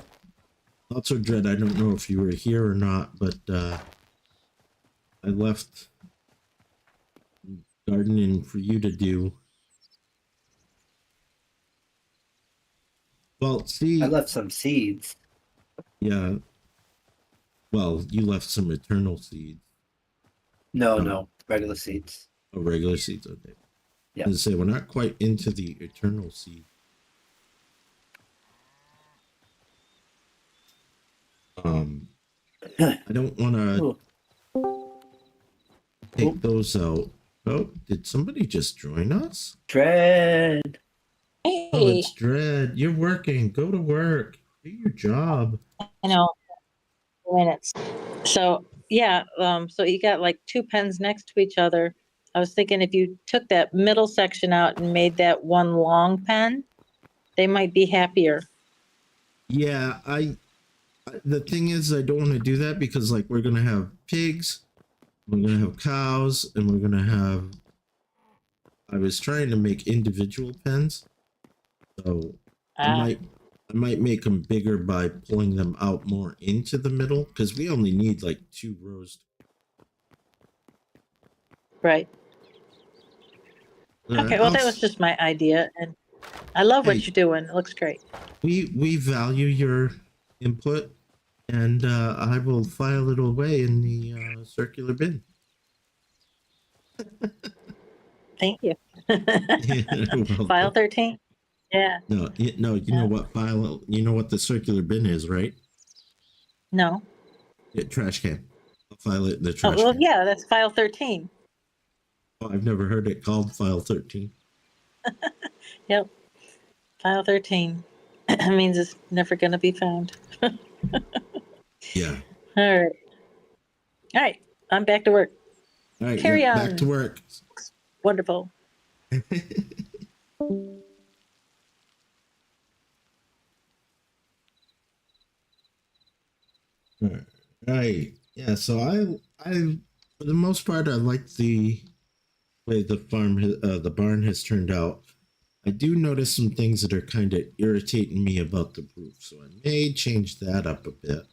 Also, Dread, I don't know if you were here or not, but I left gardening for you to do. Well, see, I left some seeds. yeah. Well, you left some eternal seeds. No, regular seeds. Oh, regular seeds. Okay. Yeah. I was gonna say we're not quite into the eternal seed. I don't want to take those out. Oh, did somebody just join us? Dread. Hey, Oh, it's Dread. You're working. Go to work. Do your job. I know. Minutes. So yeah, so you got like two pens next to each other. I was thinking if you took that middle section out and made that one long pen, they might be happier. Yeah, The thing is, I don't want to do that because, like, we're gonna have pigs, we're gonna have cows, and we're gonna have. I was trying to make individual pens, so Ah, I might make them bigger by pulling them out more into the middle because we only need like 2 rows. right. Okay, well, that was I'll- just my idea, and I love what Hey. you're doing. It looks great. we value your input, and I will file it away in the circular bin. Thank you. You're File welcome. 13? Yeah, No, no, you know yeah. what file? You know what the circular bin is, right? No. Trash can. I'll file it in the Oh, trash well, can. yeah, that's file 13. Oh, I've never heard it called file 13. Yep, file 13. Means it's never going to be found. Yeah. All right. All right, I'm back to work. All right. Carry Yep. Back to on. work. Wonderful. All right. Yeah. So I, for the most part, I like the way the barn has turned out. I do notice some things that are kind of irritating me about the roof, so I may change that up a bit.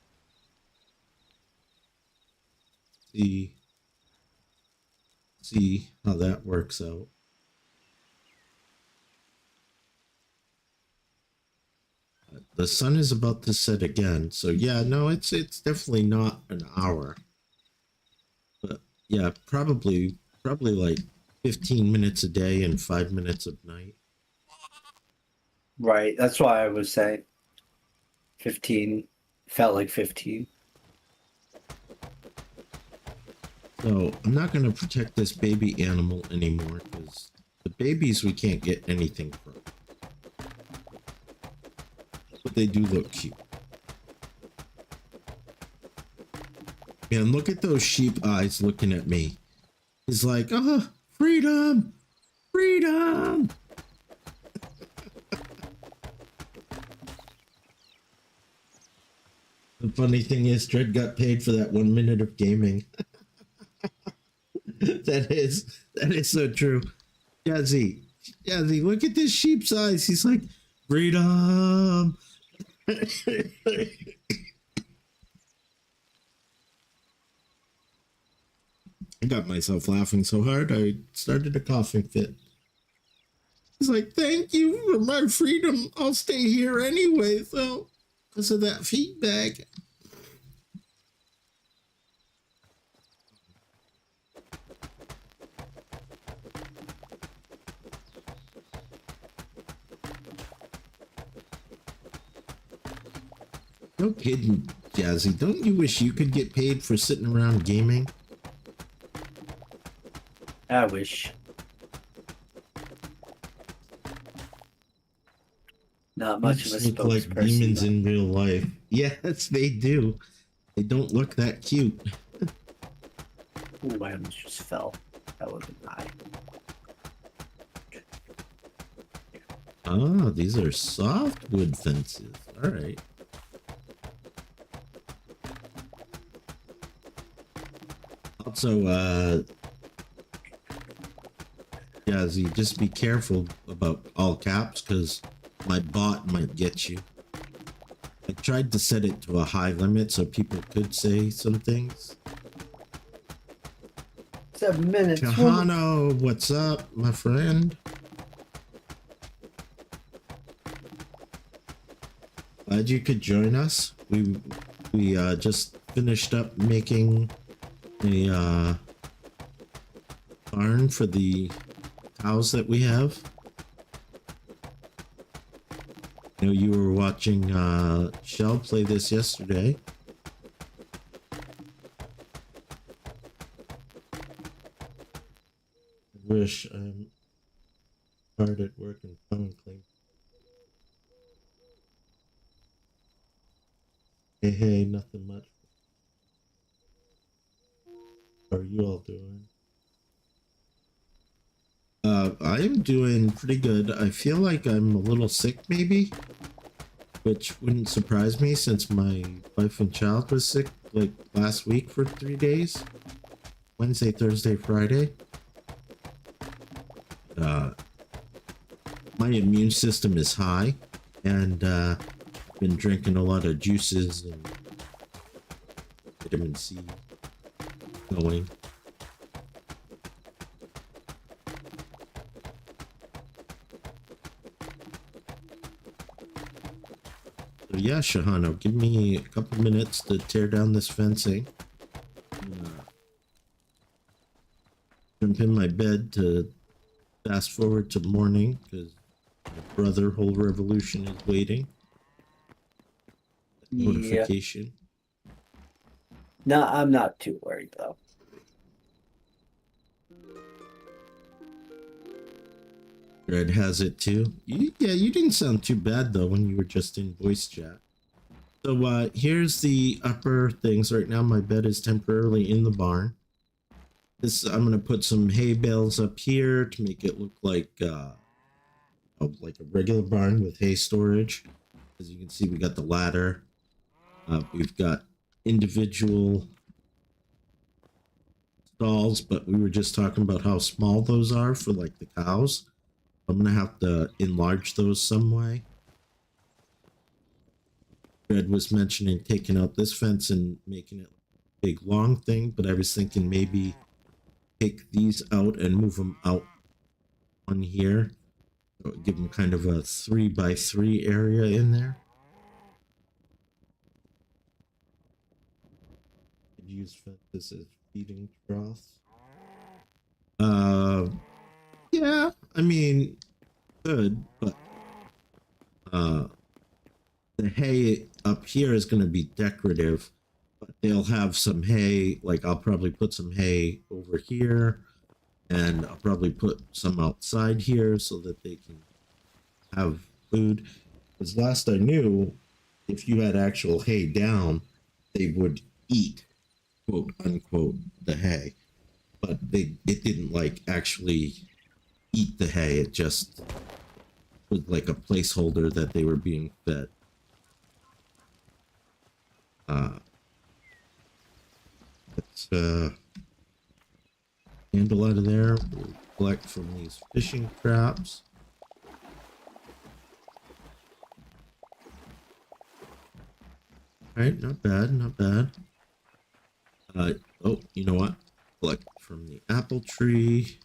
See how that works out. The sun is about to set again, so yeah, no, it's definitely not an hour, but yeah, probably like 15 minutes a day and 5 minutes at night. Right. That's why I was saying 15 felt like 15. So I'm not going to protect this baby animal anymore because the babies we can't get anything from, but they do look cute. Man, look at those sheep eyes looking at me. He's like, oh, freedom, freedom. The funny thing is, Dread got paid for that 1 minute of gaming. that is so true. Jazzy, look at this sheep's eyes. He's like, freedom. I got myself laughing so hard I started a coughing fit. He's like, thank you for my freedom. I'll stay here anyway, though, because of that feedback. No kidding, Jazzy. Don't you wish you could get paid for sitting around gaming? I wish. Not much of a Each look like spokesperson. demons though. in real life. Yes, they do. They don't look that cute. Ooh, I almost just fell. That would have been high. Ah, these are softwood fences. All right. Also, Jazzy, just be careful about all caps because my bot might get you. I tried to set it to a high limit so people could say some things. 7 minutes. Kahano, what's up, my friend? Glad you could join us. We just finished up making a barn for the cows that we have. I know you were watching Shell play this yesterday. I wish I'm hard at work and phone clean. Hey, nothing much. How are you all doing? I am doing pretty good. I feel like I'm a little sick, maybe. which wouldn't surprise me since my wife and child was sick like last week for 3 days. Wednesday, Thursday, Friday. My immune system is high, and been drinking a lot of juices and vitamin C going. So yeah, Shahano, give me a couple minutes to tear down this fencing. Jump in my bed to fast forward to morning because my brother whole revolution is waiting. Yeah. Notification. No, I'm not too worried though. Red has it too. Yeah, you didn't sound too bad though when you were just in voice chat. So here's the upper things. Right now my bed is temporarily in the barn. This I'm gonna put some hay bales up here to make it look like a regular barn with hay storage. As you can see, we got the ladder. We've got individual stalls, but we were just talking about how small those are for like the cows. I'm gonna have to enlarge those some way. Red was mentioning taking out this fence and making it a big long thing, but I was thinking maybe take these out and move them out on here. So give them kind of a 3x3 area in there. Could use fences as feeding troughs. Yeah, I mean, good, but the hay up here is going to be decorative, but they'll have some hay. Like I'll probably put some hay over here, and I'll probably put some outside here so that they can have food. Because last I knew, if you had actual hay down, they would eat, quote unquote, the hay, but it didn't like actually eat the hay. It just was like a placeholder that they were being fed. Let's handle out of there. We'll collect from these fishing traps. All right, not bad, not bad. Oh, you know what? Collect from the apple tree.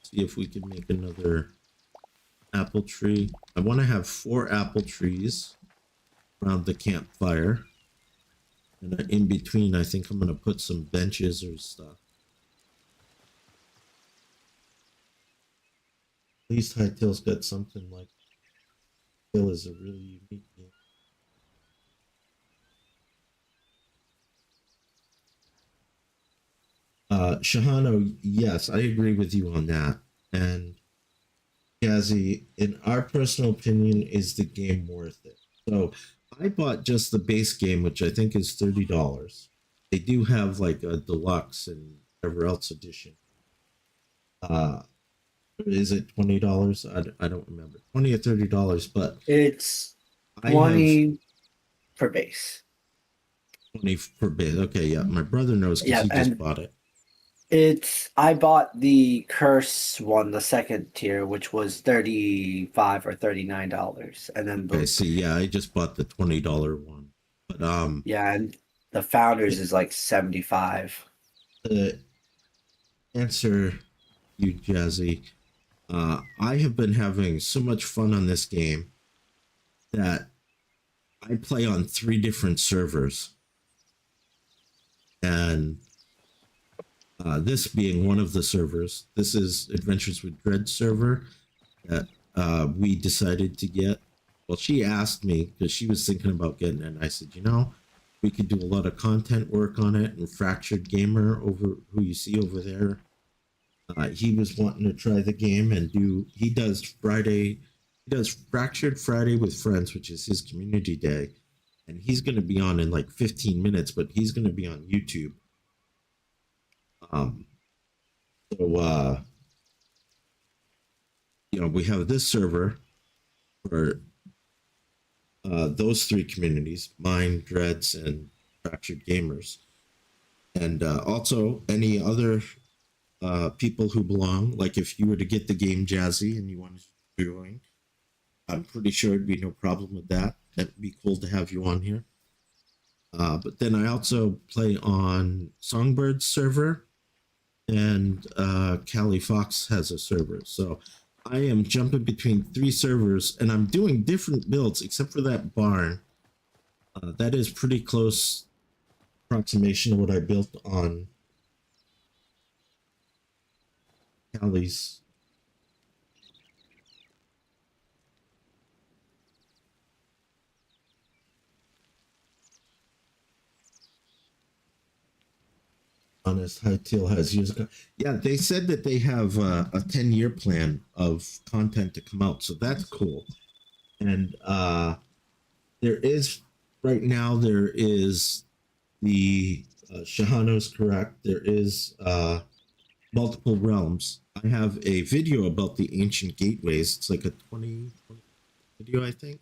See if we can make another apple tree. I want to have 4 apple trees around the campfire. And in between, I think I'm going to put some benches or stuff. At least Hightail's got something like Hill is a really unique game. Shahano, yes, I agree with you on that. And Kazi, in our personal opinion, is the game worth it? So I bought just the base game, which I think is $30. They do have like a deluxe and whatever else edition. Is it $20? I don't remember. $20 or $30, but It's I 20 per base. 20 per base. Okay, yeah, my brother knows because Yeah, he just and bought it. I bought the curse one, the second tier, which was $35 or $39, and then Okay, see, yeah, I just bought the $20 one, but yeah, and the founders is like 75. to answer you, Jazzy, I have been having so much fun on this game that I play on 3 different servers, and this being one of the servers. This is Adventures with Dread server that we decided to get. Well, she asked me because she was thinking about getting it, and I said, you know, we could do a lot of content work on it. And Fractured Gamer, over who you see over there, he was wanting to try the game and he does Fractured Friday with Friends, which is his community day, and he's going to be on in like 15 minutes, but he's going to be on YouTube. So you know, we have this server, for those three communities: mine, Dreads, and Fractured Gamers, and also any other people who belong. Like if you were to get the game Jazzy and you wanted to join, I'm pretty sure it'd be no problem with that. That'd be cool to have you on here. But then I also play on Songbird's server, and Callie Fox has a server. So I am jumping between three servers, and I'm doing different builds except for that barn. That is pretty close approximation of what I built on Callie's. Honest Hightail has years ago. Yeah, they said that they have a 10-year plan of content to come out, so that's cool. And there is right now there is the Shahano's correct. There is multiple realms. I have a video about the ancient gateways. It's like a 20 video, I think,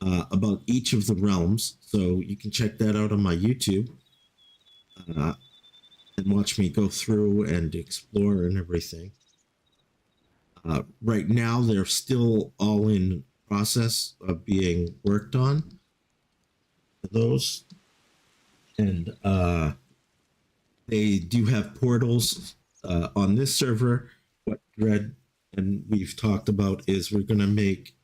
about each of the realms. So you can check that out on my YouTube. And watch me go through and explore and everything. Right now, they're still all in process of being worked on. Those, and they do have portals on this server. What Dread and we've talked about is we're going to make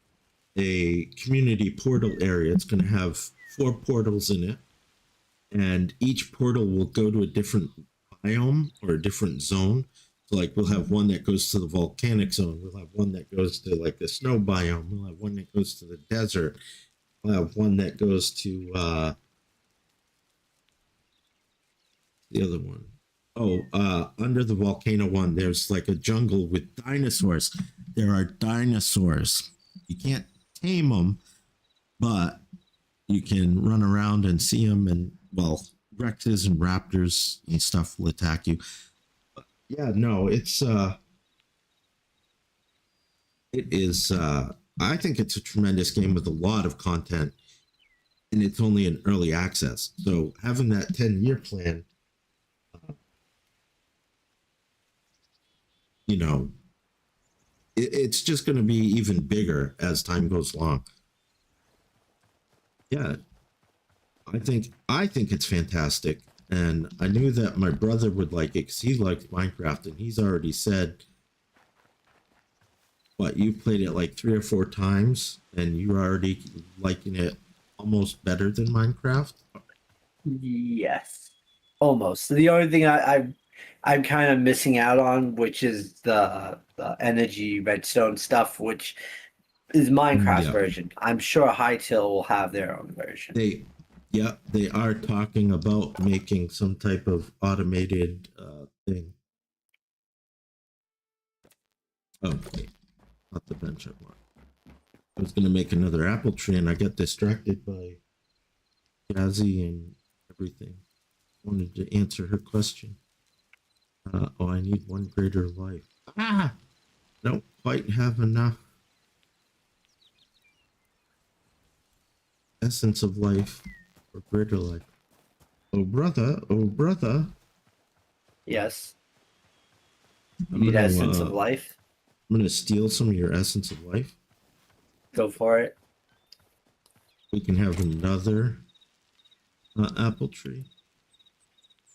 a community portal area. It's going to have 4 portals in it, and each portal will go to a different biome or a different zone. So like we'll have one that goes to the volcanic zone, we'll have one that goes to like the snow biome, we'll have one that goes to the desert, we'll have one that goes to the other one. Under the volcano one, there's like a jungle with dinosaurs. There are dinosaurs. You can't tame them, but you can run around and see them, and well, Rexes and raptors and stuff will attack you. But yeah, no, it is I think it's a tremendous game with a lot of content, and it's only in early access. So having that 10-year plan, you know, it's just going to be even bigger as time goes along. Yeah, I think it's fantastic, and I knew that my brother would like it because he likes Minecraft, and he's already said, "What, you played it like 3 or 4 times, and you're already liking it almost better than Minecraft?" Yes, almost. The only thing I'm kind of missing out on, which is the energy redstone stuff, which is Minecraft's Yeah. version. I'm sure Hightail will have their own version. They are talking about making some type of automated thing. Okay, not the bench I want. I was gonna make another apple tree, and I got distracted by Jazzy and everything. Wanted to answer her question. I need 1 greater life. Don't quite have enough essence of life for greater life. Oh brother. Yes. I'm You need gonna, essence of life. I'm gonna steal some of your essence of life. Go for it. We can have another apple tree.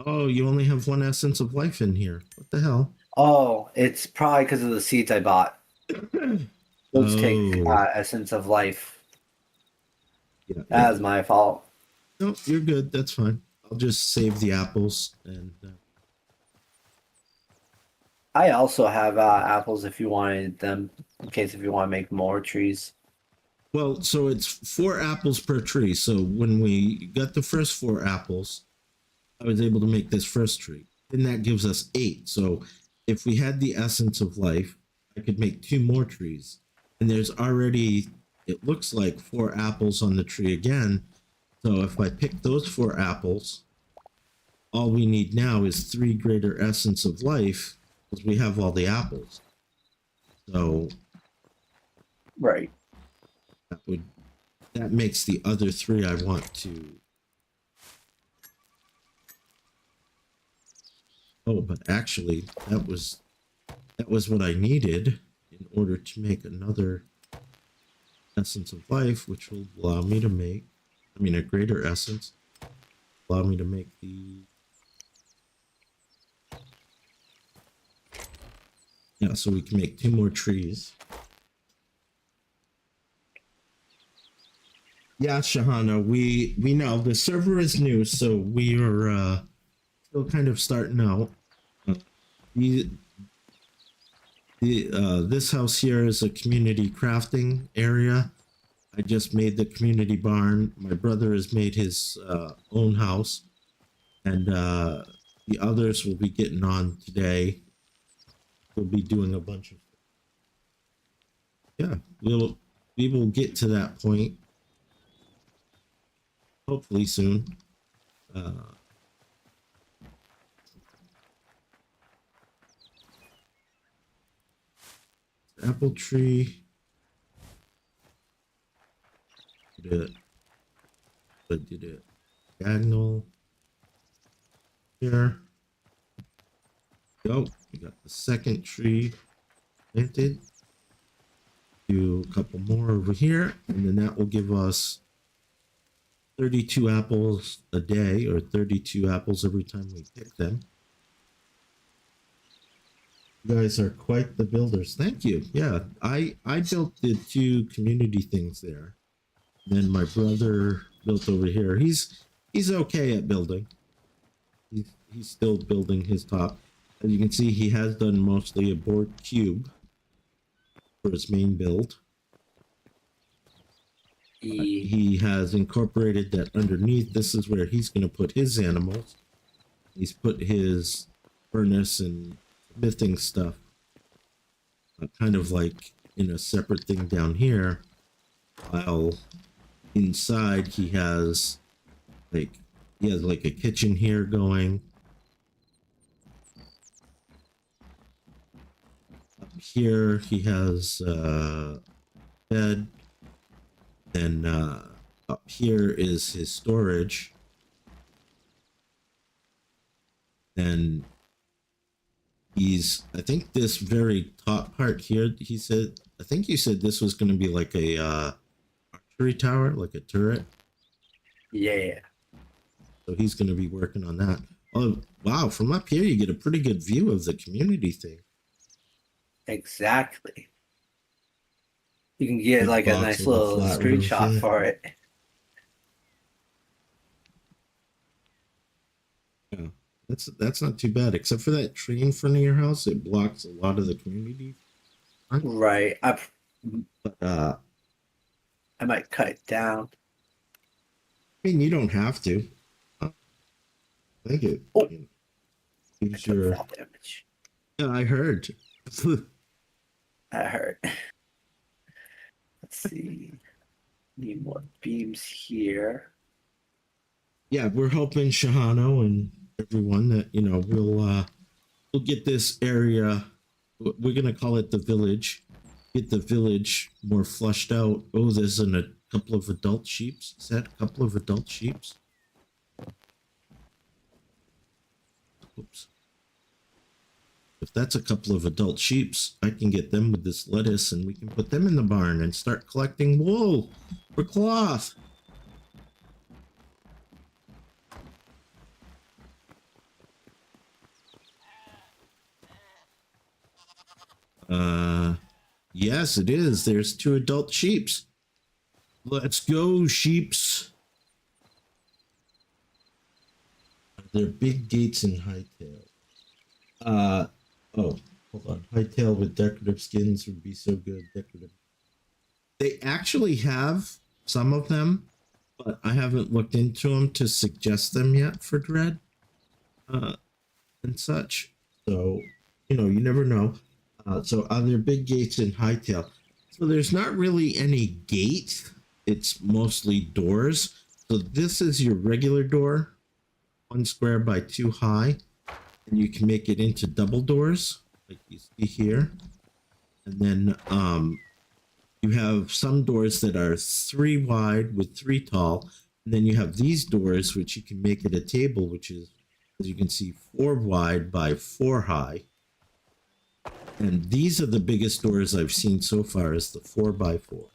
Oh, you only have 1 essence of life in here. What the hell? Oh, it's probably because of the seeds I bought. Let's take Oh. essence of life. Yeah. That's my fault. No, you're good. That's fine. I'll just save the apples and. I also have apples if you wanted them, in case if you want to make more trees. Well, so it's 4 apples per tree. So when we got the first 4 apples, I was able to make this first tree. And that gives us 8. So if we had the essence of life, I could make 2 more trees. And there's already, it looks like 4 apples on the tree again. So if I pick those 4 apples, all we need now is 3 greater essence of life because we have all the apples. So Right. that makes the other 3 I want to. Oh, but actually that was what I needed in order to make another essence of life, which will allow me to make, I mean, a greater essence, allow me to make the, yeah, so we can make 2 more trees. Yeah, Shahana, we know the server is new, so we are still kind of starting out. The this house here is a community crafting area. I just made the community barn. My brother has made his own house, and the others will be getting on today. We'll be doing a bunch of, yeah, we will get to that point hopefully soon. Apple tree. Did it diagonal here. Go. We got the second tree planted. Do a couple more over here, and then that will give us 32 apples a day, or 32 apples every time we pick them. You guys are quite the builders. Thank you. Yeah, I built the 2 community things there. Then my brother built over here. He's okay at building. He's still building his top. As you can see, he has done mostly a board cube for his main build. He has incorporated that underneath. This is where he's going to put his animals. He's put his furnace and smithing stuff kind of like in a separate thing down here, while inside he has like a kitchen here going. Up here he has bed, and up here is his storage. And I think this very top part here, he said, I think you said this was going to be like a archery tower, like a turret. Yeah. So he's going to be working on that. Oh, wow. From up here, you get a pretty good view of the community thing. Exactly. You can get Big like a box nice with a little flat roof, screenshot yeah. for it. Yeah, that's not too bad, except for that tree in front of your house. It blocks a lot of the community. Right. But I might cut it down. I mean, you don't have to. I think it. Oh. You know, I gives took your. fall damage. Yeah, I heard. I heard. Let's see. Need more beams here. Yeah, we're hoping Shahano and everyone that we'll get this area. We're gonna call it the village. Get the village more flushed out. Oh, there's a couple of adult sheeps. Is that a couple of adult sheeps? Oops. If that's a couple of adult sheeps, I can get them with this lettuce, and we can put them in the barn and start collecting wool for cloth. Yes, it is. There's 2 adult sheeps. Let's go, sheeps. They're big gates in Hightail. Oh, hold on. Hightail with decorative skins would be so good. Decorative. They actually have some of them, but I haven't looked into them to suggest them yet for Dread. And such. So, you never know. So are there big gates in Hightail? So there's not really any gate. It's mostly doors. So this is your regular door, 1 square by 2 high, and you can make it into double doors, like you see here. And then you you have some doors that are 3 wide with 3 tall, and then you have these doors which you can make at a table, which is, as you can see, 4 wide by 4 high. And these are the biggest doors I've seen so far, is the 4 by 4.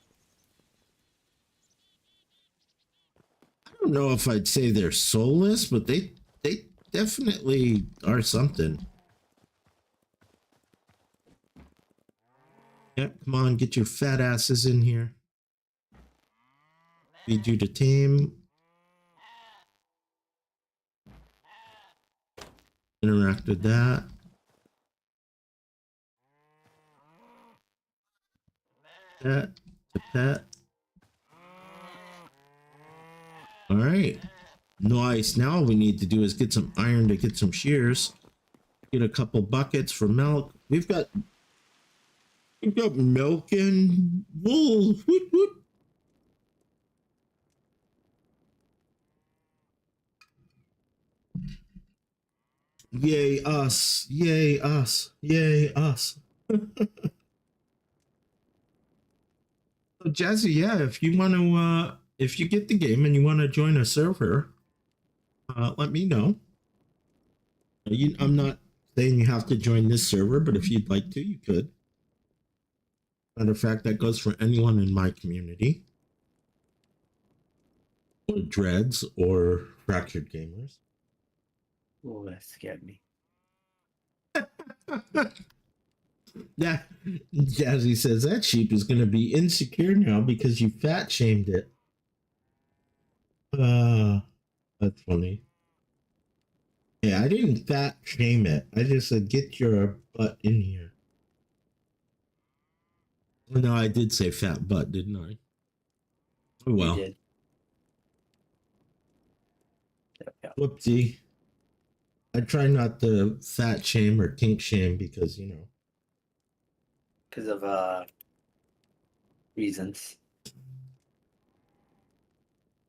I don't know if I'd say they're soulless, but they definitely are something. Yep, come on, get your fat asses in here. Feed you to tame. Interact with that. Pet to pet. All right. Nice. Now all we need to do is get some iron to get some shears. Get a couple buckets for milk. We've got milk and wool. Whoop, whoop. Yay us. Yay us. Yay us. So Jazzy, yeah, if you want to if you get the game and you want to join a server, let me know. I'm not saying you have to join this server, but if you'd like to, you could. Matter of fact, that goes for anyone in my community. Or Dreads or Fractured Gamers. Oh, that scared me. Yeah, Jazzy says that sheep is going to be insecure now because you fat shamed it. That's funny. Yeah, I didn't fat shame it. I just said, get your butt in here. No, I did say fat butt, didn't I? Oh, well. You did. Yep. Whoopsie. I try not to fat shame or kink shame because, you know. Because of reasons.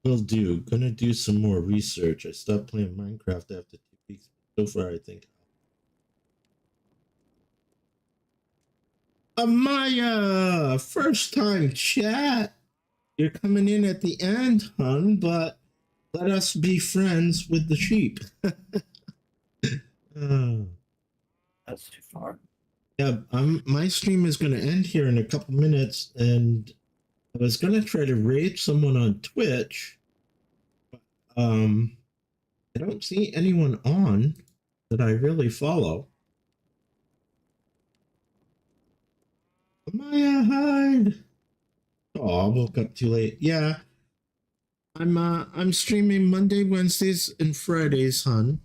Will do. Gonna do some more research. I stopped playing Minecraft after 2 weeks. So far, I think. Amaya! First time chat! You're coming in at the end, hun, but let us be friends with the sheep. That's too far. Yeah, my stream is going to end here in a couple minutes, and I was going to try to raid someone on Twitch. I don't see anyone on that I really follow. Amaya, hide. Oh, I woke up too late. Yeah, I'm streaming Monday, Wednesdays, and Fridays, hun.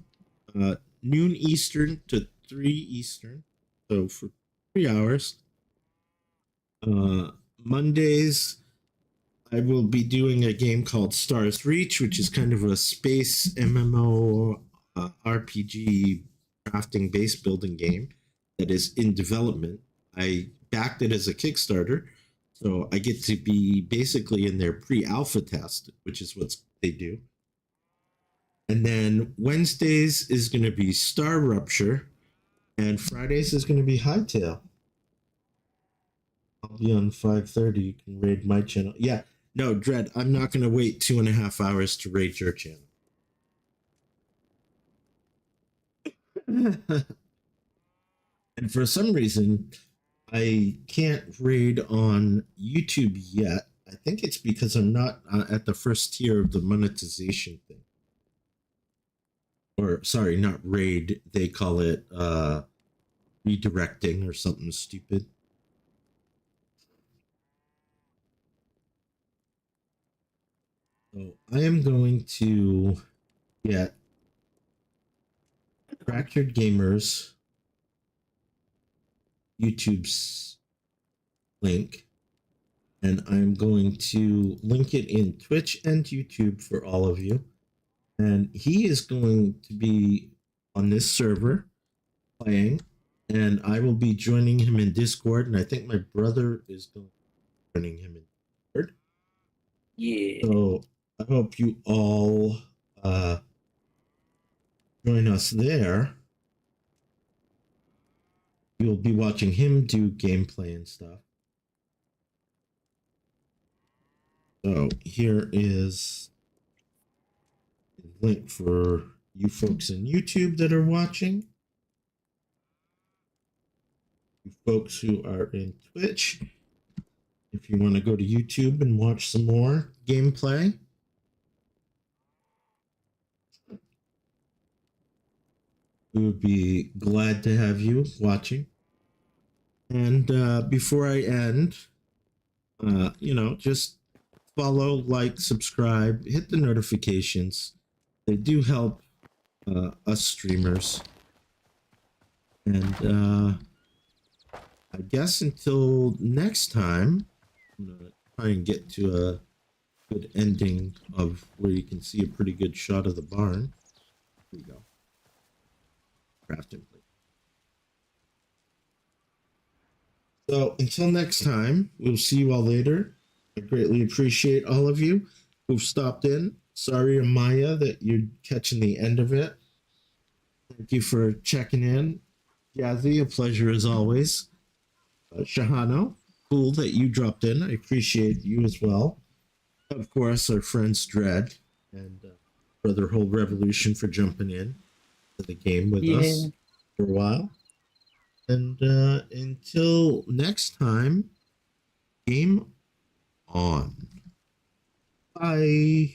Noon Eastern to 3 Eastern. So for 3 hours. Mondays, I will be doing a game called Stars Reach, which is kind of a space MMO RPG crafting base building game that is in development. I backed it as a Kickstarter, so I get to be basically in their pre-alpha test, which is what they do. And then Wednesdays is going to be Star Rupture, and Fridays is going to be Hightail. I'll be on 5:30. You can raid my channel. Yeah, no, Dread, I'm not going to wait 2.5 hours to raid your channel. And for some reason, I can't raid on YouTube yet. I think it's because I'm not at the first tier of the monetization thing. Or, sorry, not raid. They call it redirecting or something stupid. So I am going to get Fractured Gamers YouTube's link, and I'm going to link it in Twitch and YouTube for all of you. And he is going to be on this server playing, and I will be joining him in Discord, and I think my brother is going to be joining him in Discord. Yeah. So I hope you all join us there. You'll be watching him do gameplay and stuff. So here is a link for you folks in YouTube that are watching. You folks who are in Twitch, if you want to go to YouTube and watch some more gameplay. We would be glad to have you watching. And before I end, just follow, like, subscribe, hit the notifications. They do help us streamers. And I guess until next time, I'm going to try and get to a good ending of where you can see a pretty good shot of the barn. Here we go. Crafting plate. So until next time, we'll see you all later. I greatly appreciate all of you who've stopped in. Sorry, Amaya, that you're catching the end of it. Thank you for checking in. Jazzy, a pleasure as always. Shahano, cool that you dropped in. I appreciate you as well. Of course, our friends Dread and Brother Whole Revolution for jumping in to the game with us for a while. And until next time, game on. Bye.